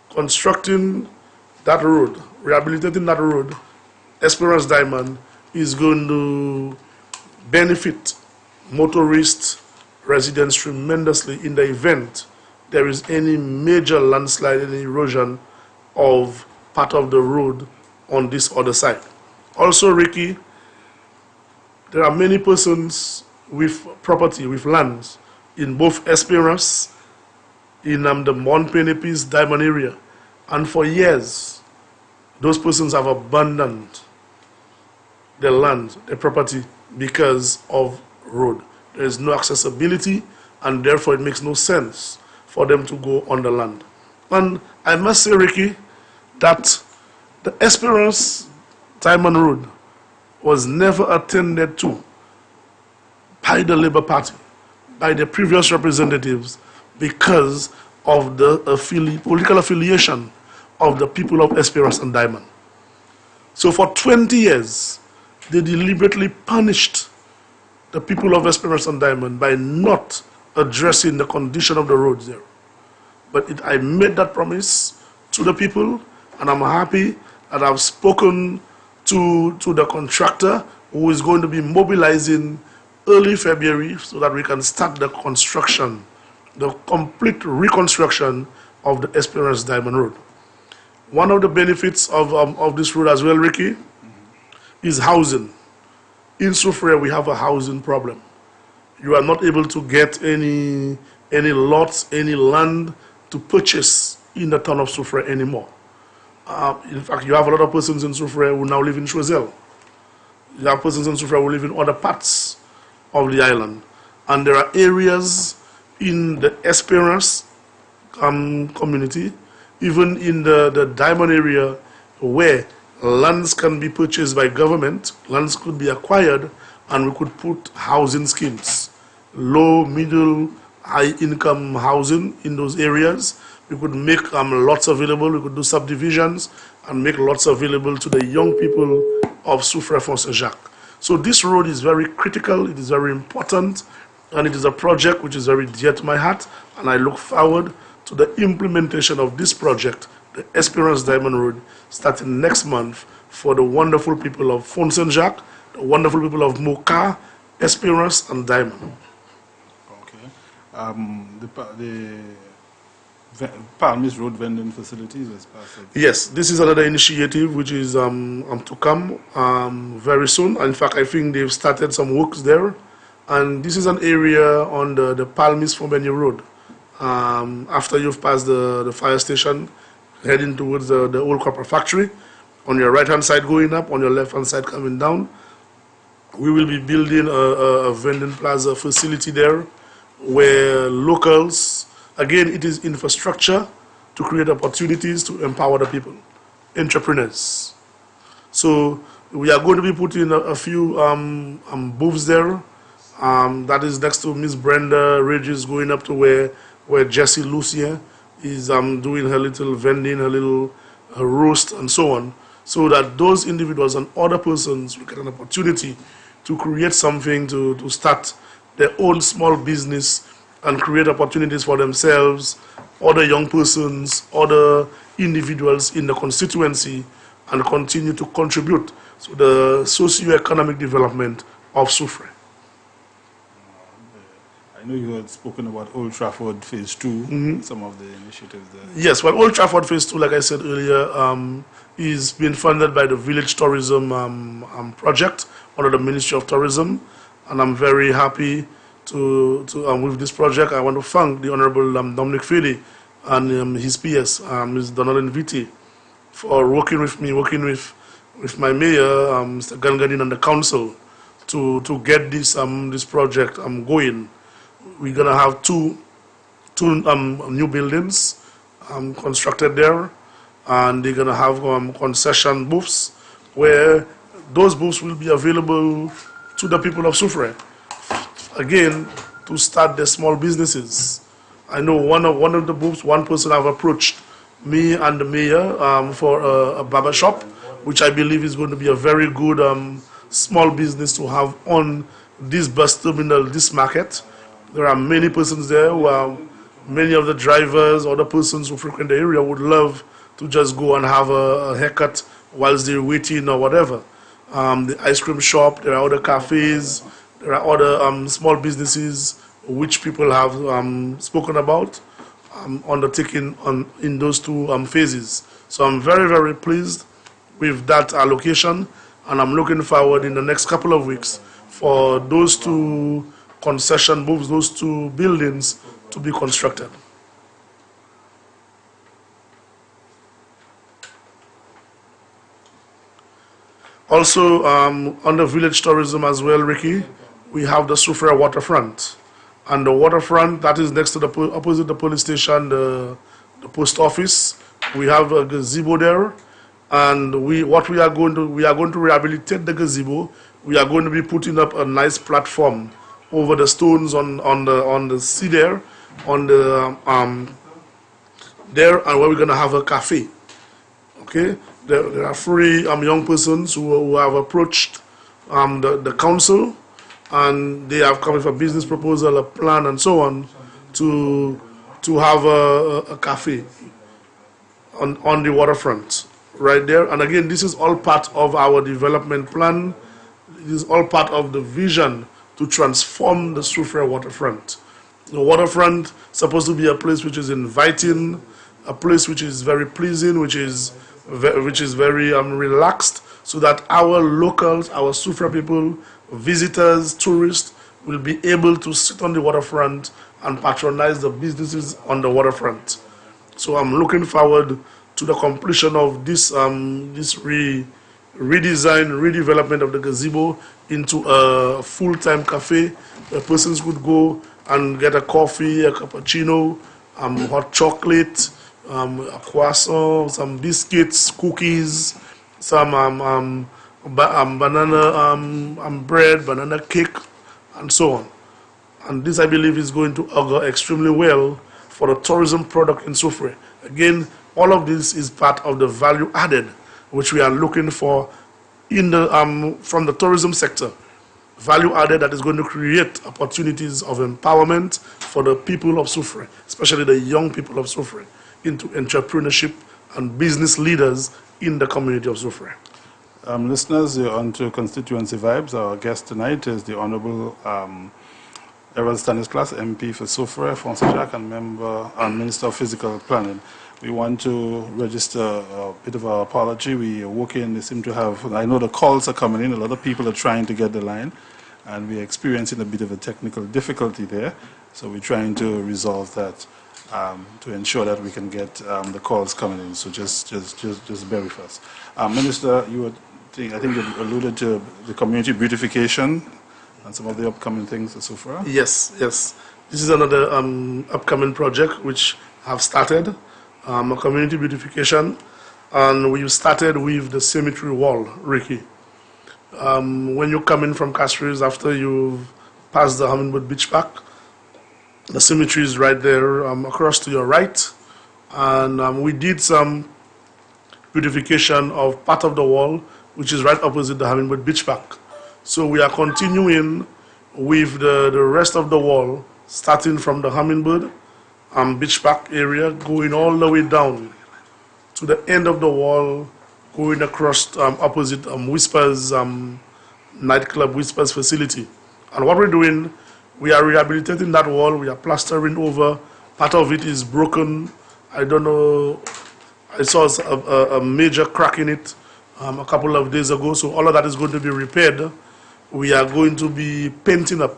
constructing that road, rehabilitating that road, Espérance Diamond, is going to benefit motorists, residents tremendously in the event there is any major landslide, any erosion of part of the road on this other side. Also, Ricky, there are many persons with property, with lands, in both Espérance, in the Montpenepis Diamond area, and for years, those persons have abandoned their land, their property, because of road. There is no accessibility, and therefore it makes no sense for them to go on the land. And I must say, Ricky, that the Espérance Diamond Road was never attended to by the Labour Party, by the previous representatives, because of the political affiliation of the people of Espérance and Diamond. So for 20 years, they deliberately punished the people of Espérance and Diamond by not addressing the condition of the roads there. But I made that promise to the people, and I'm happy that I've spoken to the contractor who is going to be mobilizing early February so that we can start the construction, the complete reconstruction of the Espérance Diamond Road. One of the benefits of this road as well, Ricky, is housing. In Soufrière, we have a housing problem. You are not able to get any lots, any land to purchase in the town of Soufrière anymore. In fact, you have a lot of persons in Soufrière who now live in Choiseul. You have persons in Soufrière who live in other parts of the island. And there are areas in the Espérance community, even in the diamond area where lands can be purchased by government, lands could be acquired, and we could put housing schemes, low, middle, high income housing in those areas. We could make lots available, we could do subdivisions and make lots available to the young people of Soufrière Fonce Jacques. So this road is very critical, it is very important, and it is a project which is very dear to my heart, and I look forward to the implementation of this project, the Esperance Diamond Road, starting next month for the wonderful people of Fonce Jacques, the wonderful people of Moka, Esperance, and Diamond. Okay. The Palmis Road vending facilities was passed. Yes, this is another initiative which is to come very soon. In fact, I think they've started some works there. And this is an area on the Palmis Fombeni Road. After you've passed the fire station, heading towards the old copper factory, on your right-hand side going up, on your left-hand side coming down, we will be building a vending plaza facility there where locals, again, it is infrastructure to create opportunities to empower the people, entrepreneurs. So we are going to be putting a few booths there. That is next to Miss Brenda Regis, going up to where Jessie Lucien is doing her little vending, her roast, and so on, so that those individuals and other persons will get an opportunity to create something, to start their own small business and create opportunities for themselves, other young persons, other individuals in the constituency, and continue to contribute to the socio-economic development of Soufrière. I know you had spoken about Old Trafford Phase 2, some of the initiatives there. Yes, well, Old Trafford Phase 2, like I said earlier, is being funded by the Village Tourism project under the Ministry of Tourism, and I'm very happy with this project. I want to thank the Honorable Dominic Philly and his PS, Ms. Donaldin Vitti, for working with me, working with my mayor, Mr. Gangadin, and the council to get this project going. We're gonna have two new buildings constructed there, and they're gonna have concession booths where those booths will be available to the people of Soufrière, again, to start their small businesses. I know one of the booths, one person have approached me and the mayor for a barber shop, which I believe is going to be a very good small business to have on this bus terminal, this market. There are many persons there who are, many of the drivers or the persons who frequent the area would love to just go and have a haircut whilst they're waiting or whatever. The ice cream shop, there are other cafes, there are other small businesses which people have spoken about undertaking in those two phases. So I'm very, very pleased with that allocation, and I'm looking forward in the next couple of weeks for those two concession booths, those two buildings to be constructed. Also, under village tourism as well, Ricky, we have the Soufrière waterfront. And the waterfront, that is next to the opposite the police station, the post office. We have a gazebo there, and we are going to rehabilitate the gazebo. We are going to be putting up a nice platform over the stones on the sea there, there, and where we're going to have a cafe. Okay, there are three young persons who have approached the council, and they have come with a business proposal, a plan, and so on, to have a cafe on the waterfront right there. And again, this is all part of our development plan. It is all part of the vision to transform the Soufrière waterfront. The waterfront is supposed to be a place which is inviting, a place which is very pleasing, which is very relaxed, so that our locals, our Soufrière people, visitors, tourists, will be able to sit on the waterfront and patronize the businesses on the waterfront. So I'm looking forward to the completion of this redesign, redevelopment of the gazebo into a full-time cafe where persons could go and get a coffee, a cappuccino, hot chocolate, a croissant, some biscuits, cookies, some banana bread, banana cake, and so on. And this, I believe, is going to augur extremely well for the tourism product in Soufrière. Again, all of this is part of the value added, which we are looking for in the, from the tourism sector. Value added that is going to create opportunities of empowerment for the people of Soufrière, especially the young people of Soufrière, into entrepreneurship and business leaders in the community of Soufrière. Listeners, you're on to Constituency Vibes. Our guest tonight is the Honorable Errol Stanislas, MP for Soufrière, Fonsajac, and member and Minister of Physical Planning. We want to register a bit of our apology. We are working, they seem to have, I know the calls are coming in, a lot of people are trying to get the line, and we're experiencing a bit of a technical difficulty there. So we're trying to resolve that to ensure that we can get the calls coming in. So just bear with us. Minister, you were, I think you alluded to the community beautification and some of the upcoming things at Soufrière. Yes, yes. This is another upcoming project which have started. A community beautification, and we started with the cemetery wall, Ricky. When you come in from Castries after you've passed the Hummingbird Beach Park, the cemetery is right there across to your right, and we did some beautification of part of the wall, which is right opposite the Hummingbird Beach Park. So we are continuing with the rest of the wall, starting from the Hummingbird Beach Park area, going all the way down to the end of the wall, going across opposite Whispers nightclub, Whispers facility. And what we're doing, we are rehabilitating that wall. We are plastering over. Part of it is broken. I don't know. I saw a major crack in it a couple of days ago. So all of that is going to be repaired. We are going to be painting up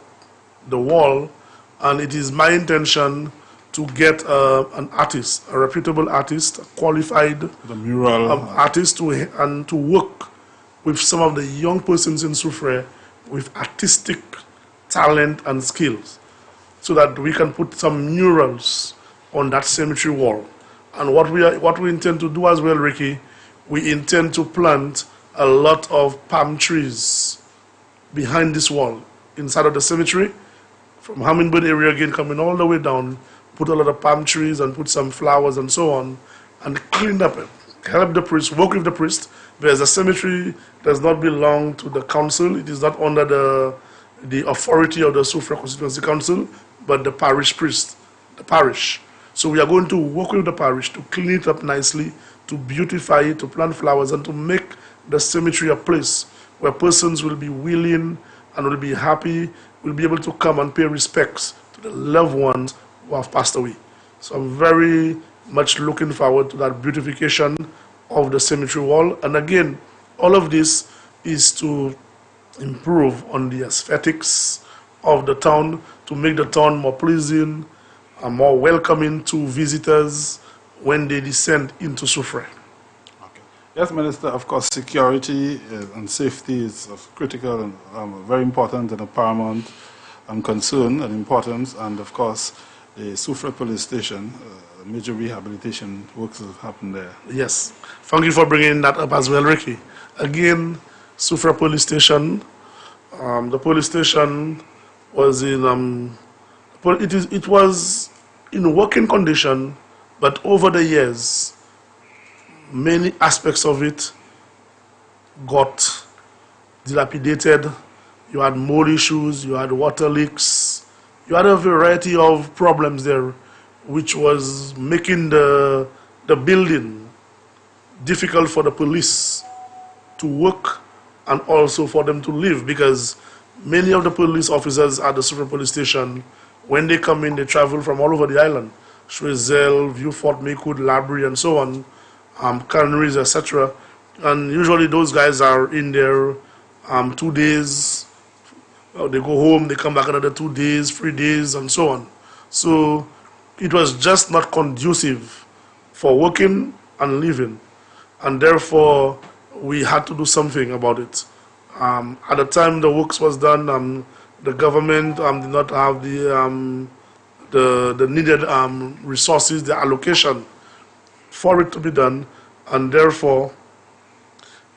the wall, and it is my intention to get an artist, a reputable artist, a qualified artist, to work with some of the young persons in Soufrière with artistic talent and skills, so that we can put some murals on that cemetery wall. And what we intend to do as well, Ricky, we intend to plant a lot of palm trees behind this wall, inside of the cemetery, from Hummingbird area again, coming all the way down, put a lot of palm trees and put some flowers and so on, and clean up it, help the priest, work with the priest, because the cemetery does not belong to the council. It is not under the authority of the Soufrière Constituency Council, but the parish priest, the parish. So we are going to work with the parish to clean it up nicely, to beautify it, to plant flowers, and to make the cemetery a place where persons will be willing and will be happy, will be able to come and pay respects to the loved ones who have passed away. So I'm very much looking forward to that beautification of the cemetery wall. And again, all of this is to improve on the aesthetics of the town, to make the town more pleasing and more welcoming to visitors when they descend into Soufrière. Okay. Yes, Minister, of course, security and safety is of critical and very important and a paramount concern and importance, and of course, the Soufrière police station, major rehabilitation works have happened there. Yes. Thank you for bringing that up as well, Ricky. Again, Soufrière police station, the police station was in, it was in working condition, but over the years, many aspects of it got dilapidated. You had mold issues, you had water leaks, you had a variety of problems there, which was making the building difficult for the police to work and also for them to live, because many of the police officers at the Soufrière police station, when they come in, they travel from all over the island, Choiseul, Vieux-Fort, Maycoud, Labrie, and so on, Canaries, etc. And usually those guys are in there 2 days. They go home, they come back another 2 days, 3 days, and so on. So it was just not conducive for working and living, and therefore we had to do something about it. At the time the works was done, the government did not have the needed resources, the allocation for it to be done, and therefore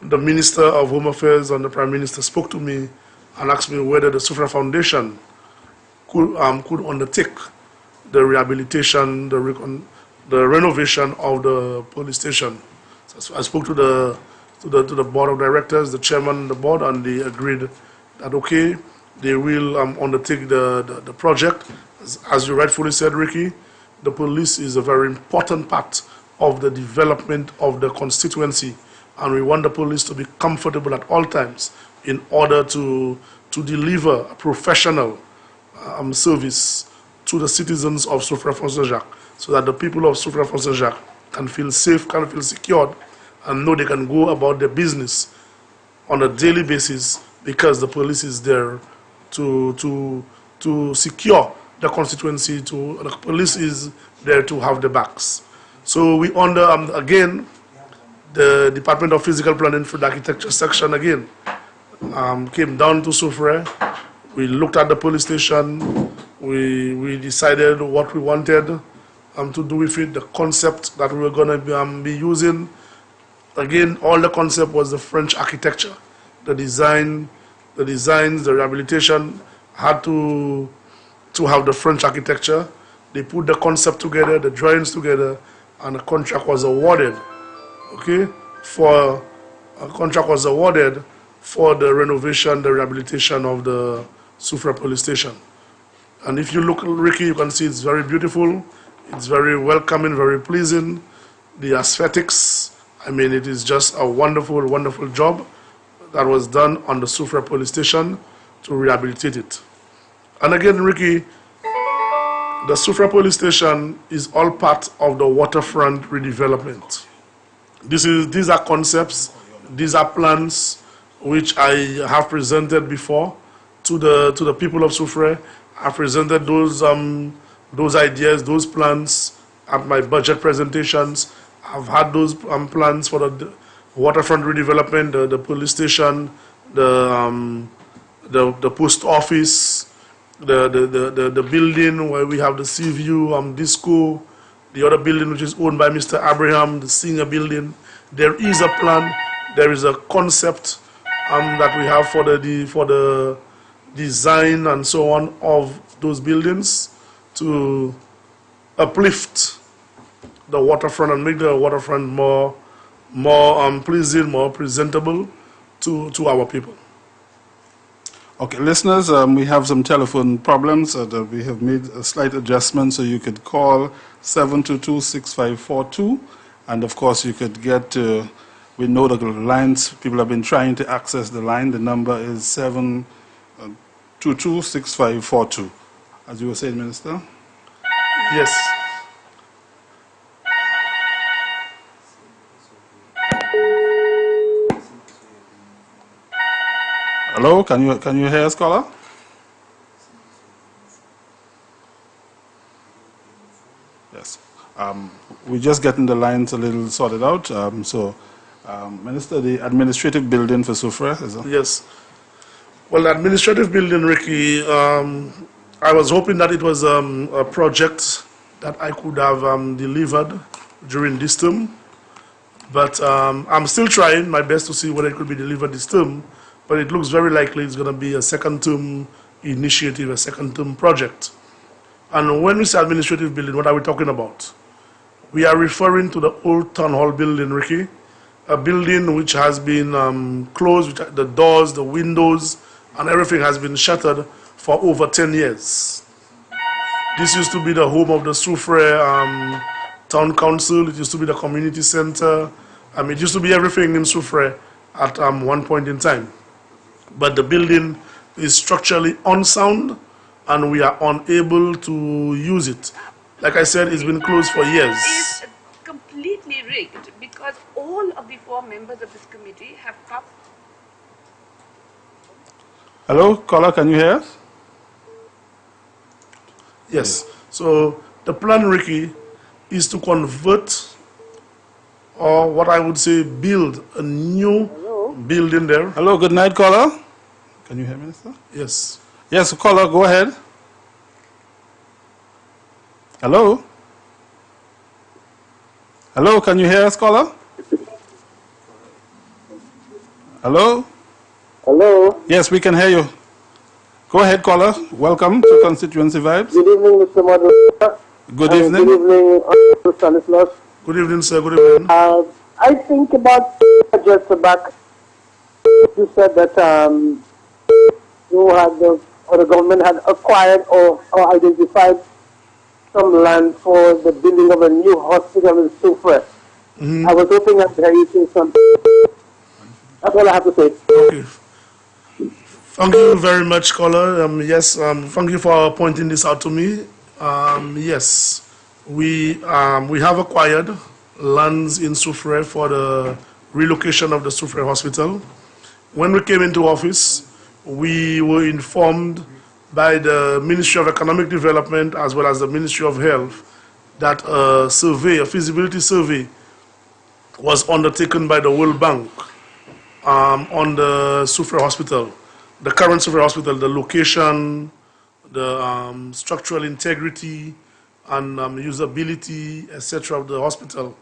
the Minister of Home Affairs and the Prime Minister spoke to me and asked me whether the Sufra Foundation could undertake the rehabilitation, the renovation of the police station. So I spoke to the board of directors, the chairman of the board, and they agreed that okay, they will undertake the project. As you rightfully said, Ricky, the police is a very important part of the development of the constituency, and we want the police to be comfortable at all times in order to deliver a professional service to the citizens of Soufrière-Fontaine-Jacques, so that the people of Soufrière-Fontaine-Jacques can feel safe, can feel secured, and know they can go about their business on a daily basis because the police is there to secure the constituency. The police is there to have the backs. So we under again the Department of Physical Planning for the Architecture section again came down to Soufrière. We looked at the police station. We decided what we wanted to do with it, the concept that we were going to be using. Again, all the concept was the French architecture. The designs, the rehabilitation had to have the French architecture. They put the concept together, the drawings together, and a contract was awarded. Okay, a contract was awarded for the renovation, the rehabilitation of the Soufrière police station. And if you look, Ricky, you can see it's very beautiful. It's very welcoming, very pleasing. The aesthetics, I mean, it is just a wonderful, wonderful job that was done on the Soufrière police station to rehabilitate it. And again, Ricky, the Soufrière police station is all part of the waterfront redevelopment. These are concepts, these are plans which I have presented before to the people of Soufrière. I presented those ideas, those plans at my budget presentations. I've had those plans for the waterfront redevelopment, the police station, the post office, the building where we have the Seaview disco, the other building which is owned by Mr. Abraham, the senior building. There is a plan, there is a concept that we have for the design and so on of those buildings to uplift the waterfront and make the waterfront more pleasing, more presentable to our people. Okay, listeners, we have some telephone problems. We have made a slight adjustment, so you could call 722-6542, and of course you could get. We know the lines. People have been trying to access the line. The number is 722-6542. As you were saying, Minister. Yes. Hello, can you hear us, caller? Yes. We're just getting the lines a little sorted out. Minister, the administrative building for Soufrière, is it? Yes. Well, the administrative building, Ricky, I was hoping that it was a project that I could have delivered during this term. But I'm still trying my best to see whether it could be delivered this term. But it looks very likely it's going to be a second-term initiative, a second-term project. And when we say administrative building, what are we talking about? We are referring to the old town hall building, Ricky, a building which has been closed, the doors, the windows, and everything has been shuttered for over 10 years. This used to be the home of the Soufrière Town Council. It used to be the community center. It used to be everything in Soufrière at one point in time. But the building is structurally unsound, and we are unable to use it. Like I said, it's been closed for years. It's completely rigged because all of the 4 members of this committee have come. Hello, caller, can you hear us? Yes. So the plan, Ricky, is to convert, or what I would say, build a new building there. Hello, good night, caller. Can you hear me, Minister? Yes. Yes, caller, go ahead. Hello? Hello, can you hear us, caller? Hello? Hello. Yes, we can hear you. Go ahead, caller. Welcome to Constituency Vibes. Good evening, Mr. Moderator. Good evening. Good evening, Mr. Stanislaus. Good evening, sir. Good evening. I think about just back. You said that the government had acquired or identified some land for the building of a new hospital in Sufre. I was hoping I'd hear you say something. That's all I have to say. Okay. Thank you very much, caller. Yes, thank you for pointing this out to me. Yes, we have acquired lands in Sufre for the relocation of the Sufre Hospital. When we came into office, we were informed by the Ministry of Economic Development as well as the Ministry of Health that a feasibility survey was undertaken by the World Bank on the Sufre Hospital, the current Sufre Hospital, the location, the structural integrity and usability, etc. of the hospital.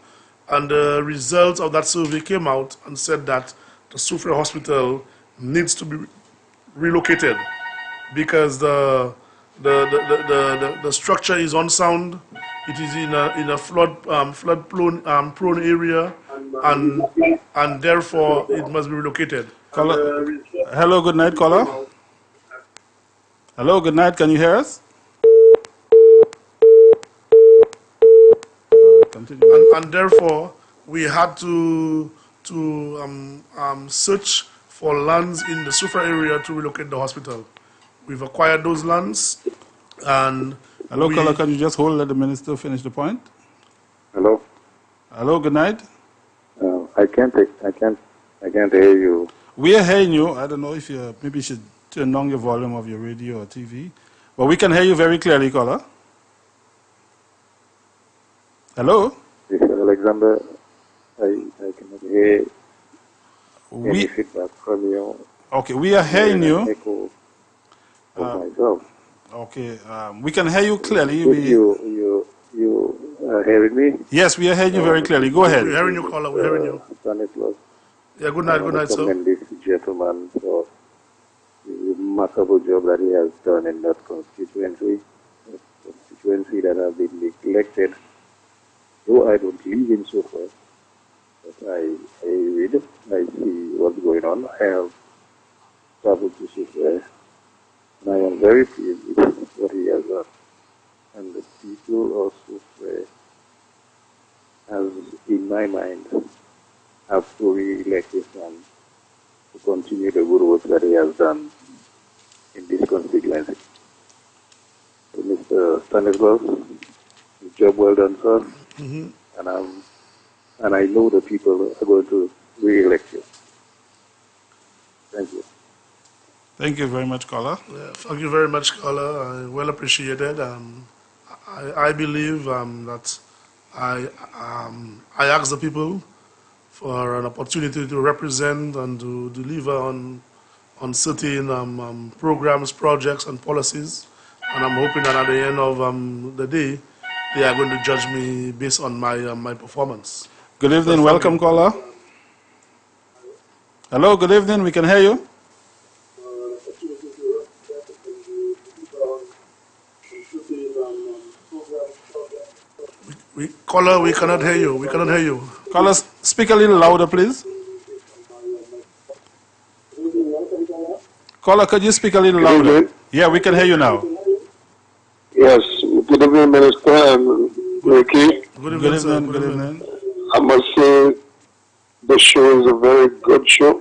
And the results of that survey came out and said that the Sufre Hospital needs to be relocated because the structure is unsound. It is in a flood prone area, and therefore it must be relocated. Caller. Hello, good night, caller. Hello, good night. Can you hear us? Continue. And therefore we had to search for lands in the Sufra area to relocate the hospital. We've acquired those lands, and hello, caller. Can you just hold? Let the minister finish the point. Hello. Hello. Good night. I can't hear you. We are hearing you. I don't know if you maybe should turn down your volume of your radio or TV, but we can hear you very clearly, caller. Hello. Mr. Alexander, I cannot hear any feedback from you. Okay, we are hearing you. Echo of myself. Okay, we can hear you clearly. You are hearing me? Yes, we are hearing you very clearly. Go ahead. We're hearing you, caller. We're hearing you. Stanislaus. Yeah, good night, sir. Commend this gentleman for the remarkable job that he has done in that constituency that has been neglected. Though I don't live in Suffolk, but I read, I see what's going on. I have traveled to Suffolk, and I am very pleased with what he has done. And the people of Suffolk, as in my mind, have to re-elect his son to continue the good work that he has done in this constituency. So Mr. Stanislaus, job well done, sir. And I know the people are going to re-elect you. Thank you. Thank you very much, caller. Yeah, thank you very much, caller. Well appreciated. I believe that I asked the people for an opportunity to represent and to deliver on certain programs, projects, and policies. And I'm hoping that at the end of the day, they are going to judge me based on my performance. Good evening. Welcome, caller. Hello, good evening. We can hear you. Caller, we cannot hear you. We cannot hear you. Caller, speak a little louder, please. Caller, could you speak a little louder? Yeah, we can hear you now. Yes, good evening, Minister and Ricky. Good evening, sir. Good evening. I must say the show is a very good show.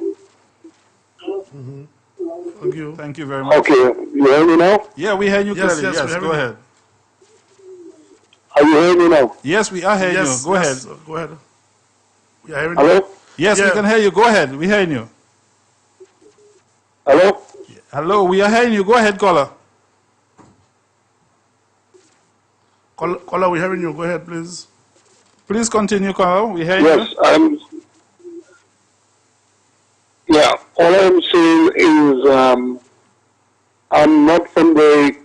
Thank you. Thank you very much. Okay, you hear me now? Yeah, we hear you Yes, clearly. yes, Yes, go ahead. Are you hearing me now? Yes, we are hearing Yes, you. Go yes, ahead. go ahead. We are hearing you. Hello? Yes, we Yeah. can hear you. Go ahead. We're hearing you. Hello? Hello, we are hearing you. Go ahead, caller. Caller, we're hearing you. Go ahead, please. Please continue, caller. We're hearing Yes, you. yeah, all I'm saying is I'm not from the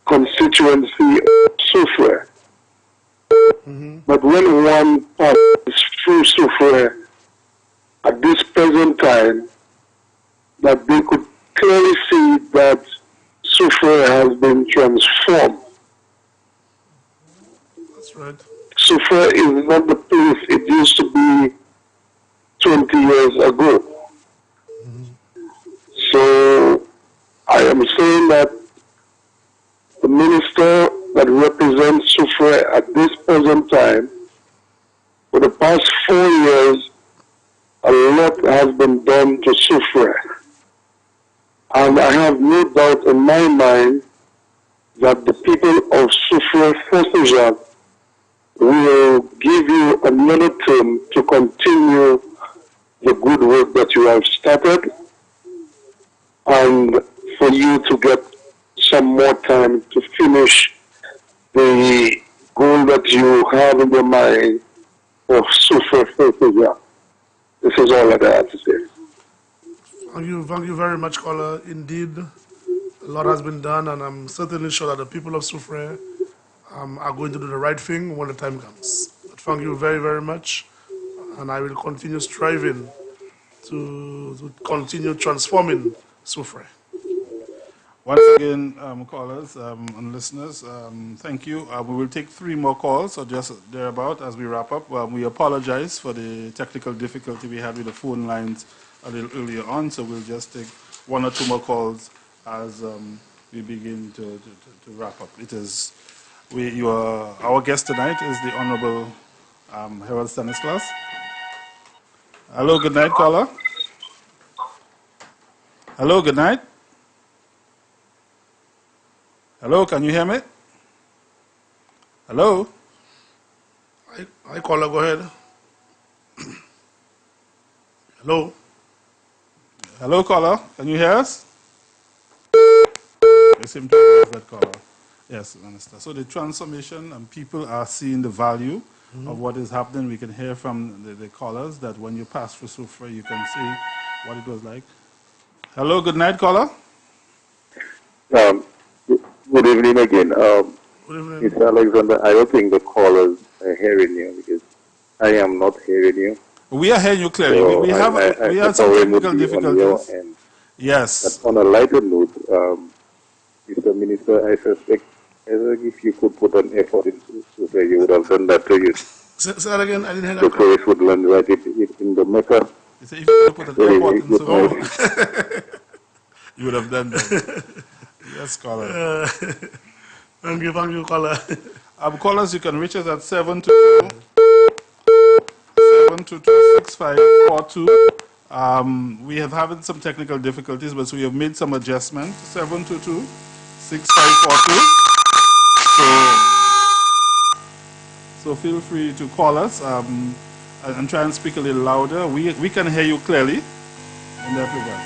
constituency of software. But when one passes through software at this present time, that they could clearly see that software has been transformed. That's right. Software is not the place it used to be 20 years ago. So I am saying that the minister that represents software at this present time, for the past 4 years, a lot has been done to software. And I have no doubt in my mind that the people of Soufrière Fonsejac will give you another term to continue the good work that you have started and for you to get some more time to finish the goal that you have in your mind of Soufrière Fonsejac. This is all that I have to say. Thank you very much, caller. Indeed, a lot has been done, and I'm certainly sure that the people of Soufrière are going to do the right thing when the time comes. But thank you very, very much, and I will continue striving to continue transforming Soufrière. Once again, callers and listeners, thank you. We will take 3 more calls, or just thereabout, as we wrap up. We apologize for the technical difficulty we had with the phone lines a little earlier on, so we'll just take 1 or 2 more calls as we begin to wrap up. Our guest tonight is the Honorable Harold Stanislas. Hello, good night, caller. Hello, good night. Hello, can you hear me? Hello? Hi, caller, go ahead. Hello? Hello, caller, can you hear us? You seem to have that caller. Yes, Minister. So the transformation, and people are seeing the value of what is happening. We can hear from the callers that when you pass through Soufrière, you can see what it was like. Hello, good night, caller. Good evening again. Good evening. Mr. Alexander, I don't think the callers are hearing you because I am not hearing you. We are hearing you clearly. So we have some technical difficulties. Yes. But on a lighter note, Mr. Minister, I suspect if you could put an effort into Soufrière, you would have done that to you. Say that again, I didn't hear that. Soufrière would land right in the Mecca. You say if you put an effort in Soufrière, you would have done that. Yes, caller. Thank you, caller. Callers, you can reach us at 722-6542. We have having some technical difficulties, but we have made some adjustments. 722-6542. So feel free to call us and try and speak a little louder. We can hear you clearly in that regard.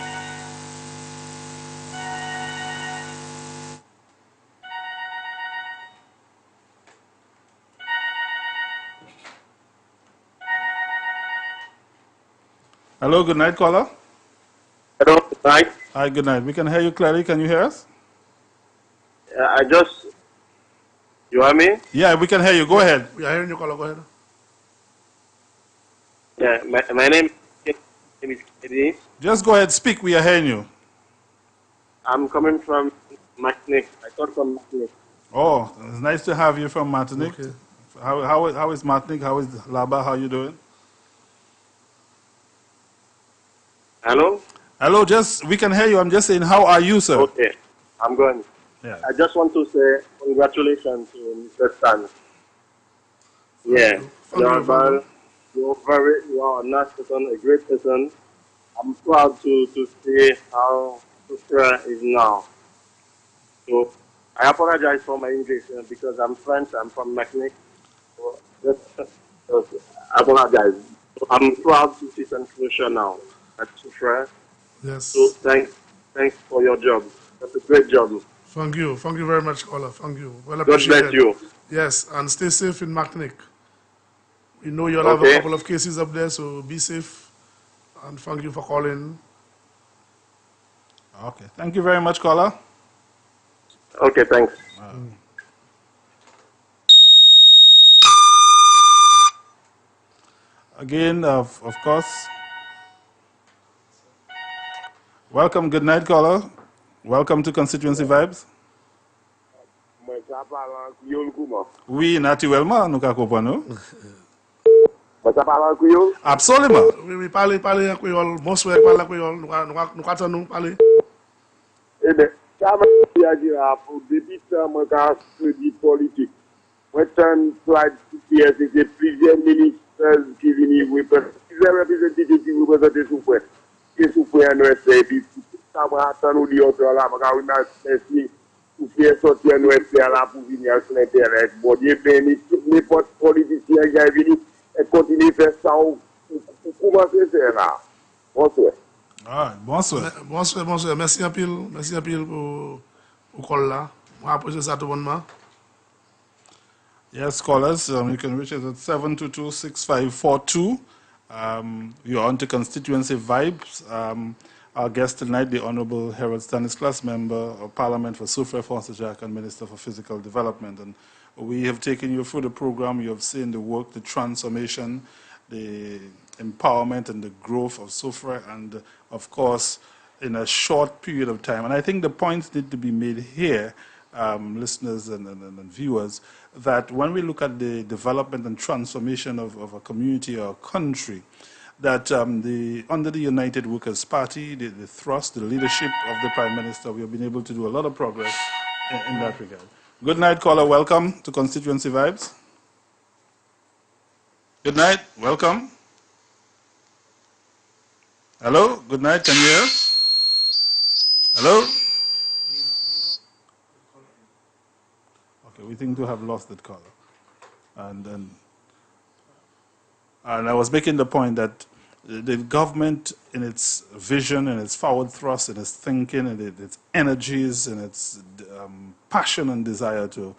Hello, good night, caller. Hello, good night. Hi, good night. We can hear you clearly. Can you hear us? You hear me? Yeah, we can hear you. Go ahead. We are hearing you, caller. Go ahead. Yeah, my name is Eddie. Just go ahead, speak. We are hearing you. I'm coming from Martinique. I thought from Martinique. Oh, it's nice to have you from Martinique. Okay. How is Martinique? How is Laba? How are you doing? Hello? Hello, we can hear you. I'm just saying, how are you, sir? Okay, I'm going. Yeah. I just want to say congratulations to Mr. Stan. Yeah, you are a nice person, a great person. I'm proud to see how Soufrière is now. So I apologize for my English because I'm French. I'm from Martinique. So I apologize. So I'm proud to see Soufrière now at Soufrière. Yes. So thanks for your job. That's a great job. Thank you very much, caller. Thank you. Well God appreciated. bless you. Yes, and stay safe in Martinique. We know you'll have a couple of cases up there, so be safe. And thank you for calling. Okay. Thank you very much, caller. Okay, thanks. Again, of course, welcome. Good night, caller. Welcome to Constituency Vibes. Oui, naturellement, nous comprenons. Absolument. Oui, parlez en créole. Bonsoir, parlez en créole. Nous attendons, parlez. Eh bien, ça m'a dit pour depuis ça, moi, quand je dis politique, moi, c'était plusieurs ministres qui viennent représenter, plusieurs représentants qui représentent Souffré. Qui Souffré en OSC, et puis, ça m'a attendu de dire là, parce qu'on a merci, Souffré sorti en OSC là pour venir sur l'Internet. Bon, Dieu béni, n'importe politicien qui est venu et continue à faire ça, pour commencer à faire là. Bonsoir. Ah, bonsoir. Bonsoir. Merci un pile. Merci un pile pour call là. Moi, apprécie ça tout le monde. Yes, callers, you can reach us at 722-6542. You're on to Constituency Vibes. Our guest tonight, the Honorable Harold Stanislas, Member of Parliament for Soufrière Fonsajac and Minister for Physical Development. And we have taken you through the program. You have seen the work, the transformation, the empowerment and the growth of Soufrière, and of course, in a short period of time. And I think the points need to be made here, listeners and viewers, that when we look at the development and transformation of a community or a country, that under the United Workers' Party, the thrust, the leadership of the Prime Minister, we have been able to do a lot of progress in that regard. Good night, caller. Welcome to Constituency Vibes. Good night. Welcome. Hello. Good night. Can you hear us? Hello. Okay, we think to have lost that caller. And I was making the point that the government, in its vision, and its forward thrust, and its thinking, and its energies, and its passion and desire to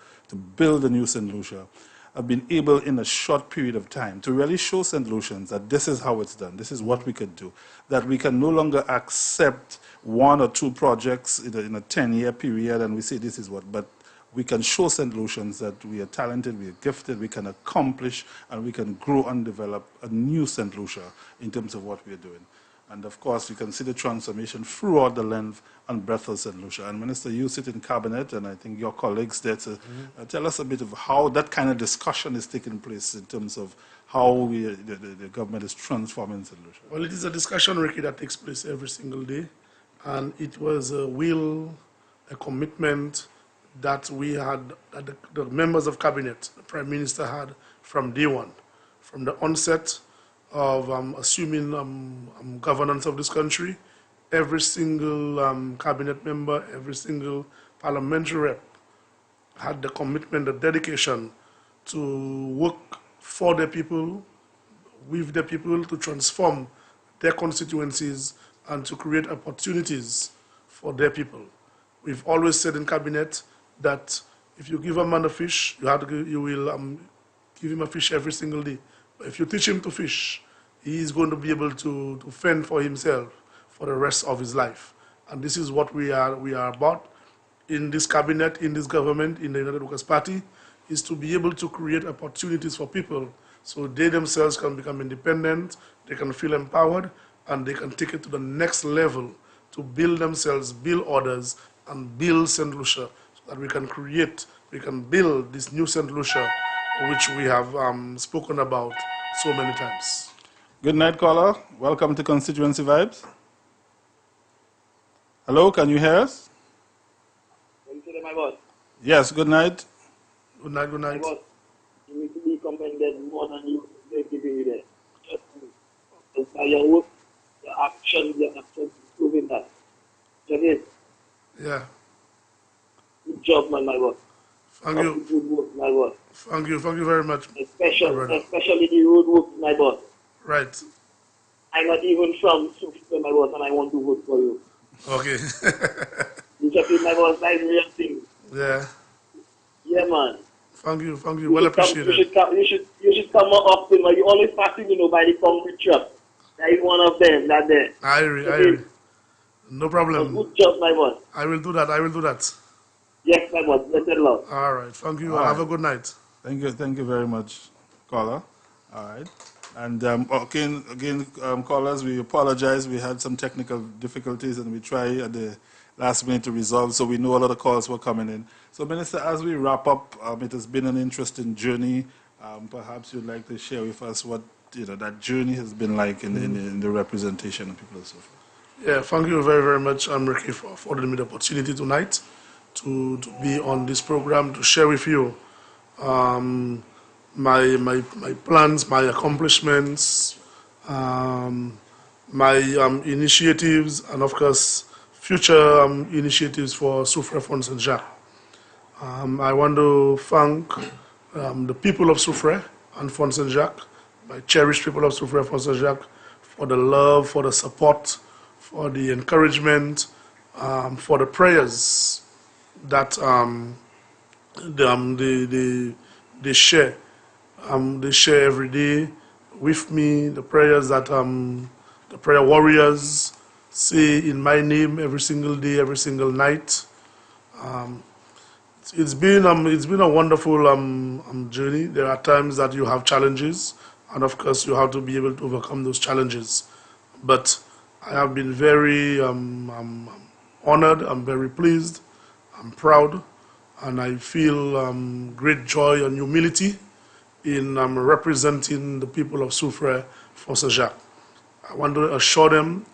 build a new St. Lucia, have been able in a short period of time to really show St. Lucians that this is how it's done, this is what we could do, that we can no longer accept one or two projects in a 10-year period and we say this is what, but we can show St. Lucians that we are talented, we are gifted, we can accomplish, and we can grow and develop a new St. Lucia in terms of what we are doing. And of course, you can see the transformation throughout the length and breadth of St. Lucia. And Minister, you sit in cabinet, and I think your colleagues there to tell us a bit of how that kind of discussion is taking place in terms of how the government is transforming St. Lucia. Well, it is a discussion, Ricky, that takes place every single day. And it was a will, a commitment that we had, that the members of cabinet, the Prime Minister had from day one, from the onset of assuming governance of this country. Every single cabinet member, every single parliamentary rep had the commitment, the dedication to work for the people, with the people, to transform their constituencies and to create opportunities for their people. We've always said in cabinet that if you give a man a fish, you will give him a fish every single day. But if you teach him to fish, he is going to be able to fend for himself for the rest of his life. And this is what we are about in this cabinet, in this government, in the United Workers' Party, is to be able to create opportunities for people so they themselves can become independent, they can feel empowered, and they can take it to the next level to build themselves, build others, and build St. Lucia, so that we can build this new St. Lucia, which we have spoken about so many times. Good night, caller. Welcome to Constituency Vibes. Hello, can you hear us? My boss. Yes, good night. Good night, good night. My boss, you need to be commended more than they're giving you there. Just by your work, your actions proving that. James, Yeah. good job, man, my boss. Thank you. Good work, my boss. Thank you very much. Especially the road work, my boss. Right. I'm not even from Soufrière, my boss, and I want to vote for you. Okay. You just my boss, that's real thing. Yeah. Yeah, man. Thank you. Well appreciated. You should come more often, man. You always passing, by the concrete truck. That is one of them, that there. I agree. No problem. Good job, my boss. I will do that. Yes, my boss. Blessed Lord. All right. Thank you. All Have right. a good night. Thank you very much, caller. All right. And again, callers, we apologize. We had some technical difficulties, and we try at the last minute to resolve. So we know a lot of calls were coming in. So, Minister, as we wrap up, it has been an interesting journey. Perhaps you'd like to share with us what that journey has been like in the representation of people and so forth. Yeah, thank you very, very much, Ricky, for affording me the opportunity tonight to be on this program to share with you my plans, my accomplishments, my initiatives, and of course, future initiatives for Soufrière Font Saint-Jacques. I want to thank the people of Soufrière and Font Saint-Jacques, my cherished people of Soufrière Font Saint-Jacques, for the love, for the support, for the encouragement, for the prayers that they share. They share every day with me, the prayers that the prayer warriors say in my name every single day, every single night. It's been a wonderful journey. There are times that you have challenges, and of course you have to be able to overcome those challenges. But I have been very honored. I'm very pleased. I'm proud, and I feel great joy and humility in representing the people of Soufrière Font Saint-Jacques. I want to assure them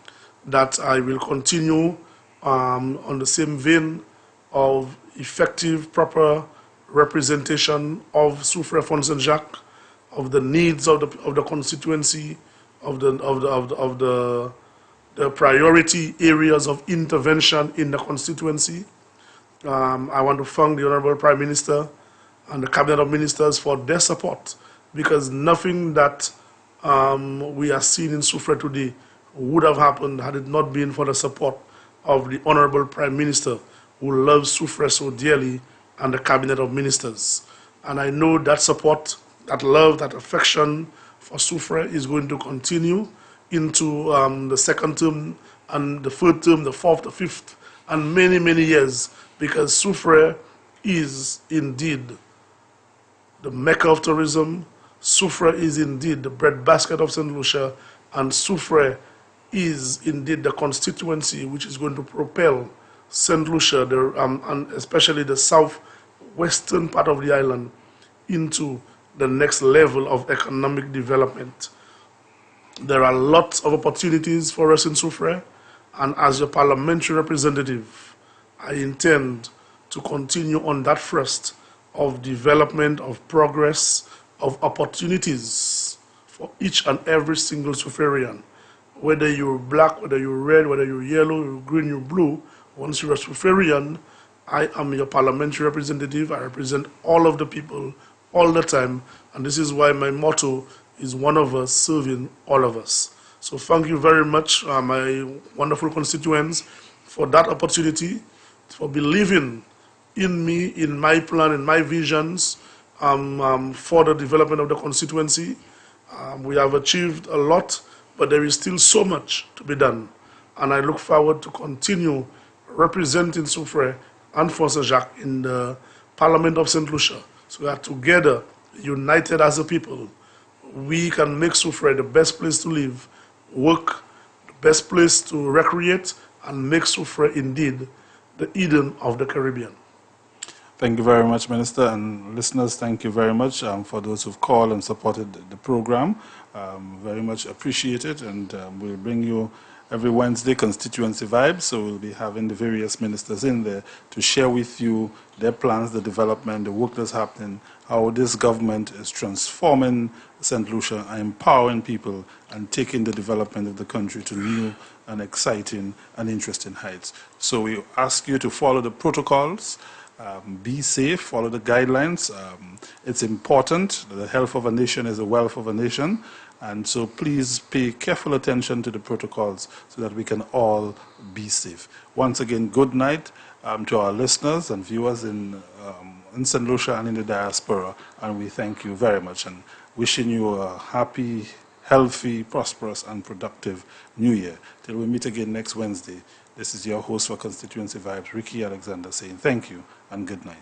that I will continue on the same vein of effective, proper representation of Soufrière Font Saint-Jacques, of the needs of the constituency, of the priority areas of intervention in the constituency. I want to thank the Honorable Prime Minister and the Cabinet of Ministers for their support, because nothing that we are seeing in Soufrière today would have happened had it not been for the support of the Honorable Prime Minister, who loves Soufrière so dearly, and the Cabinet of Ministers. And I know that support, that love, that affection for Soufrière is going to continue into the second term and the third term, the fourth, the fifth, and many, many years, because Soufrière is indeed the Mecca of tourism. Soufrière is indeed the breadbasket of St. Lucia, and Soufrière is indeed the constituency which is going to propel St. Lucia, and especially the southwestern part of the island, into the next level of economic development. There are lots of opportunities for us in Soufrière, and as your parliamentary representative, I intend to continue on that thrust of development, of progress, of opportunities for each and every single Soufriérian. Whether you're black, whether you're red, whether you're yellow, you're green, you're blue, once you're a Soufriérian, I am your parliamentary representative. I represent all of the people all the time, and this is why my motto is one of us serving all of us. So thank you very much, my wonderful constituents, for that opportunity, for believing in me, in my plan, in my visions for the development of the constituency. We have achieved a lot, but there is still so much to be done. And I look forward to continue representing Soufrière and Font Saint-Jacques in the Parliament of St. Lucia, so that together, united as a people, we can make Soufrière the best place to live, work, the best place to recreate, and make Soufrière indeed the Eden of the Caribbean. Thank you very much, Minister, and listeners, thank you very much for those who've called and supported the program. Very much appreciated, and we'll bring you every Wednesday constituency vibes, so we'll be having the various ministers in there to share with you their plans, the development, the work that's happening, how this government is transforming St. Lucia and empowering people and taking the development of the country to new and exciting and interesting heights. So we ask you to follow the protocols, be safe, follow the guidelines. It's important. The health of a nation is the wealth of a nation. And so please pay careful attention to the protocols so that we can all be safe. Once again, good night to our listeners and viewers in St. Lucia and in the diaspora. And we thank you very much and wishing you a happy, healthy, prosperous, and productive New Year. Till we meet again next Wednesday, this is your host for Constituency Vibes, Ricky Alexander, saying thank you and good night.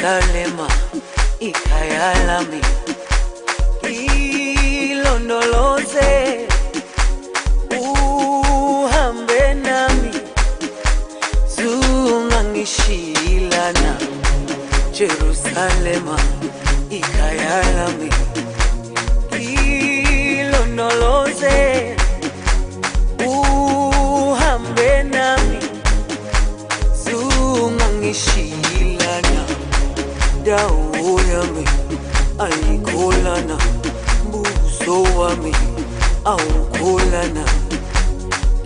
Jerusalema ikhaya lami ilondoloze uhambe nami zungangishilana Jerusalema ikhaya lami ilondoloze uhambe nami zungangishilana dawo yami ayikholana buso wami awukholana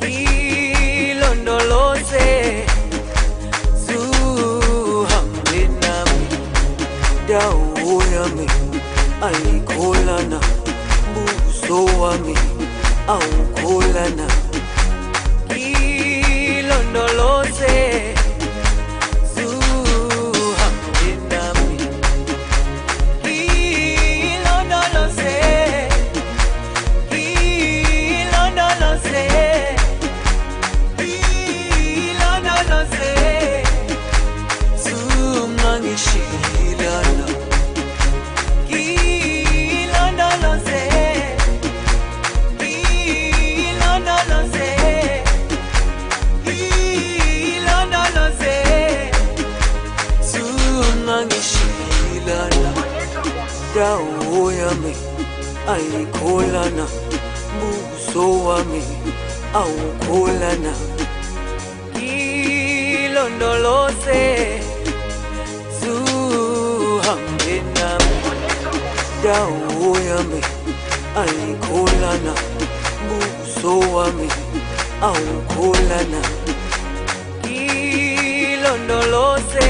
ilondoloze zuhambe nami dawo yami ayikholana buso wami awukholana ilondoloze dawo yami ayikholana buso wami awukholana ilondoloze zuhambe nami dawo yami ayikholana buso wami awukholana ilondoloze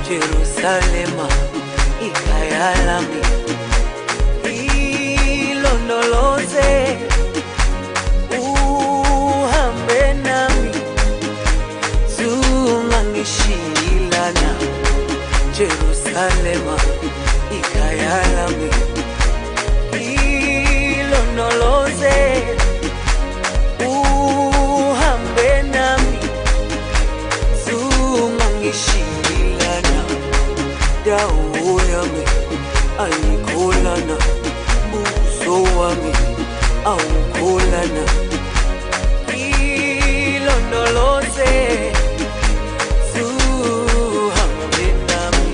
Jerusalema ikhaya lami ilondoloze uhambe nami zungangishilana Jerusalema ikhaya lami ilondoloze uhambe nami zungangishilana dawo yami ayikholana buso wami awukholana ilondoloze zuhambe nami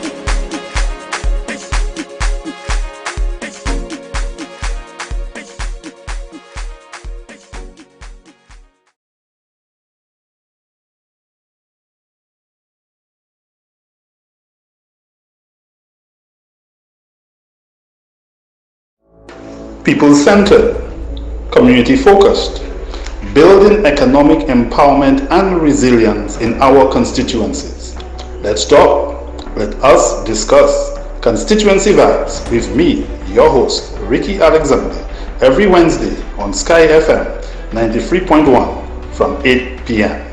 People-centered, community-focused, building economic empowerment and resilience in our constituencies. Let's talk. Let us discuss. Constituency Vibes with me, your host, Ricky Alexander, every Wednesday on Sky FM 93.1 from 8 p.m.